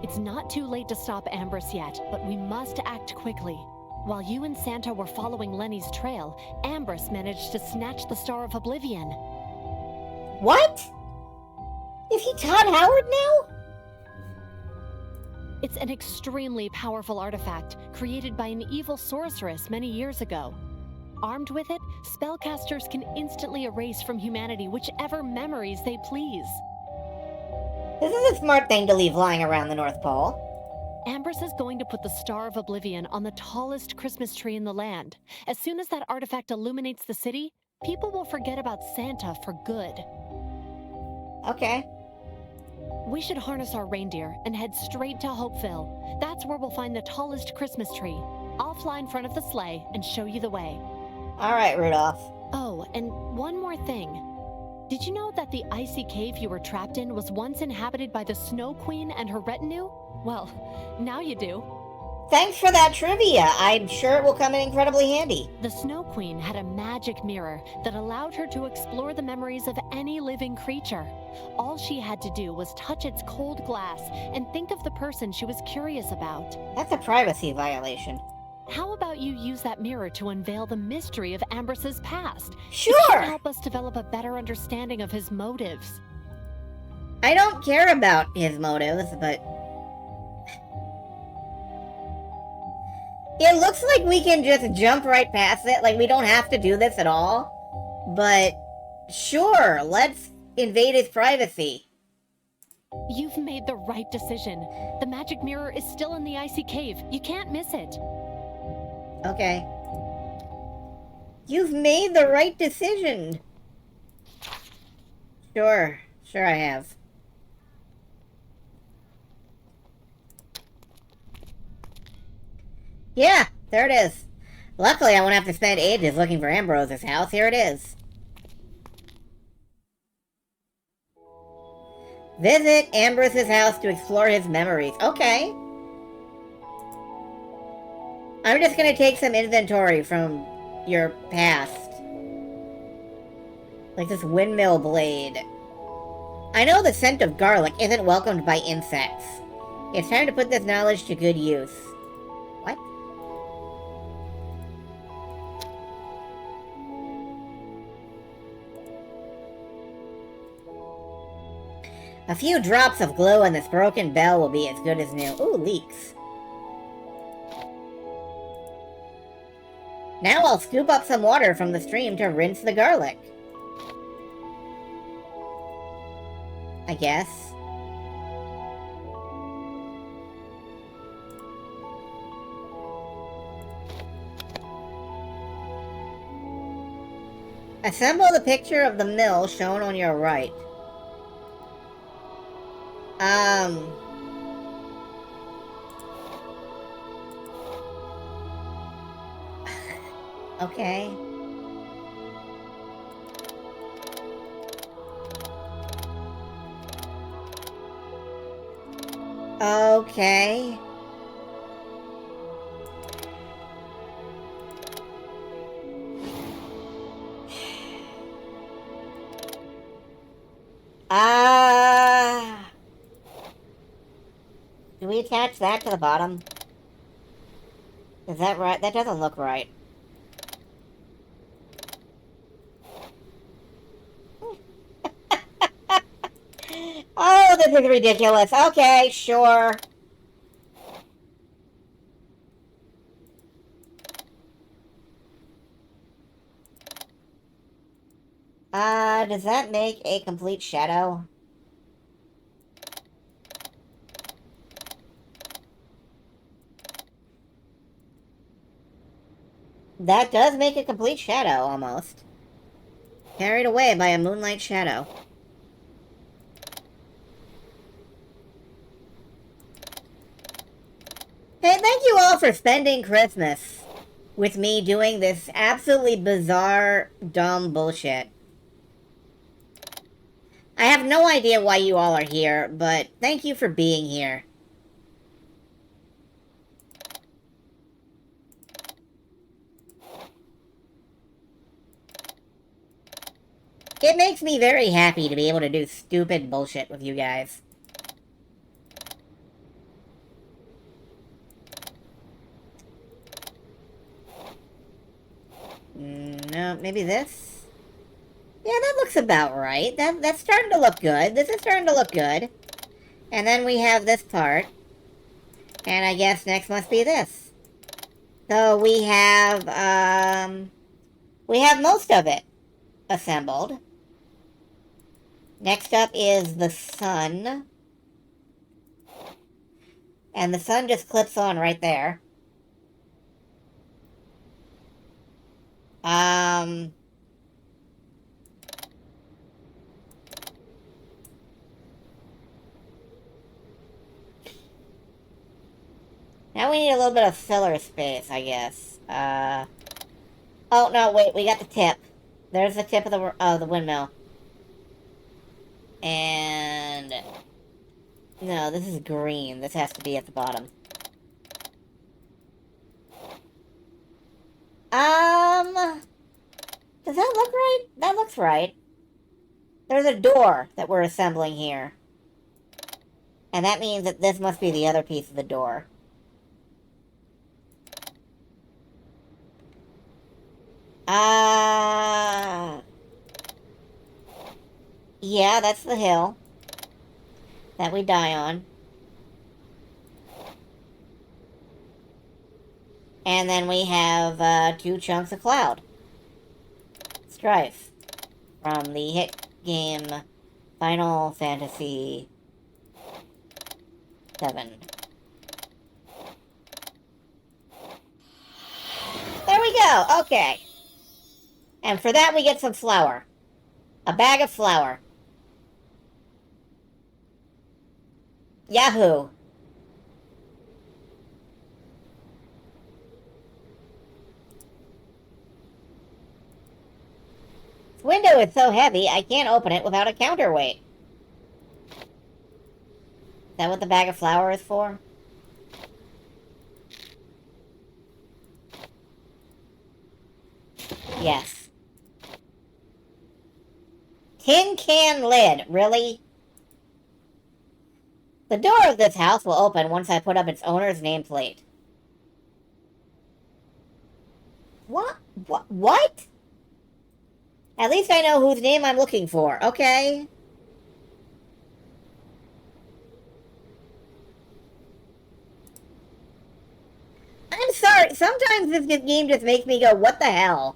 It's not too late to stop Ambrose yet, but we must act quickly. While you and Santa were following Lenny's trail, Ambrose managed to snatch the Star of Oblivion. What? Is he Todd Howard now? It's an extremely powerful artifact created by an evil sorceress many years ago. Armed with it, spellcasters can instantly erase from humanity whichever memories they please. This is a smart thing to leave lying around the North Pole. Ambrose is going to put the Star of Oblivion on the tallest Christmas tree in the land. As soon as that artifact illuminates the city, people will forget about Santa for good. Okay. We should harness our reindeer and head straight to Hopeville. That's where we'll find the tallest Christmas tree. I'll fly in front of the sleigh and show you the way. Alright, Rudolph. Oh, and one more thing. Did you know that the icy cave you were trapped in was once inhabited by the Snow Queen and her retinue? Well, now you do. Thanks for that trivia. I'm sure it will come in incredibly handy. The Snow Queen had a magic mirror that allowed her to explore the memories of any living creature. All she had to do was touch its cold glass and think of the person she was curious about. That's a privacy violation. How about you use that mirror to unveil the mystery of Ambrose's past? Sure! It should help us develop a better understanding of his motives. I don't care about his motives, but... It looks like we can just jump right past it, like we don't have to do this at all. But, sure, let's invade his privacy. You've made the right decision. The magic mirror is still in the icy cave. You can't miss it. Okay. You've made the right decision. Sure. Sure I have. Yeah, there it is. Luckily, I won't have to spend ages looking for Ambrose's house. Here it is. Visit Ambrose's house to explore his memories. Okay. I'm just gonna take some inventory from your past. Like this windmill blade. I know the scent of garlic isn't welcomed by insects. It's time to put this knowledge to good use. What? A few drops of glue and this broken bell will be as good as new. Ooh, leaks. Now I'll scoop up some water from the stream to rinse the garlic. I guess. Assemble the picture of the mill shown on your right. Okay. Okay. Do we attach that to the bottom? Is that right? That doesn't look right. Oh, this is ridiculous. Okay, sure. Does that make a complete shadow? That does make a complete shadow, almost. Carried away by a moonlight shadow. Hey, thank you all for spending Christmas with me doing this absolutely bizarre, dumb bullshit. I have no idea why you all are here, but thank you for being here. It makes me very happy to be able to do stupid bullshit with you guys. No, maybe this? Yeah, that looks about right. That's starting to look good. This is starting to look good. And then we have this part. And I guess next must be this. So we have most of it assembled. Next up is the sun. And the sun just clips on right there. Now we need a little bit of filler space, I guess. Oh, no, wait, we got the tip. There's the tip of the windmill. And... no, this is green. This has to be at the bottom. Does that look right? That looks right. There's a door that we're assembling here. And that means that this must be the other piece of the door. Yeah, that's the hill that we die on. And then we have 2 chunks of cloud. Strife. From the hit game Final Fantasy VII. There we go! Okay. And for that we get some flour. A bag of flour. Yahoo! This window is so heavy, I can't open it without a counterweight. Is that what the bag of flour is for? Yes. Tin can lid, really? The door of this house will open once I put up its owner's nameplate. What? What? At least I know whose name I'm looking for, okay? I'm sorry, sometimes this game just makes me go, what the hell?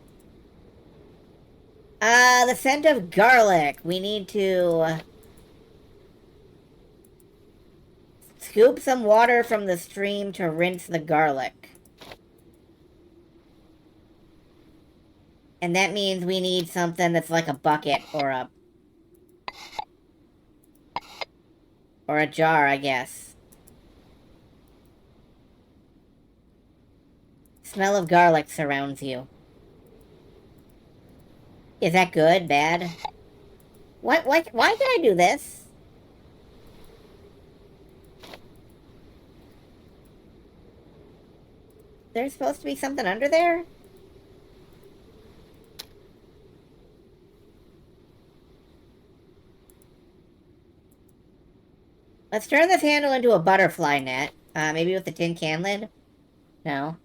The scent of garlic. We need to... scoop some water from the stream to rinse the garlic. And that means we need something that's like a bucket or a jar, I guess. Smell of garlic surrounds you. Is that good? Bad? Why can I do this? There's supposed to be something under there? Let's turn this handle into a butterfly net. Maybe with the tin can lid? No.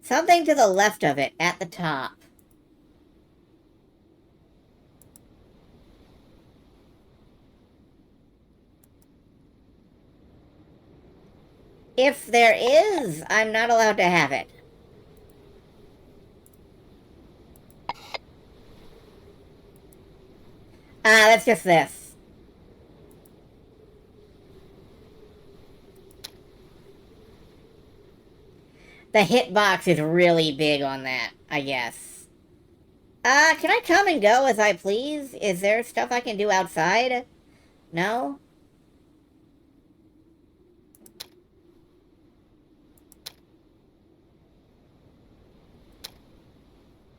Something to the left of it, at the top. If there is, I'm not allowed to have it. That's just this. The hitbox is really big on that, I guess. Can I come and go as I please? Is there stuff I can do outside? No?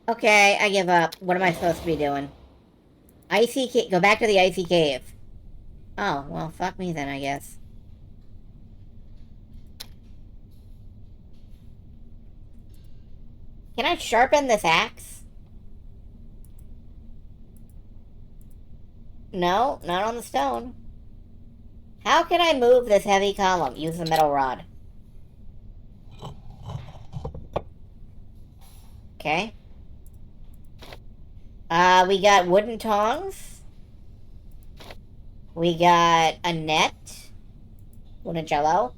Okay, I give up. What am I supposed to be doing? Icy cave. Go back to the icy cave. Oh, well, fuck me then, I guess. Can I sharpen this axe? No, not on the stone. How can I move this heavy column? Use the metal rod. Okay. We got wooden tongs. We got a net. Wooden jello.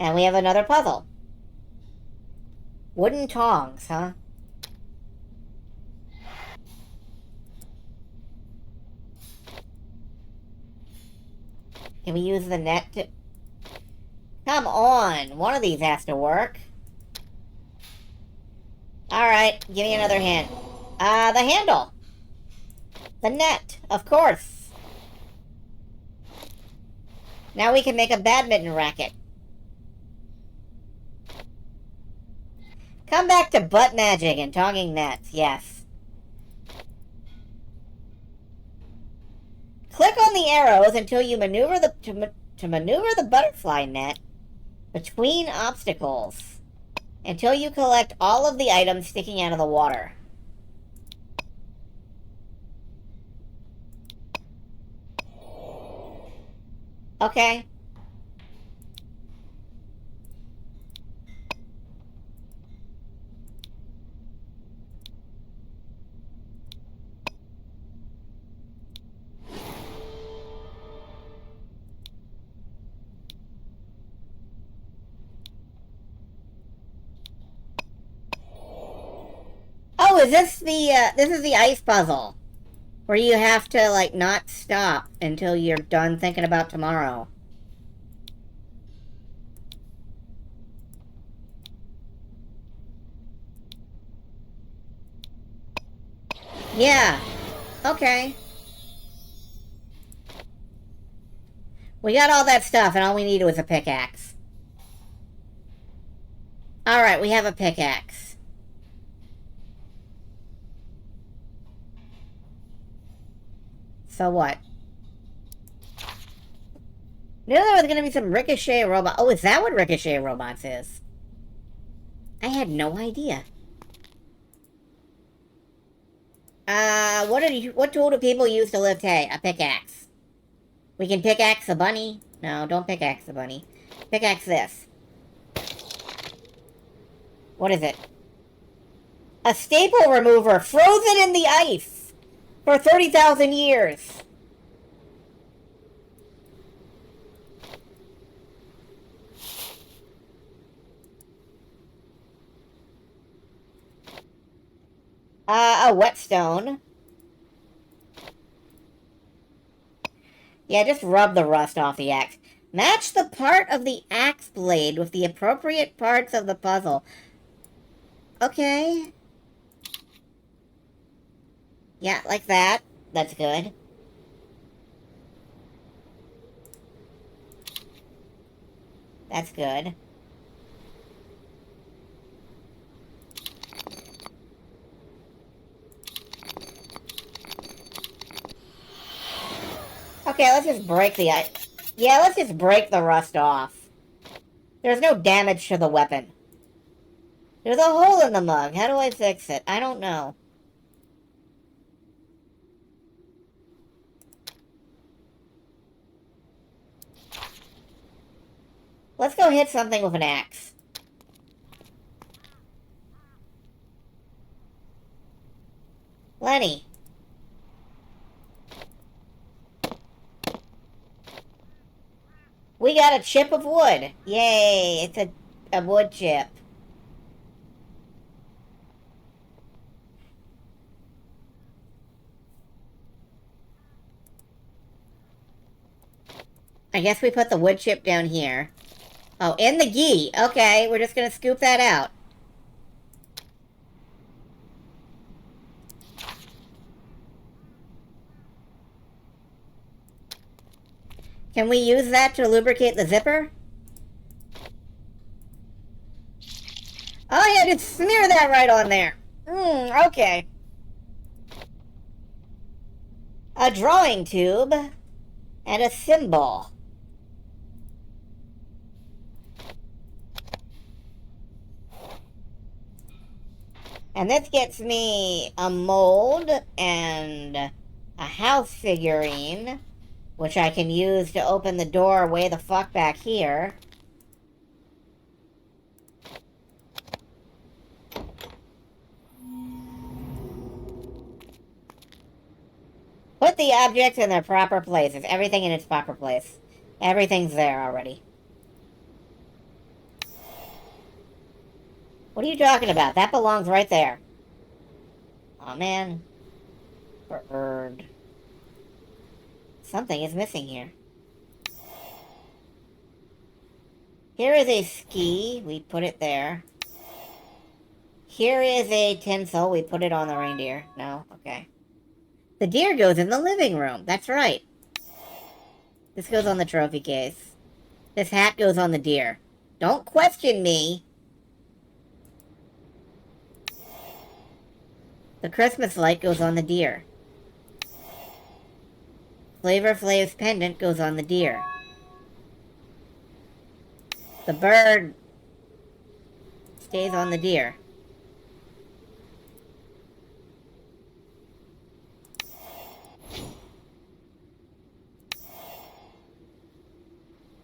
And we have another puzzle. Wooden tongs, huh? Can we use the net to... Come on! One of these has to work. Alright, give me another hand. The handle! The net, of course! Now we can make a badminton racket. Come back to butt magic and tonging nets, yes. Click on the arrows until you maneuver to maneuver the butterfly net between obstacles until you collect all of the items sticking out of the water. Okay. Oh, is this this is the ice puzzle. Where you have to, like, not stop until you're done thinking about tomorrow. Yeah. Okay. We got all that stuff, and all we needed was a pickaxe. Alright, we have a pickaxe. So what? Knew there was gonna be some ricochet robot. Oh, is that what ricochet robots is? I had no idea. What tool do people use to lift hay? A pickaxe. We can pickaxe the bunny. No, don't pickaxe the bunny. Pickaxe this. What is it? A staple remover frozen in the ice for 30,000 years. A whetstone. Yeah, just rub the rust off the axe. Match the part of the axe blade with the appropriate parts of the puzzle. Okay. Yeah, like that. That's good. That's good. Okay, let's just break the ice. Yeah, let's just break the rust off. There's no damage to the weapon. There's a hole in the mug. How do I fix it? I don't know. Let's go hit something with an axe. Lenny. We got a chip of wood. Yay, it's a wood chip. I guess we put the wood chip down here. Oh, in the ghee. Okay, we're just gonna scoop that out. Can we use that to lubricate the zipper? Oh yeah, just smear that right on there. Okay. A drawing tube and a symbol. And this gets me a mold and a house figurine, which I can use to open the door way the fuck back here. Put the objects in their proper places. Everything in its proper place. Everything's there already. What are you talking about? That belongs right there. Aw, man. Bird. Something is missing here. Here is a ski. We put it there. Here is a tinsel. We put it on the reindeer. No? Okay. The deer goes in the living room. That's right. This goes on the trophy case. This hat goes on the deer. Don't question me. The Christmas light goes on the deer. Flavor Flav's pendant goes on the deer. The bird stays on the deer.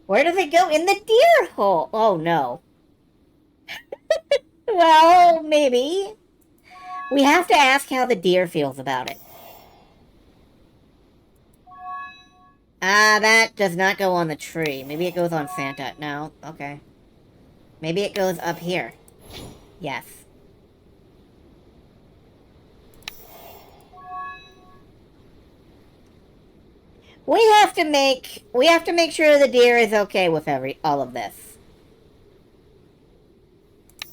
Where does it go? In the deer hole! Oh, no. Well, maybe. We have to ask how the deer feels about it. That does not go on the tree. Maybe it goes on Santa. No? Okay. Maybe it goes up here. Yes. We have to make sure the deer is okay with all of this.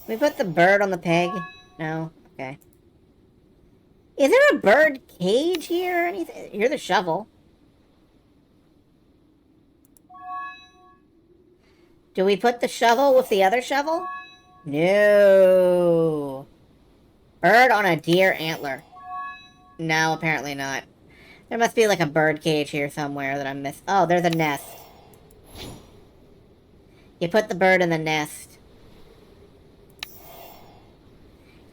We put the bird on the peg? No? Okay. Is there a bird cage here or anything? Here's the shovel. Do we put the shovel with the other shovel? No. Bird on a deer antler. No, apparently not. There must be like a bird cage here somewhere that I'm missing. Oh, there's a nest. You put the bird in the nest.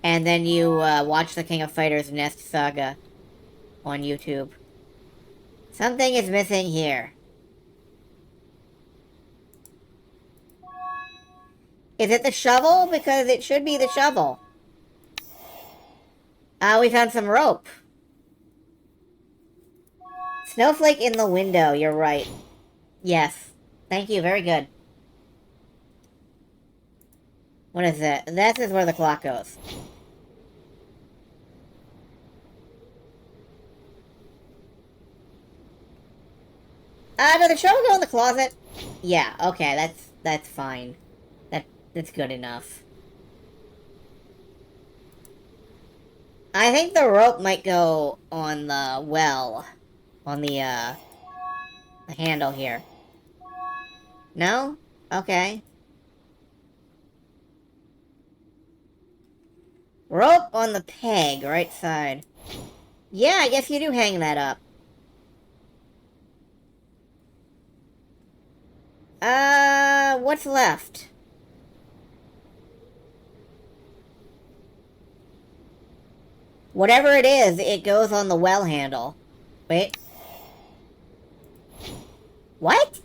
And then you watch the King of Fighters Nest Saga on YouTube. Something is missing here. Is it the shovel? Because it should be the shovel. We found some rope. Snowflake in the window, you're right. Yes. Thank you, very good. What is it? This is where the clock goes. Does the shovel go in the closet? Yeah, okay, that's fine. That's good enough. I think the rope might go on the well. On the handle here. No? Okay. Rope on the peg, right side. Yeah, I guess you do hang that up. What's left? Whatever it is, it goes on the well handle. Wait. What?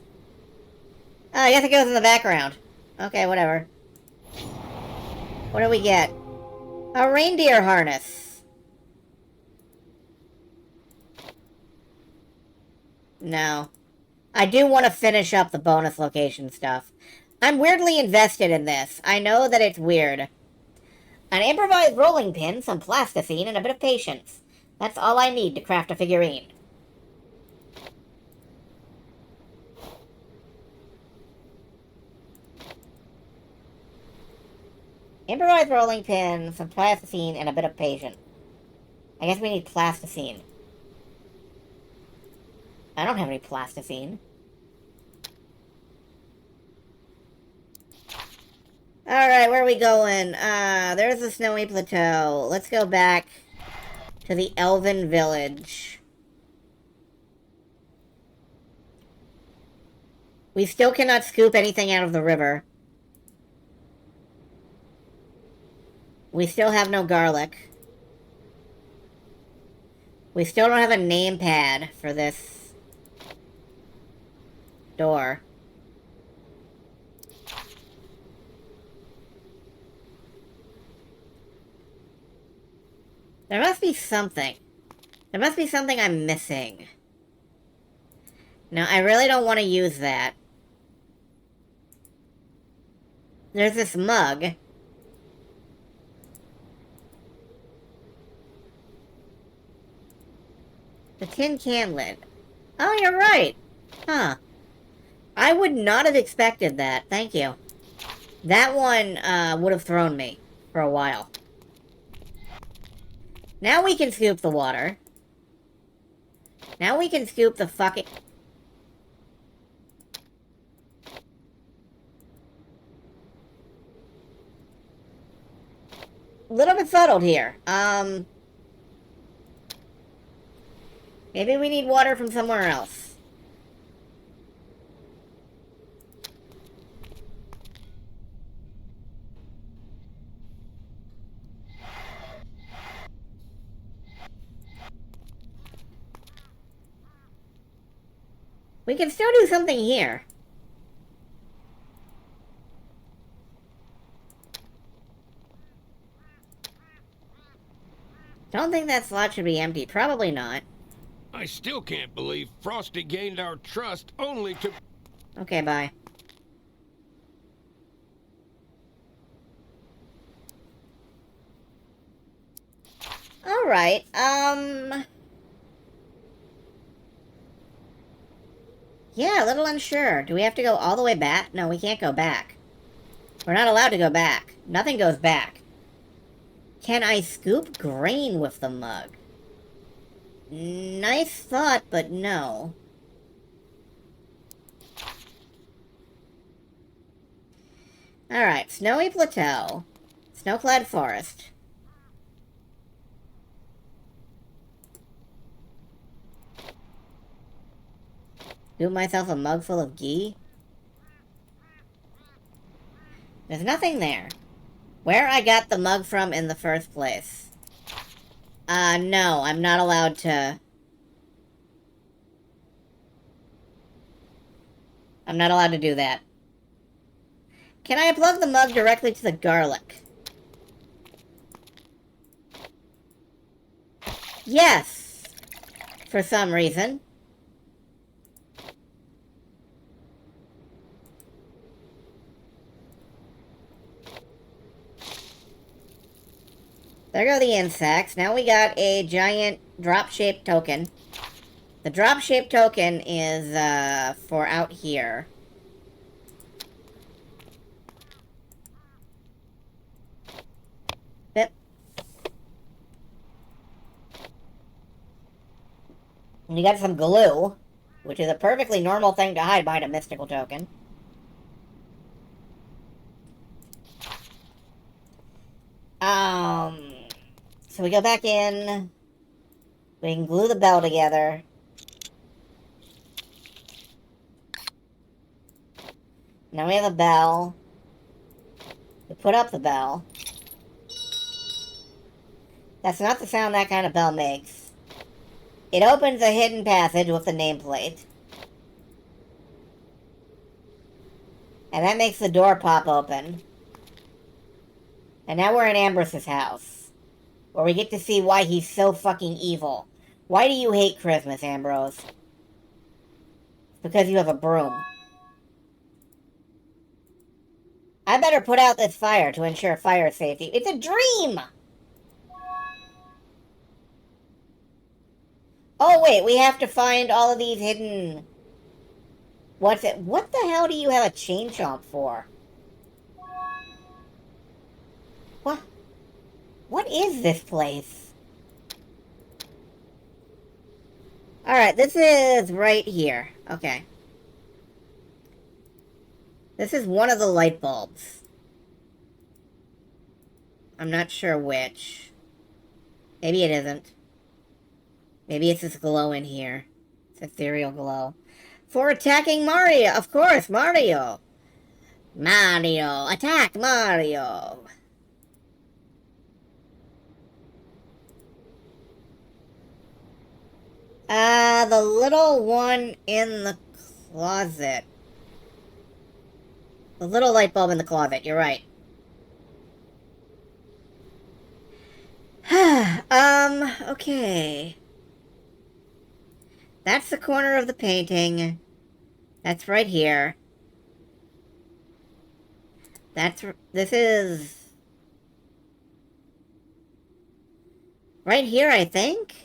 Oh, I guess it goes in the background. Okay, whatever. What do we get? A reindeer harness. No. I do want to finish up the bonus location stuff. I'm weirdly invested in this. I know that it's weird. An improvised rolling pin, some plasticine, and a bit of patience. That's all I need to craft a figurine. Vaporized rolling pin, some plasticine, and a bit of patient. I guess we need plasticine. I don't have any plasticine. Alright, where are we going? There's the snowy plateau. Let's go back to the elven village. We still cannot scoop anything out of the river. We still have no garlic. We still don't have a name pad for this door. There must be something. There must be something I'm missing. No, I really don't want to use that. There's this mug. The tin can lid. Oh, you're right. Huh. I would not have expected that. Thank you. That one would have thrown me for a while. Now we can scoop the water. Now we can scoop the fucking... A little bit fuddled here. Maybe we need water from somewhere else. We can still do something here. Don't think that slot should be empty. Probably not. I still can't believe Frosty gained our trust only to... Okay, bye. Alright, yeah, a little unsure. Do we have to go all the way back? No, we can't go back. We're not allowed to go back. Nothing goes back. Can I scoop grain with the mug? Nice thought, but no. Alright, snowy plateau. Snow-clad forest. Do myself a mug full of ghee? There's nothing there. Where I got the mug from in the first place? No, I'm not allowed to... I'm not allowed to do that. Can I plug the mug directly to the garlic? Yes! For some reason. There go the insects. Now we got a giant drop-shaped token. The drop-shaped token is, for out here. Bip. And you got some glue, which is a perfectly normal thing to hide behind a mystical token. So we go back in. We can glue the bell together. Now we have a bell. We put up the bell. That's not the sound that kind of bell makes. It opens a hidden passage with the nameplate. And that makes the door pop open. And now we're in Ambros's house. Where we get to see why he's so fucking evil. Why do you hate Christmas, Ambrose? It's because you have a broom. I better put out this fire to ensure fire safety. It's a dream! Oh, wait, we have to find all of these hidden... What's it? What the hell do you have a chain chomp for? What is this place? Alright, this is right here. Okay. This is one of the light bulbs. I'm not sure which. Maybe it isn't. Maybe it's this glow in here. It's ethereal glow. For attacking Mario! Of course, Mario! Mario! Attack Mario! The little one in the closet. The little light bulb in the closet, you're right. Okay. That's the corner of the painting. That's right here. This is... right here, I think?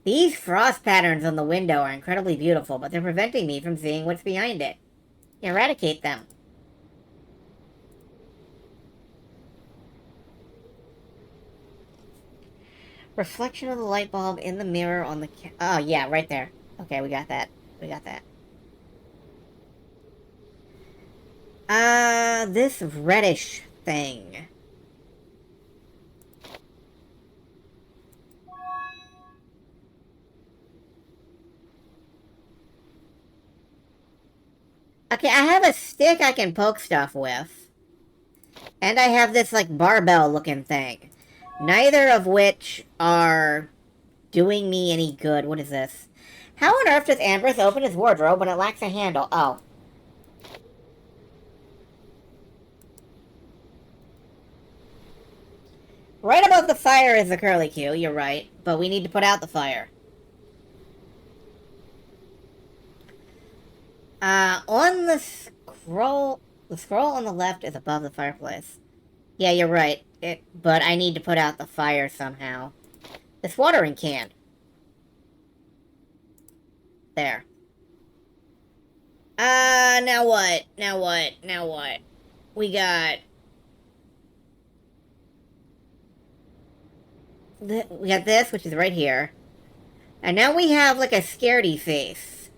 These frost patterns on the window are incredibly beautiful, but they're preventing me from seeing what's behind it. Eradicate them. Reflection of the light bulb in the mirror on the oh, yeah, right there. Okay, we got that. We got that. This reddish thing. Okay, I have a stick I can poke stuff with. And I have this, like, barbell-looking thing. Neither of which are doing me any good. What is this? How on earth does Ambrose open his wardrobe when it lacks a handle? Oh. Right above the fire is the curlicue, you're right. But we need to put out the fire. On the scroll on the left is above the fireplace. Yeah, you're right. But I need to put out the fire somehow. This watering can. There. Now what? Now what? Now what? We got... we got this, which is right here. And now we have, like, a scaredy face.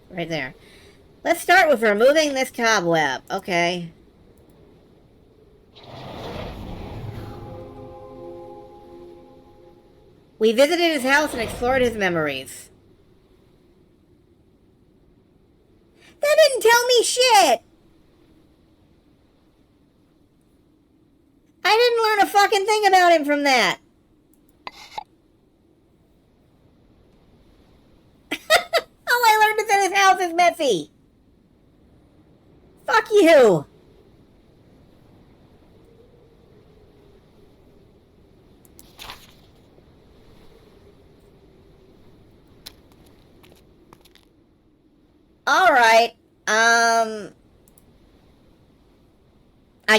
Right there. Let's start with removing this cobweb. Okay. We visited his house and explored his memories. That didn't tell me shit! I didn't learn a fucking thing about him from that. All I learned is that his house is messy. Fuck you. Alright, I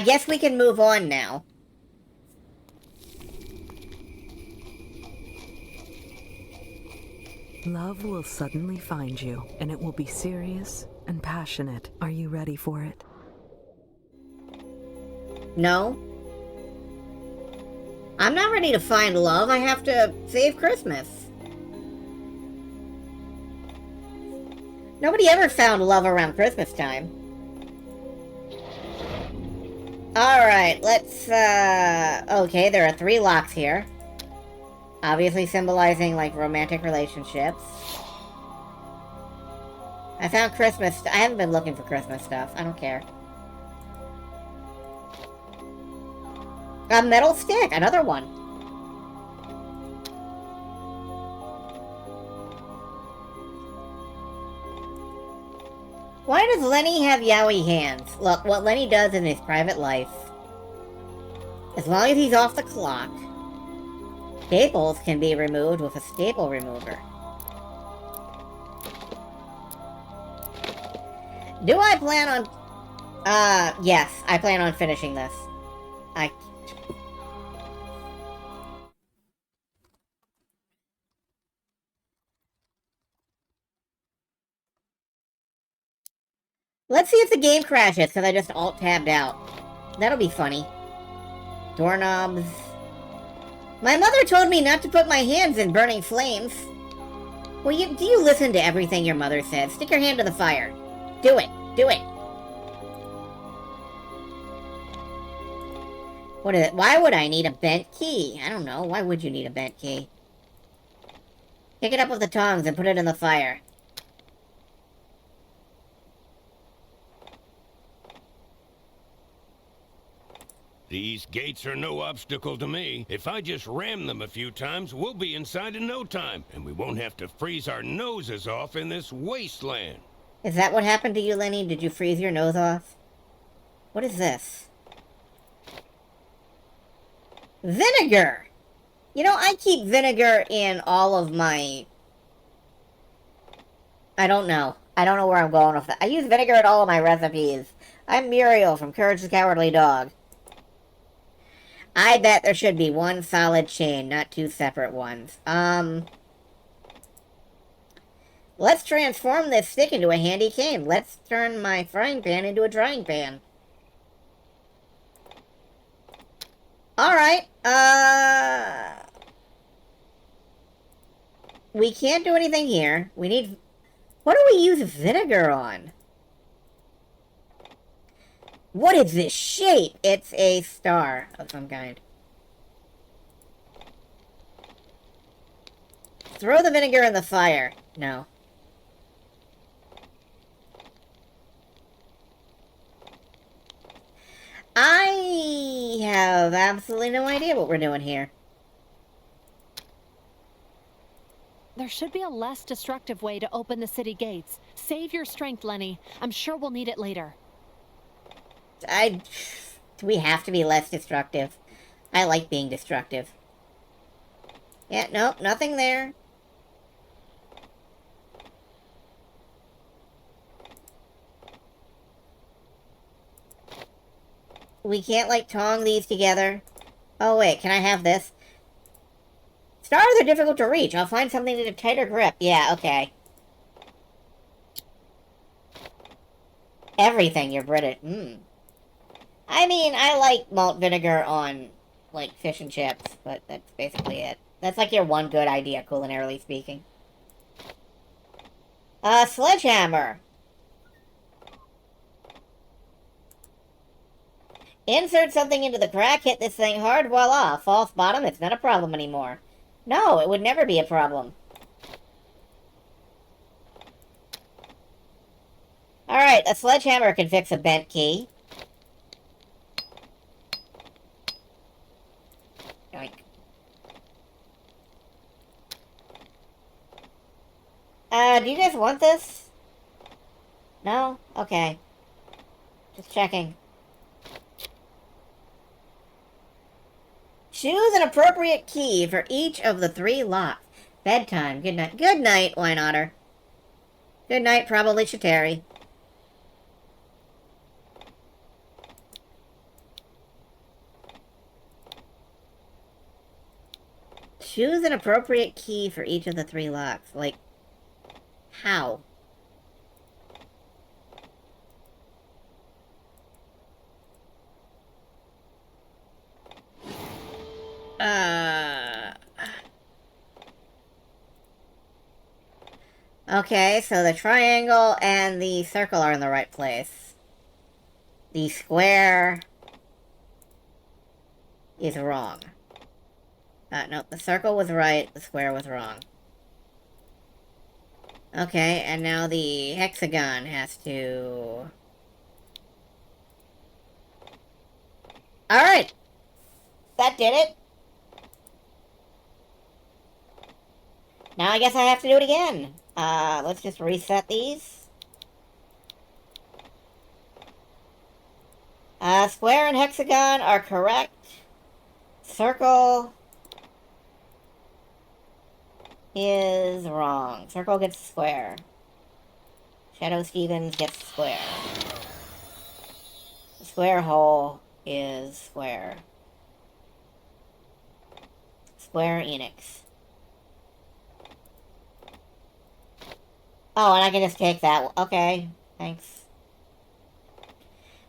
guess we can move on now. Love will suddenly find you, and it will be serious and passionate. Are you ready for it? No. I'm not ready to find love. I have to save Christmas. Nobody ever found love around Christmas time. Alright, let's, okay, there are 3 locks here. Obviously symbolizing, like, romantic relationships. I found Christmas... I haven't been looking for Christmas stuff. I don't care. A metal stick! Another one! Why does Lenny have yaoi hands? Look, what Lenny does in his private life... as long as he's off the clock... staples can be removed with a staple remover. Do I plan on... yes, I plan on finishing this. Let's see if the game crashes, because I just alt-tabbed out. That'll be funny. Doorknobs. My mother told me not to put my hands in burning flames. Well, do you listen to everything your mother says? Stick your hand to the fire. Do it. Do it. What is it? Why would I need a bent key? I don't know. Why would you need a bent key? Pick it up with the tongs and put it in the fire. These gates are no obstacle to me. If I just ram them a few times, we'll be inside in no time, and we won't have to freeze our noses off in this wasteland. Is that what happened to you, Lenny? Did you freeze your nose off? What is this? Vinegar! You know, I keep vinegar in all of my... I don't know. I don't know where I'm going with that. I use vinegar in all of my recipes. I'm Muriel from Courage the Cowardly Dog. I bet there should be one solid chain, not two separate ones. Let's transform this stick into a handy cane. Let's turn my frying pan into a drying pan. Alright, we can't do anything here. We need... What do we use vinegar on? What is this shape? It's a star of some kind. Throw the vinegar in the fire. No. I have absolutely no idea what we're doing here. There should be a less destructive way to open the city gates. Save your strength, Lenny. I'm sure we'll need it later. Do we have to be less destructive? I like being destructive. Yeah, nope, nothing there. We can't, like, tong these together. Oh, wait, can I have this? Stars are difficult to reach. I'll find something with a tighter grip. Yeah, okay. Everything, you're British. I mean, I like malt vinegar on, like, fish and chips, but that's basically it. That's like your one good idea, culinarily speaking. Sledgehammer. Insert something into the crack, hit this thing hard, voila. False bottom, it's not a problem anymore. No, it would never be a problem. Alright, a sledgehammer can fix a bent key. Yoink. Do you guys want this? No? Okay. Just checking. Choose an appropriate key for each of the 3 locks. Bedtime. Good night. Good night, Wine Otter. Good night, probably Shateri. Choose an appropriate key for each of the 3 locks. Like, how? Okay, so the triangle and the circle are in the right place. The square is wrong. No, the circle was right, the square was wrong. Okay, and now the hexagon has to... Alright! That did it! Now I guess I have to do it again. Let's just reset these. Square and hexagon are correct. Circle is wrong. Circle gets square. Shadow Stevens gets square. The square hole is square. Square Enix. Oh, and I can just take that. Okay, thanks.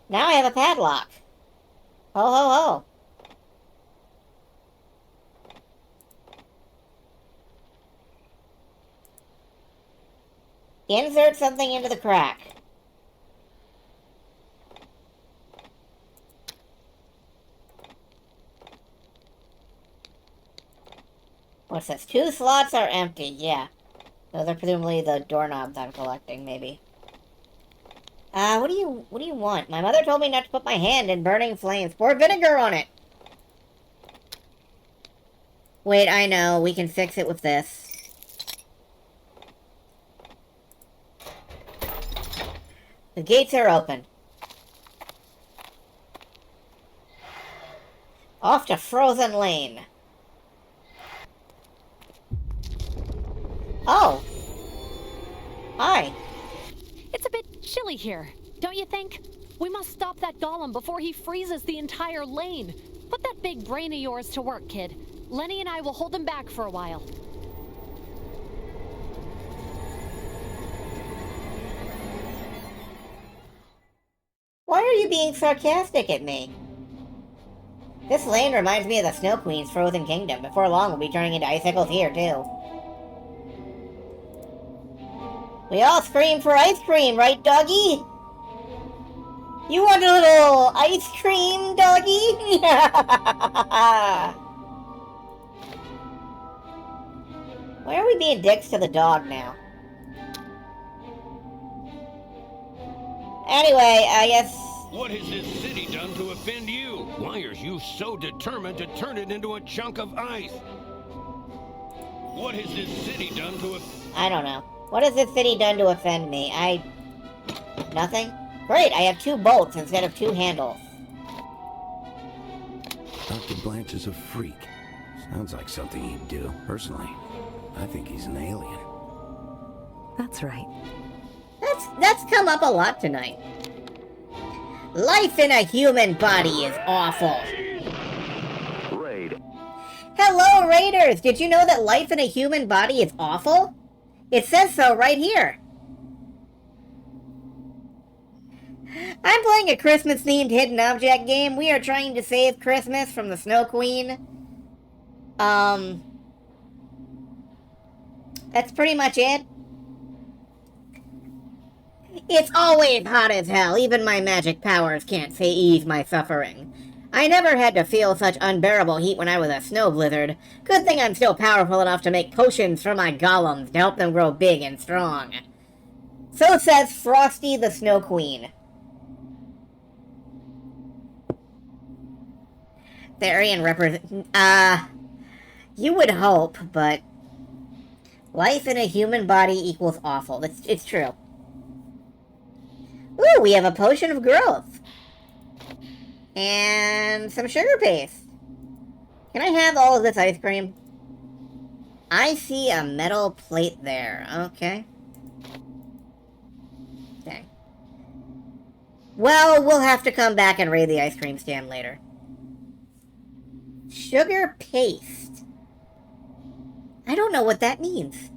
Now I have a padlock. Ho, ho, ho. Insert something into the crack. What's this? 2 slots are empty, yeah. Those are presumably the doorknobs I'm collecting, maybe. What do you want? My mother told me not to put my hand in burning flames. Pour vinegar on it! Wait, I know. We can fix it with this. The gates are open. Off to Frozen Lane. Oh. Hi. It's a bit chilly here, don't you think? We must stop that golem before he freezes the entire lane. Put that big brain of yours to work, kid. Lenny and I will hold him back for a while. Why are you being sarcastic at me? This lane reminds me of the Snow Queen's Frozen Kingdom. Before long, we'll be turning into icicles here, too. We all scream for ice cream, right, doggy? You want a little ice cream, doggy? Why are we being dicks to the dog now? Anyway, I guess... What has this city done to offend you? Why are you so determined to turn it into a chunk of ice? What has this city done to I don't know. What has this city done to offend me? Nothing? Great, I have 2 bolts instead of 2 handles. Dr. Blanche is a freak. Sounds like something he'd do. Personally, I think he's an alien. That's right. That's come up a lot tonight. Life in a human body is awful. Raid. Hello, Raiders! Did you know that life in a human body is awful? It says so right here. I'm playing a Christmas-themed hidden object game. We are trying to save Christmas from the Snow Queen. That's pretty much it. It's always hot as hell. Even my magic powers can't ease my suffering. I never had to feel such unbearable heat when I was a snow blizzard. Good thing I'm still powerful enough to make potions for my golems to help them grow big and strong. So says Frosty the Snow Queen. Therian represent... you would hope, but... Life in a human body equals awful. It's true. Ooh, we have a potion of growth. And some sugar paste. Can I have all of this ice cream? I see a metal plate there. Okay. Okay. Well, we'll have to come back and raid the ice cream stand later. Sugar paste. I don't know what that means.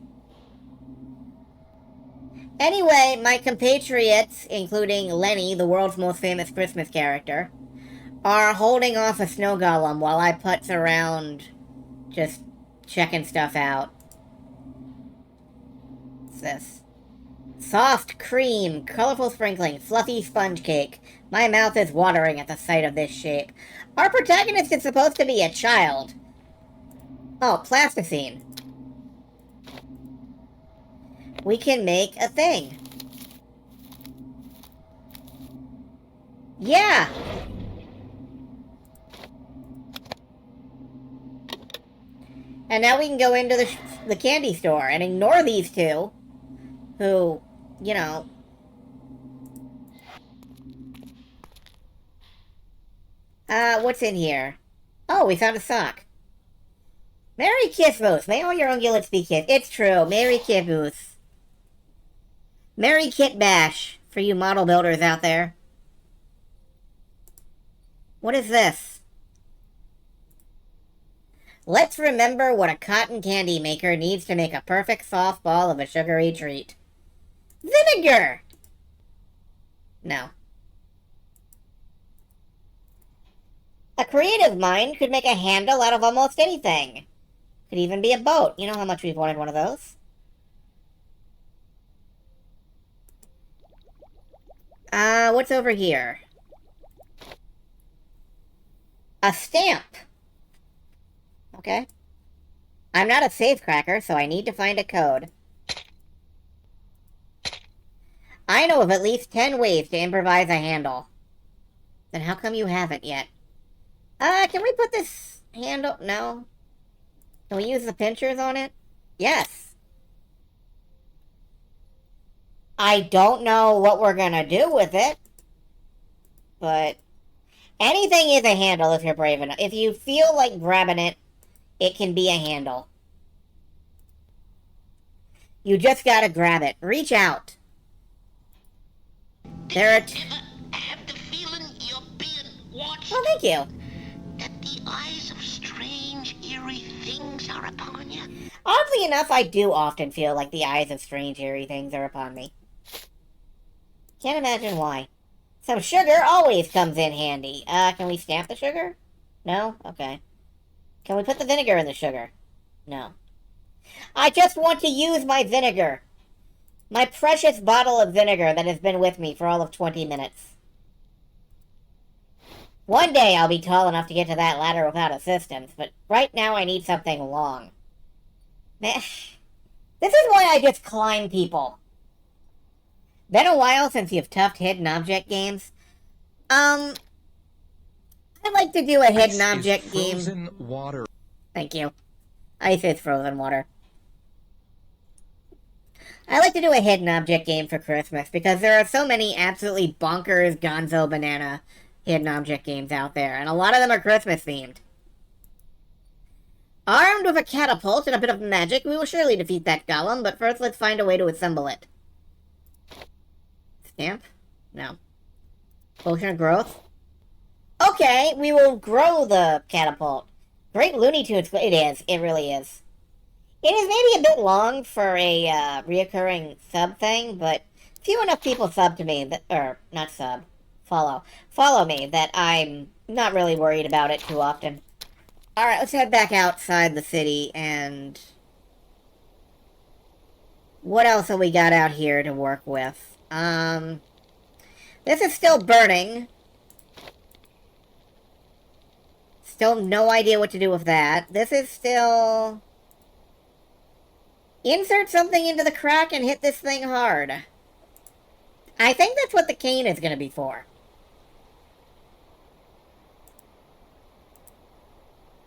Anyway, my compatriots, including Lenny, the world's most famous Christmas character, are holding off a snow golem while I putz around just checking stuff out. What's this? Soft cream, colorful sprinkling, fluffy sponge cake. My mouth is watering at the sight of this shape. Our protagonist is supposed to be a child. Oh, plasticine. We can make a thing. Yeah! And now we can go into the candy store and ignore these two, who, you know... what's in here? Oh, we found a sock. Merry Christmas! May all your ungulates be kissed. It's true. Merry Christmas. Merry Kit Bash, for you model builders out there. What is this? Let's remember what a cotton candy maker needs to make a perfect soft ball of a sugary treat. Vinegar! No. A creative mind could make a handle out of almost anything. Could even be a boat. You know how much we've wanted one of those. What's over here? A stamp. Okay. I'm not a safecracker, so I need to find a code. I know of at least 10 ways to improvise a handle. Then how come you haven't yet? Can we put this handle? No. Can we use the pinchers on it? Yes. I don't know what we're gonna do with it. But anything is a handle if you're brave enough. If you feel like grabbing it, it can be a handle. You just gotta grab it. Reach out. There are... I have the feeling you're being watched. Oh, thank you. That the eyes of strange, eerie things are upon you. Oddly enough, I do often feel like the eyes of strange, eerie things are upon me. Can't imagine why. Some sugar always comes in handy. Can we stamp the sugar? No? Okay. Can we put the vinegar in the sugar? No. I just want to use my vinegar. My precious bottle of vinegar that has been with me for all of 20 minutes. One day I'll be tall enough to get to that ladder without assistance, but right now I need something long. This is why I just climb people. Been a while since you've toughed hidden object games. I'd like to do a hidden object game. Frozen water. Thank you. Ice is frozen water. I like to do a hidden object game for Christmas because there are so many absolutely bonkers, gonzo, banana hidden object games out there, and a lot of them are Christmas themed. Armed with a catapult and a bit of magic, we will surely defeat that golem, but first let's find a way to assemble it. Stamp? No. Potion of growth? Okay, we will grow the catapult. Great Looney Tunes. It is. It really is. It is maybe a bit long for a reoccurring sub thing, but few enough people sub to me, that, or not sub, follow me, that I'm not really worried about it too often. Alright, let's head back outside the city, and what else have we got out here to work with? This is still burning. Still no idea what to do with that. This is still... Insert something into the crack and hit this thing hard. I think that's what the cane is going to be for.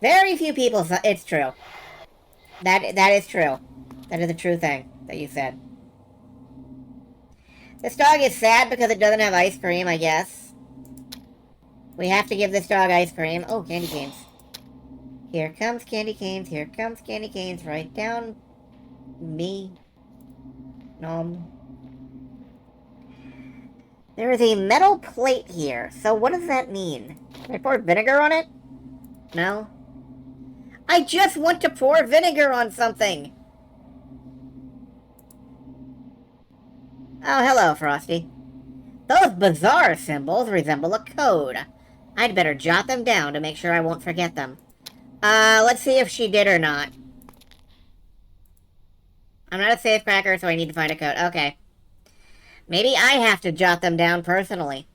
Very few people... It's true. That is true. That is a true thing that you said. This dog is sad because it doesn't have ice cream, I guess. We have to give this dog ice cream. Oh, candy canes. Here comes candy canes. Here comes candy canes. Right down... me. Nom. There is a metal plate here. So what does that mean? Can I pour vinegar on it? No? I just want to pour vinegar on something! Oh, hello, Frosty. Those bizarre symbols resemble a code. I'd better jot them down to make sure I won't forget them. Let's see if she did or not. I'm not a safecracker, so I need to find a code. Okay. Maybe I have to jot them down personally.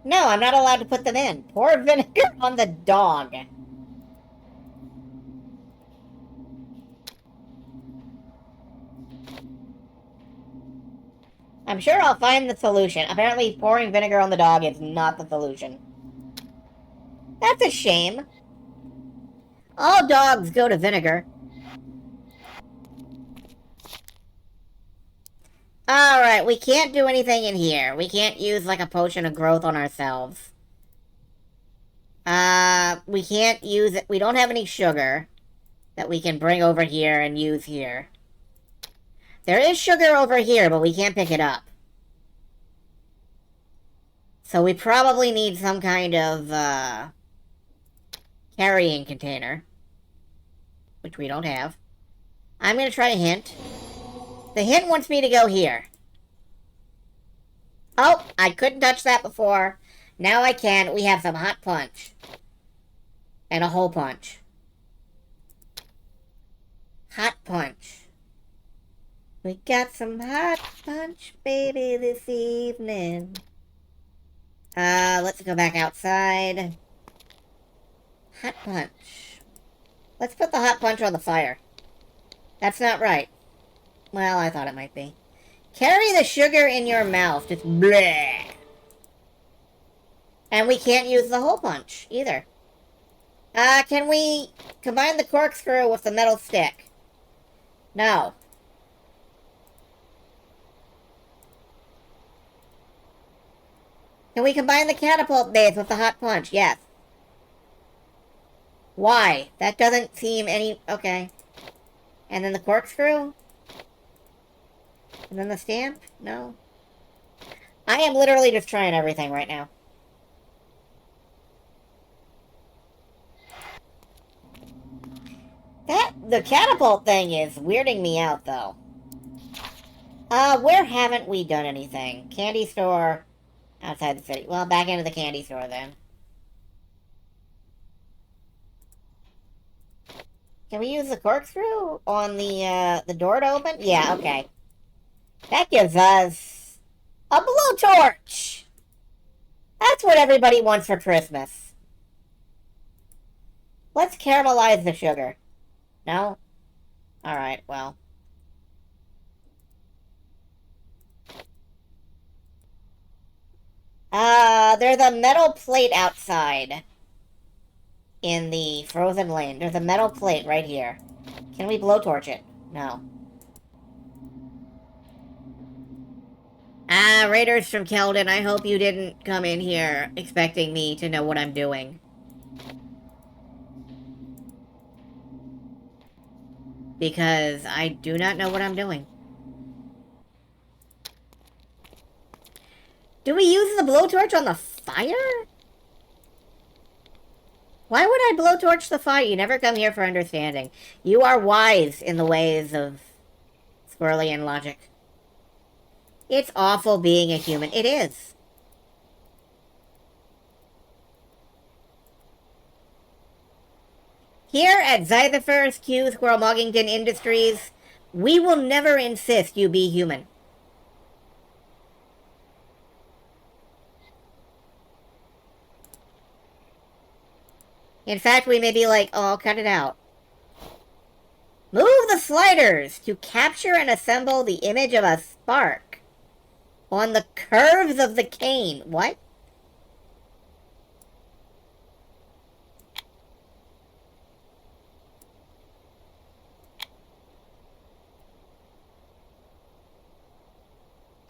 No, I'm not allowed to put them in. Pour vinegar on the dog. I'm sure I'll find the solution. Apparently, pouring vinegar on the dog is not the solution. That's a shame. All dogs go to vinegar. Alright, we can't do anything in here. We can't use, like, a potion of growth on ourselves. We can't use it. We don't have any sugar that we can bring over here and use here. There is sugar over here, but we can't pick it up. So we probably need some kind of, carrying container. Which we don't have. I'm gonna try a hint. The hint wants me to go here. Oh, I couldn't touch that before. Now I can. We have some hot punch. And a hole punch. Hot punch. We got some hot punch, baby, this evening. Let's go back outside. Hot punch. Let's put the hot punch on the fire. That's not right. Well, I thought it might be. Carry the sugar in your mouth. Just bleh. And we can't use the hole punch, either. Can we combine the corkscrew with the metal stick? No. Can we combine the catapult base with the hot punch? Yes. Why? That doesn't seem any... Okay. And then the corkscrew? And then the stamp? No. I am literally just trying everything right now. The catapult thing is weirding me out, though. Where haven't we done anything? Candy store outside the city. Well, back into the candy store, then. Can we use the corkscrew on the door to open? Yeah, okay. That gives us a blowtorch! That's what everybody wants for Christmas. Let's caramelize the sugar. No? Alright, well. There's a metal plate outside. In the frozen lane. There's a metal plate right here. Can we blowtorch it? No. Raiders from Keldon, I hope you didn't come in here expecting me to know what I'm doing. Because I do not know what I'm doing. Do we use the blowtorch on the fire? Why would I blowtorch the fire? You never come here for understanding. You are wise in the ways of Squirrelian logic. It's awful being a human. It is. Here at Zytherfur's Q Squirrel Moggington Industries, we will never insist you be human. In fact, we may be like, oh, cut it out. Move the sliders to capture and assemble the image of a spark on the curves of the cane. What?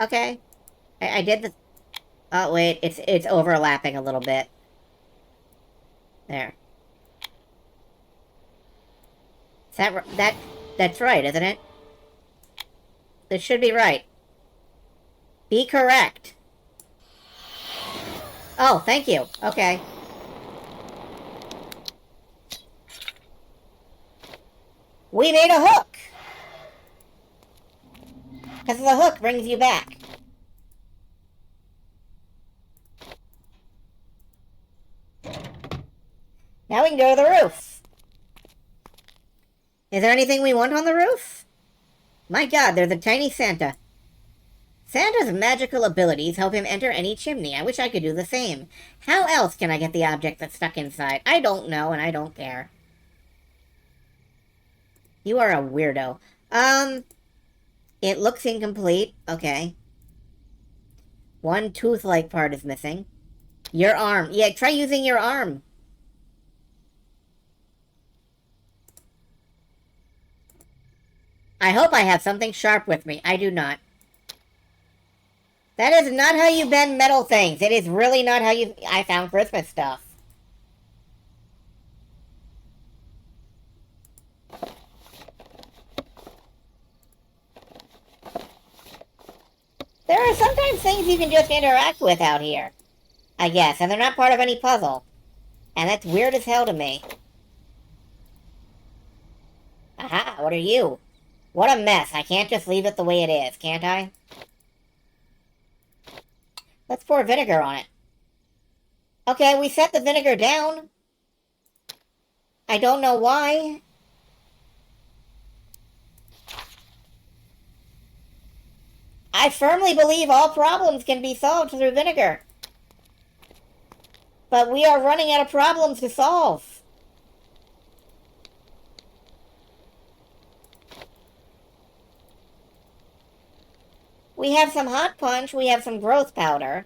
Okay. I did the... Oh, wait. It's overlapping a little bit. There. Is that's right, isn't it? This should be right. Be correct. Oh, thank you. Okay. We made a hook! Because the hook brings you back. Now we can go to the roof. Is there anything we want on the roof? My god, there's a tiny Santa. Santa's magical abilities help him enter any chimney. I wish I could do the same. How else can I get the object that's stuck inside? I don't know, and I don't care. You are a weirdo. It looks incomplete. Okay. One tooth-like part is missing. Your arm. Yeah, try using your arm. I hope I have something sharp with me. I do not. That is not how you bend metal things. It is really not how you... I found Christmas stuff. There are sometimes things you can just interact with out here. I guess, and they're not part of any puzzle. And that's weird as hell to me. Aha, what are you? What a mess. I can't just leave it the way it is, can't I? Let's pour vinegar on it. Okay, we set the vinegar down. I don't know why. I firmly believe all problems can be solved through vinegar. But we are running out of problems to solve. We have some hot punch, we have some growth powder.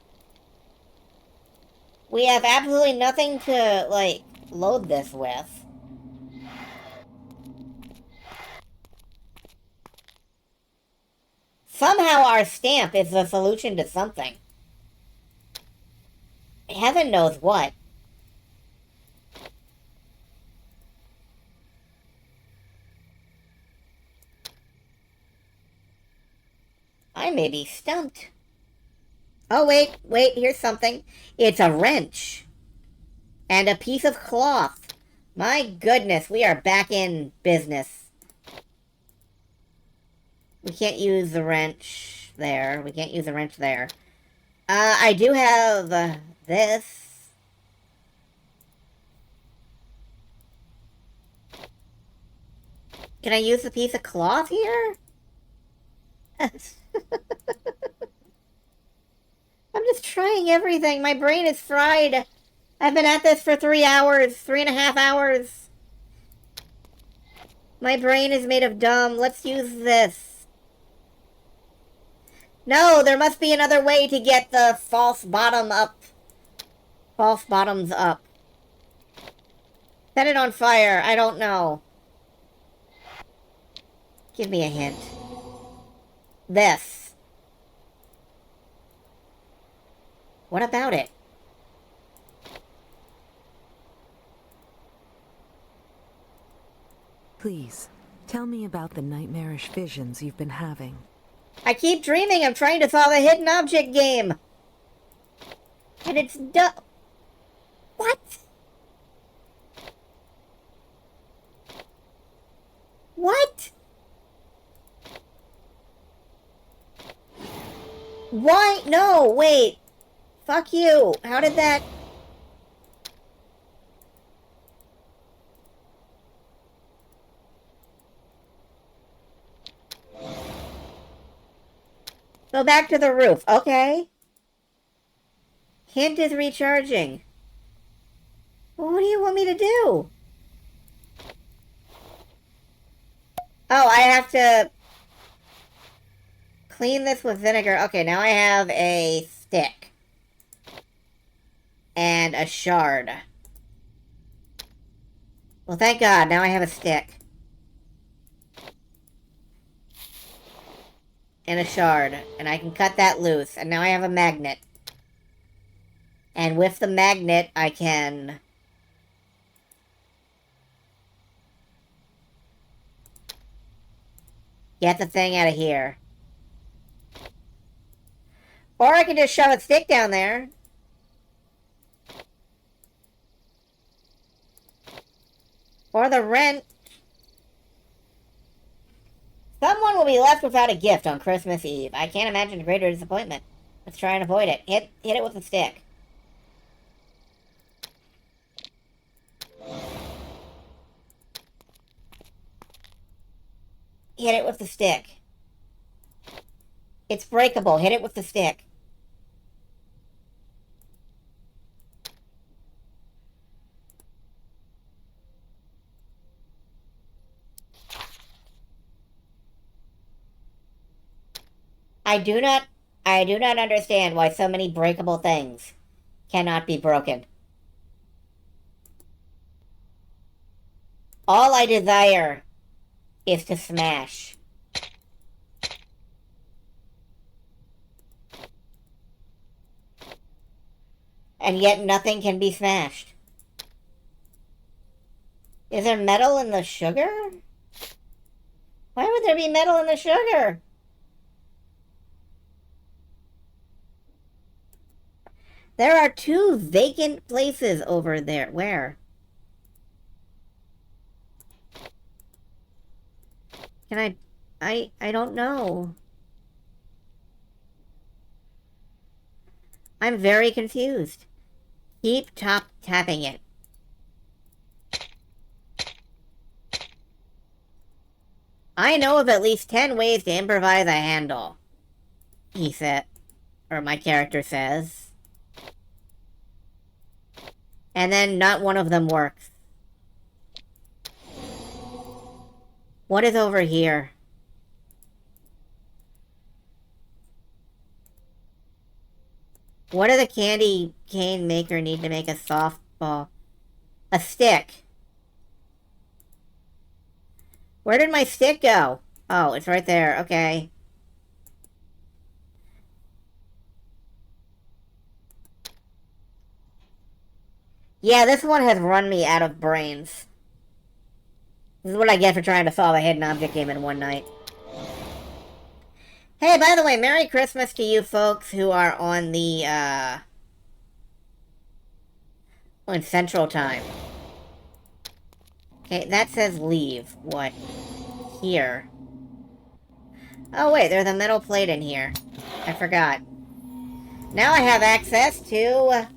We have absolutely nothing to, like, load this with. Somehow our stamp is the solution to something. Heaven knows what. I may be stumped. Oh, wait, here's something. It's a wrench. And a piece of cloth. My goodness, we are back in business. We can't use the wrench there. We can't use the wrench there. I do have this. Can I use the piece of cloth here? I'm just trying everything. My brain is fried. I've been at this for 3 hours, 3.5 hours. My brain is made of dumb. Let's use this. No, there must be another way to get the false bottom up. False bottoms up. Set it on fire. I don't know. Give me a hint. This. What about it? Please, tell me about the nightmarish visions you've been having. I keep dreaming I'm trying to solve a hidden object game. And it's What? What? Why? No, wait. Fuck you. How did that... Go back to the roof. Okay. Hint is recharging. Well, what do you want me to do? Oh, I have to clean this with vinegar. Okay, now I have a stick. And a shard. Well, thank God, now I have a stick. And a shard. And I can cut that loose. And now I have a magnet. And with the magnet, I can... get the thing out of here. Or I can just shove a stick down there. Or the wrench. Someone will be left without a gift on Christmas Eve. I can't imagine a greater disappointment. Let's try and avoid it. Hit it with a stick. Hit it with the stick. It's breakable. Hit it with the stick. I do not understand why so many breakable things cannot be broken. All I desire is to smash. And yet nothing can be smashed. Is there metal in the sugar? Why would there be metal in the sugar? There are 2 vacant places over there. Where? Can I don't know. I'm very confused. Keep tapping it. I know of at least 10 ways to improvise a handle, he said, or my character says. And then not one of them works. What is over here? What does a candy cane maker need to make a softball? A stick. Where did my stick go? Oh, it's right there. Okay. Yeah, this one has run me out of brains. This is what I get for trying to solve a hidden object game in one night. Hey, by the way, Merry Christmas to you folks who are on the, on Central Time. Okay, that says leave. What? Here. Oh, wait, there's a metal plate in here. I forgot. Now I have access to...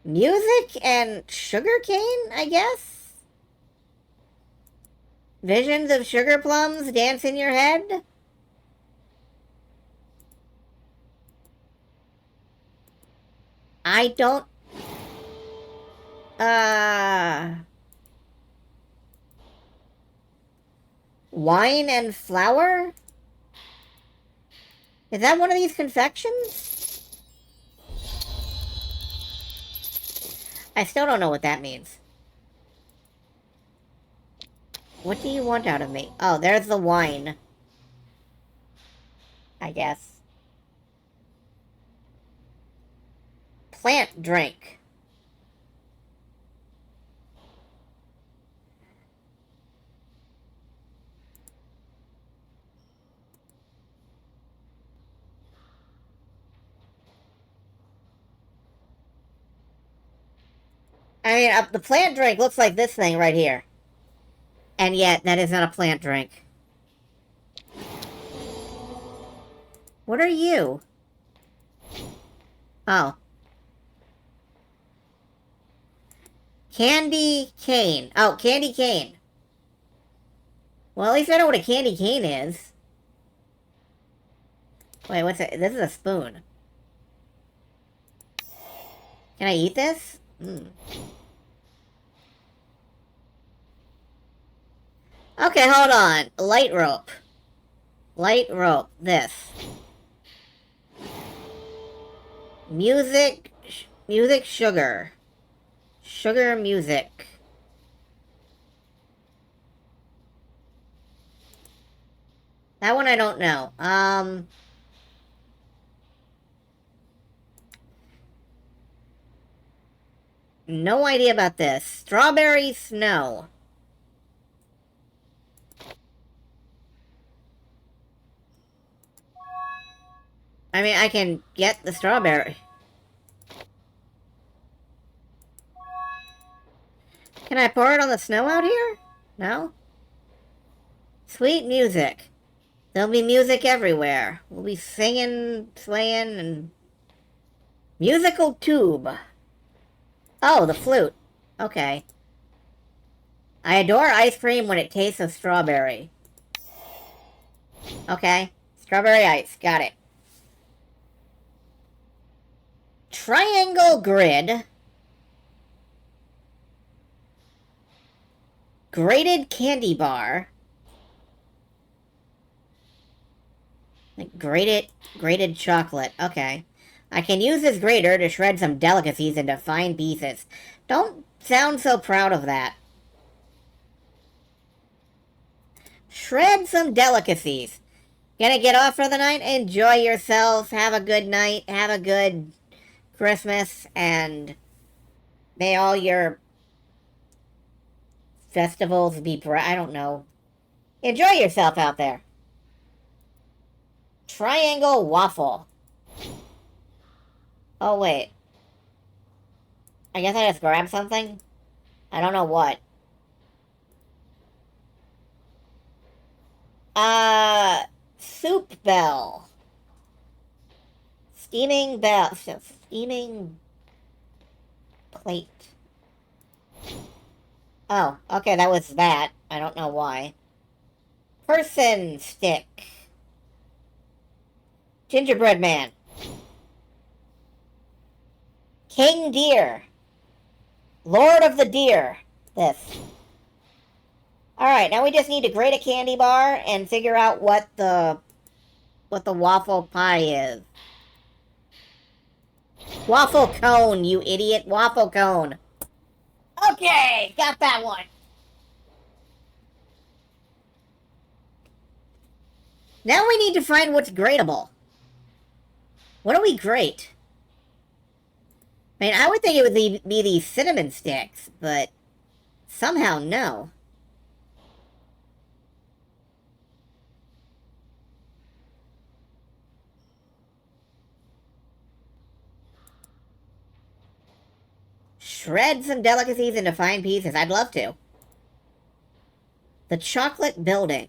music and sugarcane, I guess? Visions of sugar plums dance in your head? I don't... Wine and flour? Is that one of these confections? I still don't know what that means. What do you want out of me? Oh, there's the wine. I guess. Plant drink. I mean, the plant drink looks like this thing right here. And yet, that is not a plant drink. What are you? Oh. Candy cane. Oh, candy cane. Well, at least I know what a candy cane is. Wait, what's it? This is a spoon. Can I eat this? Okay, hold on. Light rope. Light rope. This. Music. Music sugar. Sugar music. That one I don't know. No idea about this. Strawberry snow. I mean, I can get the strawberry. Can I pour it on the snow out here? No? Sweet music. There'll be music everywhere. We'll be singing, swaying, and... musical tube. Oh, the flute. Okay. I adore ice cream when it tastes of strawberry. Okay. Strawberry ice. Got it. Triangle grid. Grated candy bar. Like grated chocolate. Okay. I can use this grater to shred some delicacies into fine pieces. Don't sound so proud of that. Shred some delicacies. Gonna get off for the night? Enjoy yourselves. Have a good night. Have a good Christmas. And may all your festivals be bright. I don't know. Enjoy yourself out there. Triangle waffle. Oh, wait. I guess I just grabbed something? I don't know what. Soup bell. Steaming bell. Steaming plate. Oh, okay, that was that. I don't know why. Person stick. Gingerbread man. King deer. Lord of the deer. This. Alright, now we just need to grate a candy bar and figure out what the waffle pie is. Waffle cone, you idiot. Waffle cone. Okay, got that one. Now we need to find what's grateable. What do we grate? I mean, I would think it would be these cinnamon sticks, but somehow no. Shred some delicacies into fine pieces. I'd love to. The chocolate building.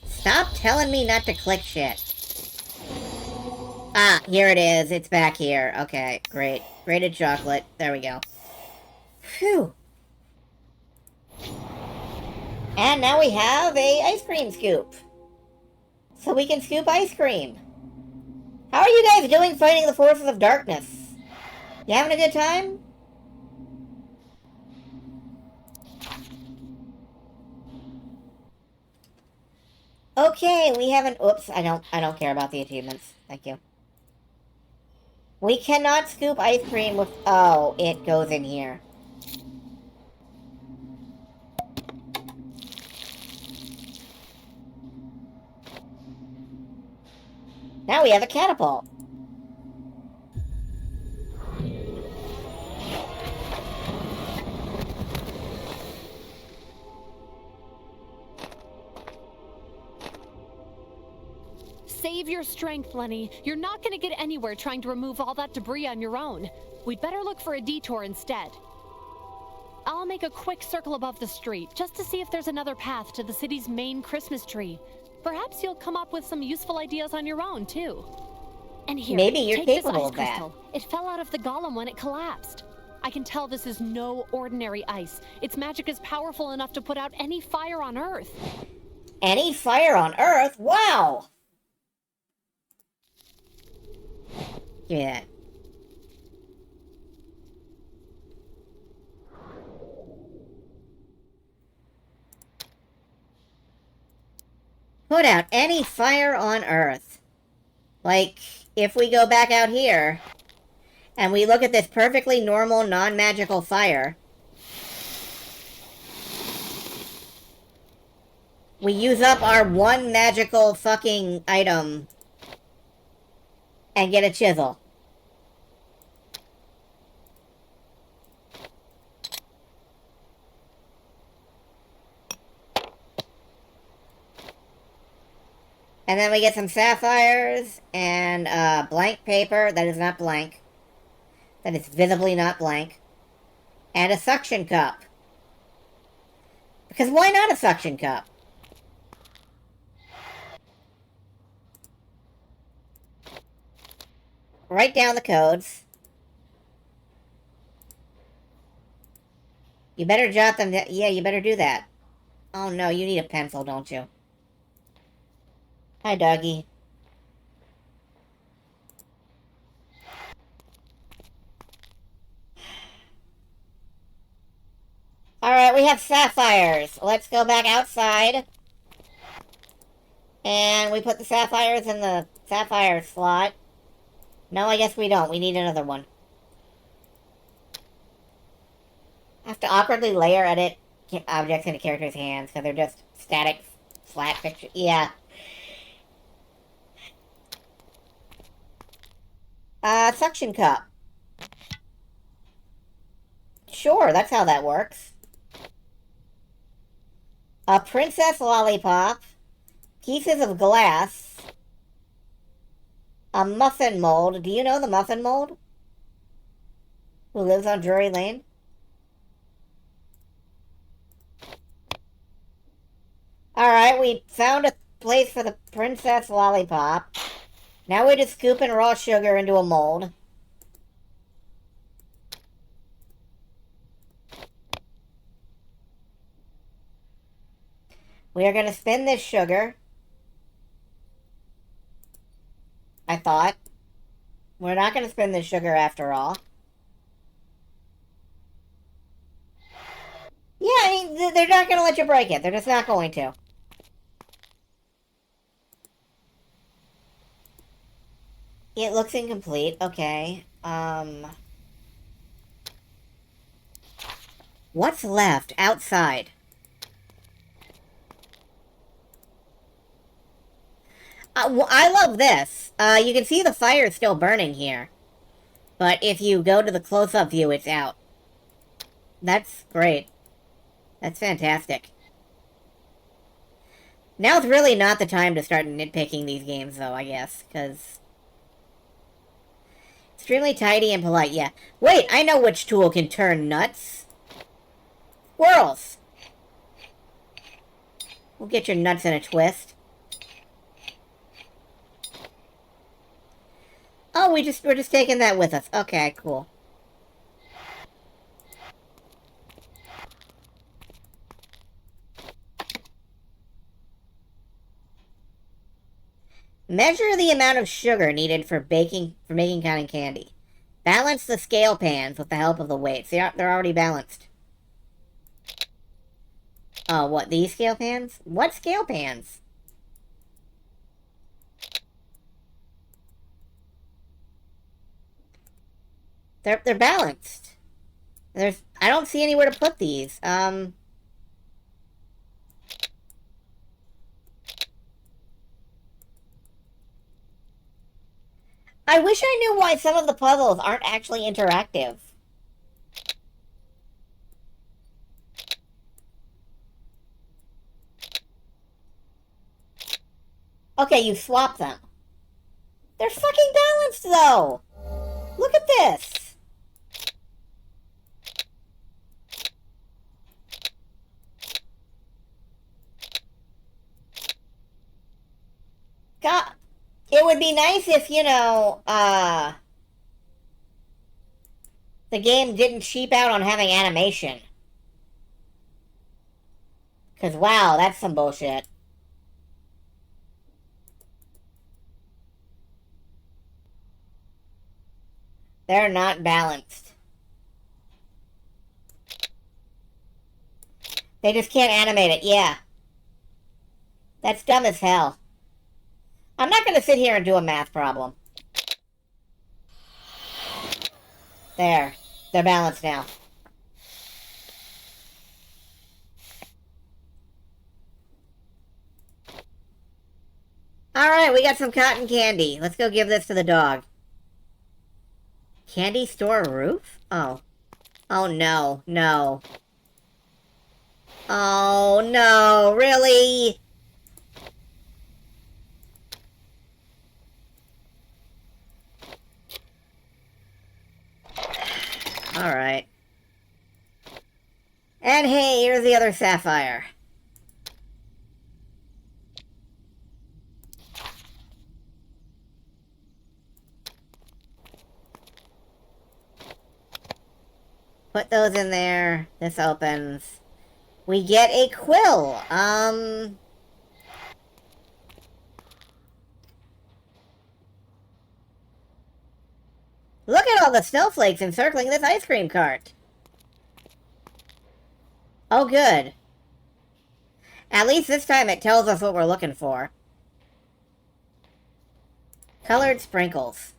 Stop telling me not to click shit. Ah, here it is. It's back here. Okay, great. Grated chocolate. There we go. Phew. And now we have a ice cream scoop. So we can scoop ice cream. How are you guys doing fighting the forces of darkness? You having a good time? Okay, we haven't. Oops, I don't care about the achievements. Thank you. We cannot scoop ice cream with. Oh, it goes in here. Now we have a catapult. Save your strength, Lenny. You're not gonna get anywhere trying to remove all that debris on your own. We'd better look for a detour instead. I'll make a quick circle above the street, just to see if there's another path to the city's main Christmas tree. Perhaps you'll come up with some useful ideas on your own, too. And here, maybe you're take this capable ice of that. crystal. It fell out of the golem when it collapsed. I can tell this is no ordinary ice. Its magic is powerful enough to put out any fire on Earth. Any fire on Earth? Wow! Give me that. Put out any fire on Earth. Like, if we go back out here, and we look at this perfectly normal, non-magical fire, we use up our one magical fucking item and get a chisel. And then we get some sapphires and blank paper that is not blank. That is visibly not blank. And a suction cup. Because why not a suction cup? Write down the codes. You better jot them down. Yeah, you better do that. Oh no, you need a pencil, don't you? Hi, doggy. Alright, we have sapphires. Let's go back outside. And we put the sapphires in the sapphire slot. No, I guess we don't. We need another one. I have to awkwardly layer edit objects into characters' hands because they're just static, flat pictures. Yeah. Suction cup. Sure, that's how that works. A princess lollipop. Pieces of glass. A muffin mold. Do you know the muffin mold? Who lives on Drury Lane? Alright, we found a place for the princess lollipop. Now we're just scooping raw sugar into a mold. We are going to spin this sugar. I thought. We're not going to spin this sugar after all. Yeah, I mean, they're not going to let you break it. They're just not going to. It looks incomplete. Okay. What's left outside? I love this. You can see the fire still burning here. But if you go to the close-up view, it's out. That's great. That's fantastic. Now's really not the time to start nitpicking these games, though, I guess, because... Extremely tidy and polite, yeah. Wait, I know which tool can turn nuts. Squirrels! We'll get your nuts in a twist. Oh, we're just taking that with us. Okay, cool. Measure the amount of sugar needed for making cotton candy. Balance the scale pans with the help of the weights. They're already balanced. Oh, what, these scale pans? What scale pans? They're balanced. I don't see anywhere to put these. I wish I knew why some of the puzzles aren't actually interactive. Okay, you swap them. They're fucking balanced, though! Look at this! God, it would be nice if, you know, the game didn't cheap out on having animation. Because, wow, that's some bullshit. They're not balanced. They just can't animate it, yeah. That's dumb as hell. I'm not going to sit here and do a math problem. There. They're balanced now. Alright, we got some cotton candy. Let's go give this to the dog. Candy store roof? Oh. Oh no, no. Oh no, really? Alright. And hey, here's the other sapphire. Put those in there. This opens. We get a quill. Look at all the snowflakes encircling this ice cream cart. Oh, good. At least this time it tells us what we're looking for. Colored sprinkles.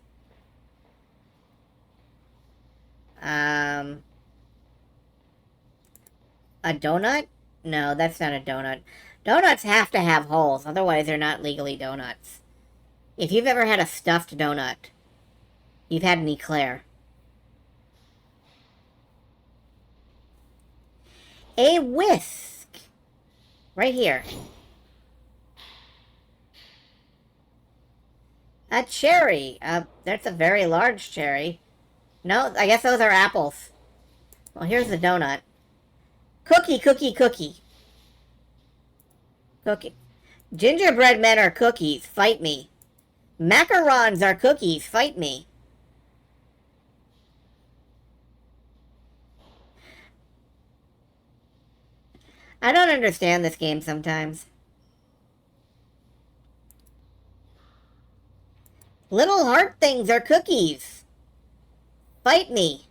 A donut? No, that's not a donut. Donuts have to have holes, otherwise they're not legally donuts. If you've ever had a stuffed donut, you've had an eclair. A whisk. Right here. A cherry. That's a very large cherry. No, I guess those are apples. Well, here's the donut. Cookie, cookie, cookie. Cookie. Gingerbread men are cookies. Fight me. Macarons are cookies. Fight me. I don't understand this game sometimes. Little heart things are cookies. Fight me.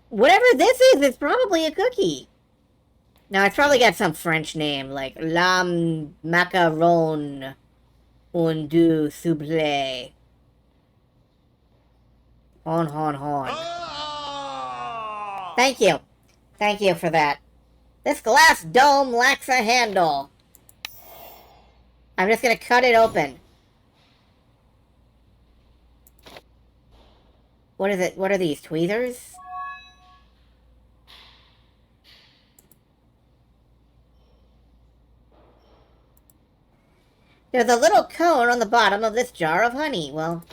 Whatever this is, it's probably a cookie. Now, it's probably got some French name, like La Macaron un du soufflé. Hon, hon, hon. Thank you. Thank you for that. This glass dome lacks a handle. I'm just gonna cut it open. What is it? What are these, tweezers? There's a little cone on the bottom of this jar of honey. Well,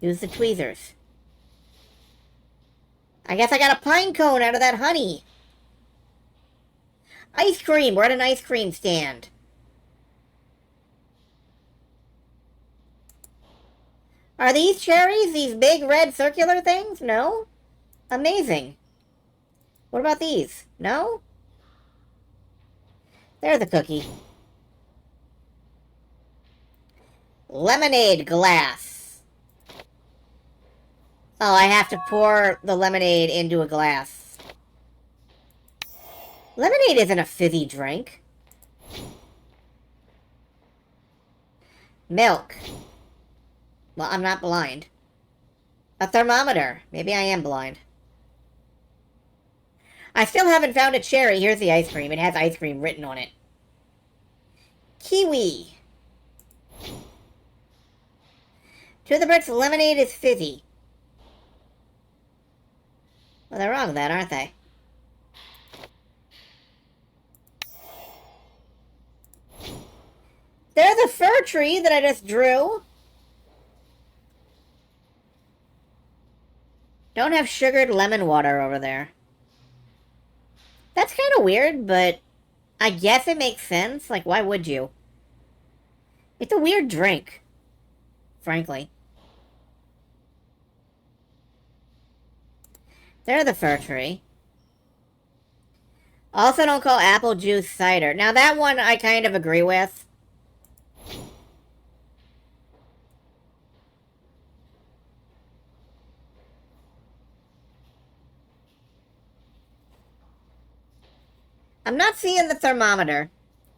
use the tweezers. I guess I got a pine cone out of that honey. Ice cream. We're at an ice cream stand. Are these cherries? These big red circular things? No? Amazing. What about these? No? There's the cookie. Lemonade glass. Oh, I have to pour the lemonade into a glass. Lemonade isn't a fizzy drink. Milk. Well, I'm not blind. A thermometer. Maybe I am blind. I still haven't found a cherry. Here's the ice cream. It has ice cream written on it. Kiwi. To the Brits, lemonade is fizzy. Well, they're wrong then, aren't they? There's a fir tree that I just drew. Don't have sugared lemon water over there. That's kind of weird, but I guess it makes sense. Like, why would you? It's a weird drink, frankly. There's the fir tree. Also don't call apple juice cider. Now that one I kind of agree with. I'm not seeing the thermometer.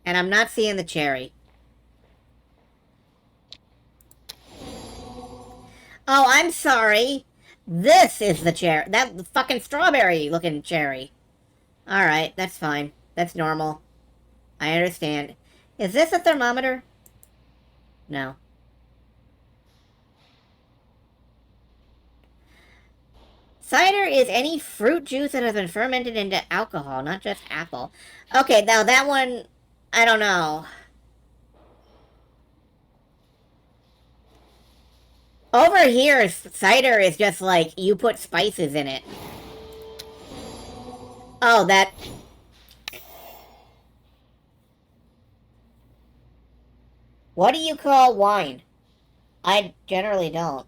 And I'm not seeing the cherry. Oh, I'm sorry. This is the cherry. That fucking strawberry looking cherry. Alright, that's fine. That's normal. I understand. Is this a thermometer? No. Cider is any fruit juice that has been fermented into alcohol, not just apple. Okay, now that one, I don't know. Over here, cider is just like, you put spices in it. Oh, that... What do you call wine? I generally don't.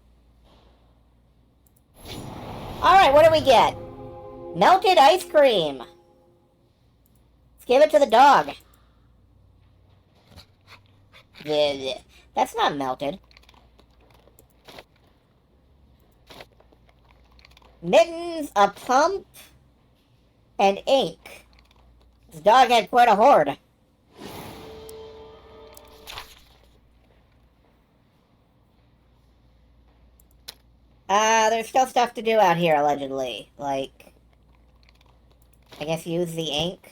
Alright, what do we get? Melted ice cream. Let's give it to the dog. That's not melted. Mittens, a pump, and ink. This dog had quite a hoard. There's still stuff to do out here, allegedly. Like, I guess use the ink.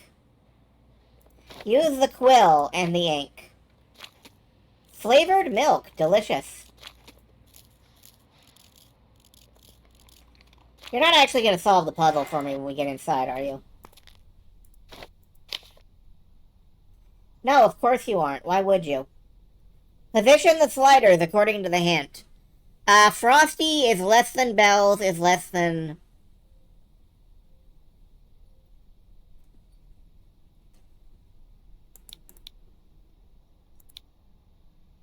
Use the quill and the ink. Flavored milk. Delicious. You're not actually going to solve the puzzle for me when we get inside, are you? No, of course you aren't. Why would you? Position the sliders according to the hint. Frosty is less than Bells is less than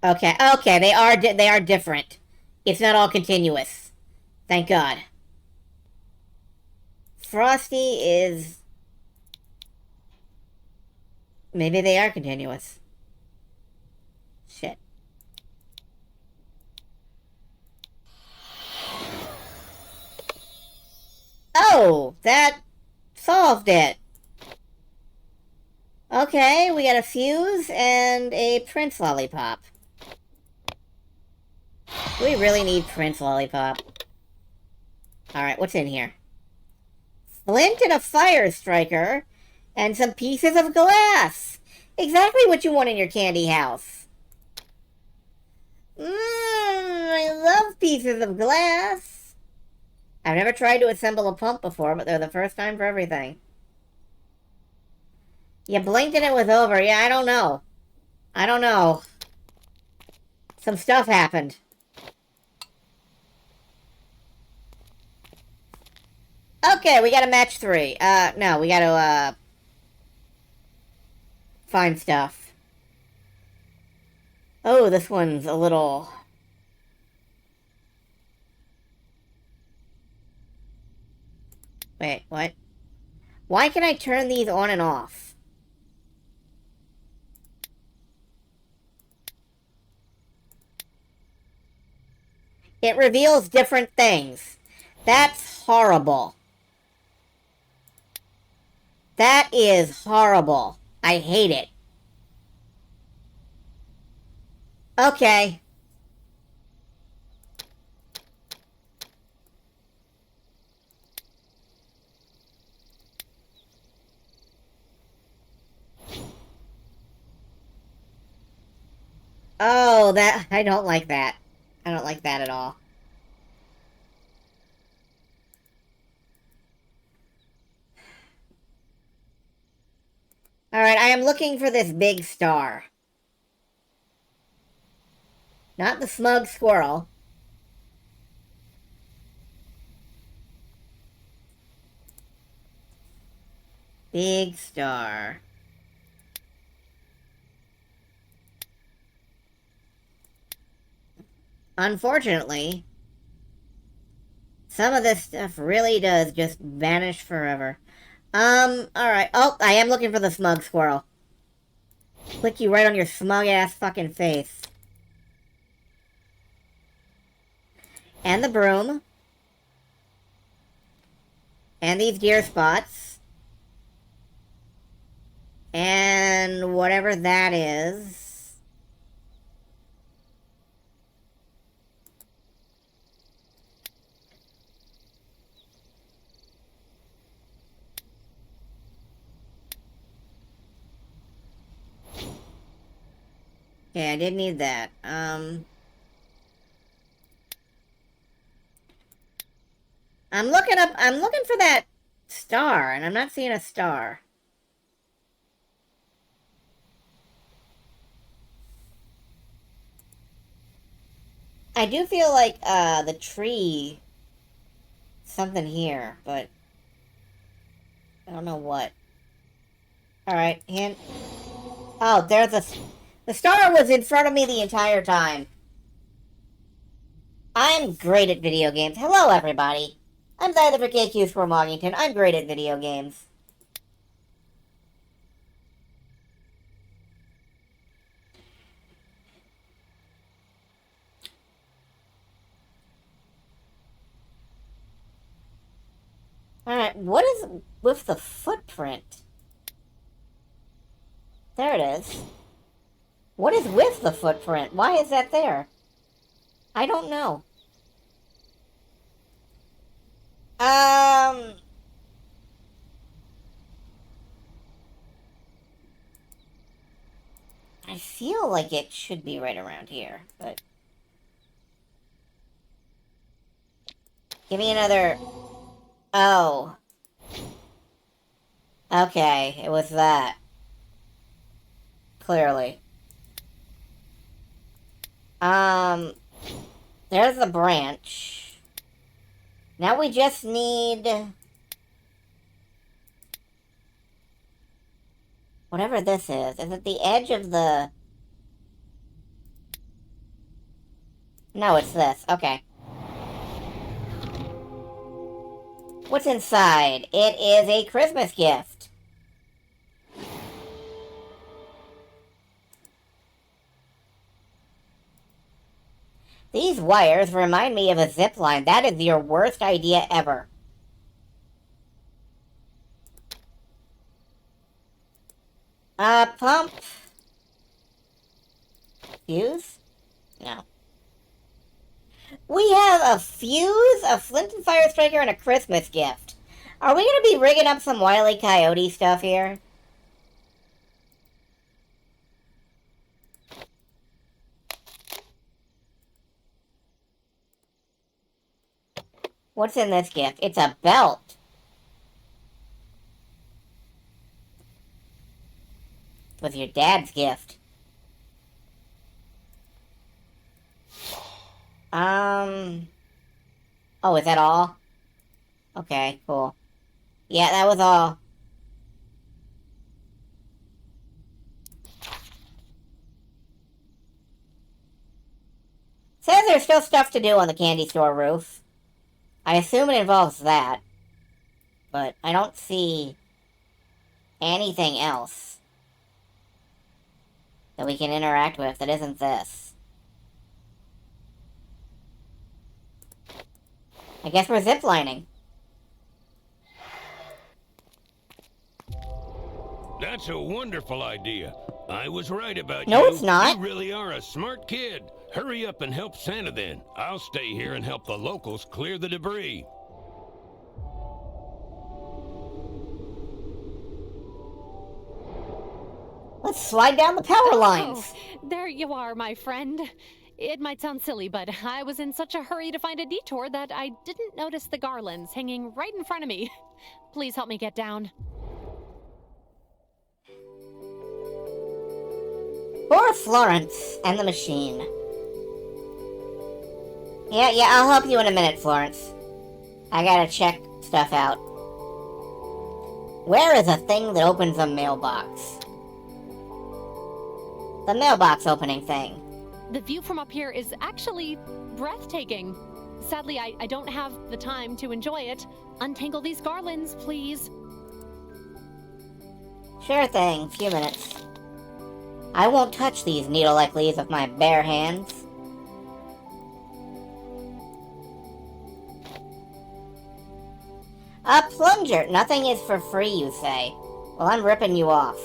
Okay, okay, they are different. It's not all continuous. Thank God. Frosty is... Maybe they are continuous. Shit. Oh, that solved it. Okay, we got a fuse and a Prince Lollipop. Do we really need Prince Lollipop? Alright, what's in here? Flint and a fire striker, and some pieces of glass. Exactly what you want in your candy house. I love pieces of glass. I've never tried to assemble a pump before, but they're the first time for everything. You blinked and it was over. Yeah, I don't know. I don't know. Some stuff happened. Okay, we gotta match 3. No, we gotta, find stuff. Oh, this one's a little... Wait, what? Why can I turn these on and off? It reveals different things. That's horrible. That is horrible. I hate it. Okay. Oh, that... I don't like that. I don't like that at all. Alright, I am looking for this big star. Not the smug squirrel. Big star. Unfortunately, some of this stuff really does just vanish forever. Alright. Oh, I am looking for the smug squirrel. Click you right on your smug-ass fucking face. And the broom. And these gear spots. And whatever that is. Okay, I did need that. I'm looking for that star, and I'm not seeing a star. I do feel like, the tree... something here, but... I don't know what. Alright, hint. Oh, there's a... The star was in front of me the entire time. I'm great at video games. Hello, everybody. I'm Zyther for KQ's for Moggington. I'm great at video games. Alright, what is with the footprint? There it is. What is with the footprint? Why is that there? I don't know. I feel like it should be right around here, but... Give me another... Oh. Okay, it was that. Clearly. There's the branch. Now we just need... whatever this is. Is it the edge of the... No, it's this. Okay. What's inside? It is a Christmas gift. These wires remind me of a zip line. That is your worst idea ever. Pump. Fuse? No. We have a fuse, a flint and fire striker, and a Christmas gift. Are we gonna be rigging up some Wile E. Coyote stuff here? What's in this gift? It's a belt. It was your dad's gift. Oh, is that all? Okay, cool. Yeah, that was all. Says there's still stuff to do on the candy store roof. I assume it involves that. But I don't see anything else that we can interact with that isn't this. I guess we're ziplining. That's a wonderful idea. I was right about you. No, it's not. You really are a smart kid. Hurry up and help Santa then. I'll stay here and help the locals clear the debris. Let's slide down the power lines. Oh, there you are, my friend. It might sound silly, but I was in such a hurry to find a detour that I didn't notice the garlands hanging right in front of me. Please help me get down. Poor Florence and the machine. Yeah, I'll help you in a minute, Florence. I gotta check stuff out. Where is a thing that opens a mailbox? The mailbox opening thing. The view from up here is actually breathtaking. Sadly, I don't have the time to enjoy it. Untangle these garlands, please. Sure thing, few minutes. I won't touch these needle-like leaves with my bare hands. A plunger! Nothing is for free, you say. Well, I'm ripping you off.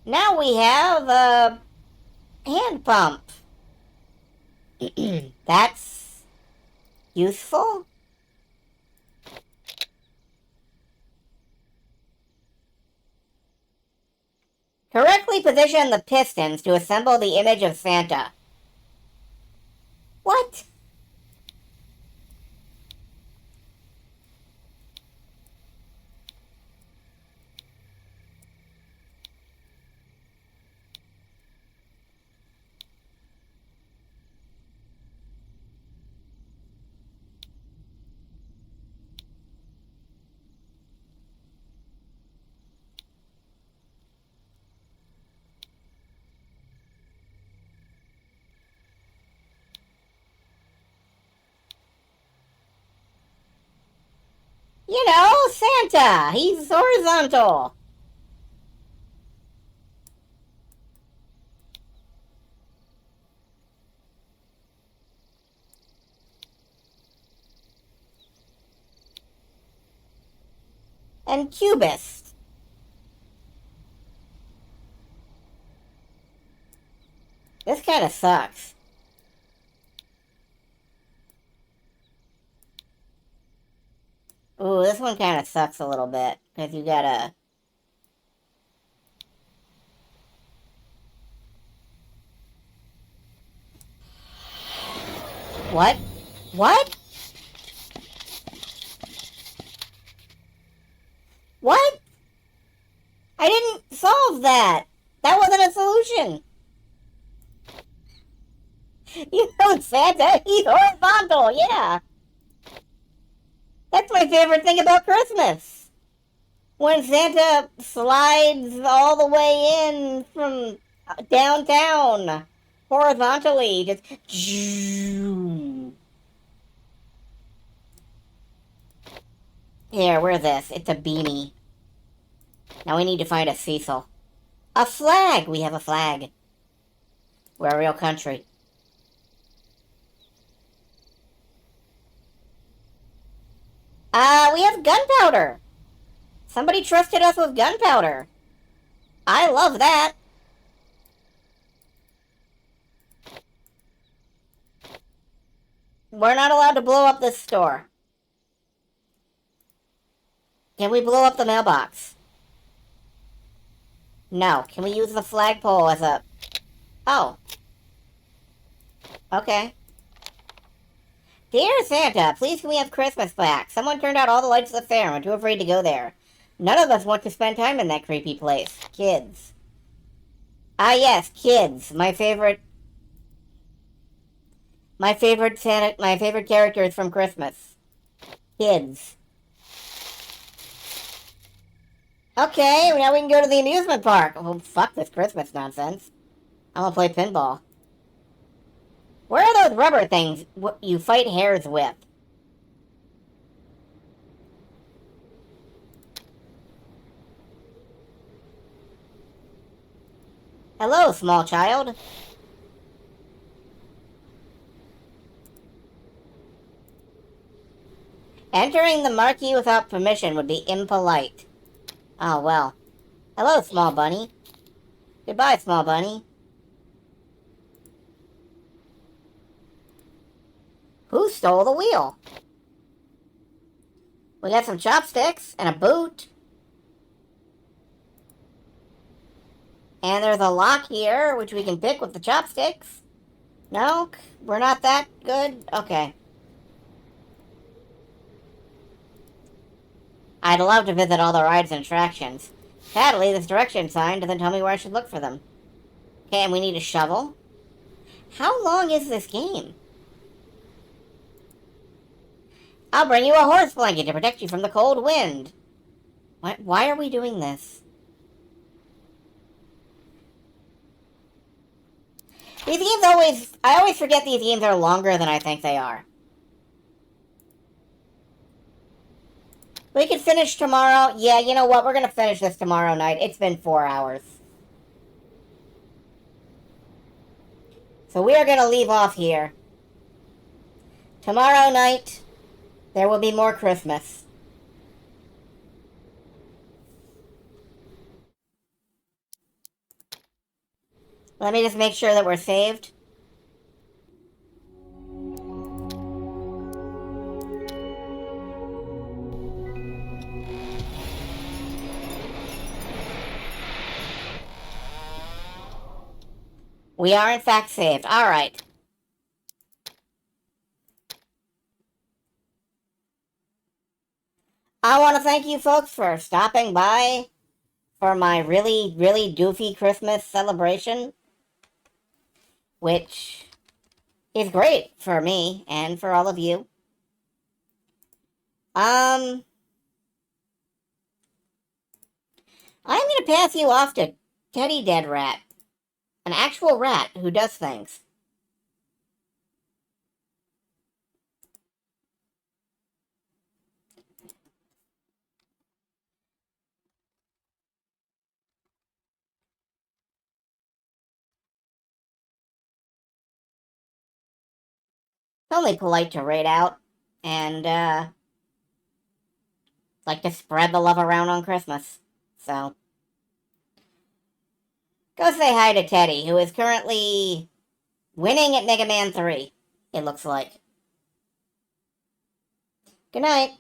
Now we have a hand pump. That's useful? Correctly position the pistons to assemble the image of Santa. What? You know, Santa! He's horizontal! And cubist. This kinda sucks. Ooh, this one kind of sucks a little bit, because you gotta... What? What? What? I didn't solve that! That wasn't a solution! You know Santa, he's horizontal, yeah! That's my favorite thing about Christmas. When Santa slides all the way in from downtown, horizontally, just... Here, wear this. It's a beanie. Now we need to find a Cecil. A flag! We have a flag. We're a real country. We have gunpowder! Somebody trusted us with gunpowder. I love that. We're not allowed to blow up this store. Can we blow up the mailbox? No. Can we use the flagpole as a... Oh. Okay. Dear Santa, please can we have Christmas back? Someone turned out all the lights at the fair and we're too afraid to go there. None of us want to spend time in that creepy place. Kids. Ah yes, kids. My favorite characters from Christmas. Kids. Okay, now we can go to the amusement park. Oh, fuck this Christmas nonsense. I'm gonna play pinball. Where are those rubber things you fight hares with? Hello, small child. Entering the marquee without permission would be impolite. Oh, well. Hello, small bunny. Goodbye, small bunny. Who stole the wheel? We got some chopsticks and a boot. And there's a lock here, which we can pick with the chopsticks. No? We're not that good? Okay. I'd love to visit all the rides and attractions. Sadly, this direction sign doesn't tell me where I should look for them. Okay, and we need a shovel. How long is this game? I'll bring you a horse blanket to protect you from the cold wind. Why are we doing this? These games I always forget these games are longer than I think they are. We could finish tomorrow. Yeah, you know what? We're going to finish this tomorrow night. It's been 4 hours. So we are going to leave off here. Tomorrow night, there will be more Christmas. Let me just make sure that we're saved. We are, in fact, saved. All right. I want to thank you folks for stopping by for my really, really doofy Christmas celebration, which is great for me and for all of you. I'm going to pass you off to Teddy Dead Rat. An actual rat who does things. It's only polite to raid out and like to spread the love around on Christmas. So go say hi to Teddy, who is currently winning at Mega Man 3, it looks like. Good night.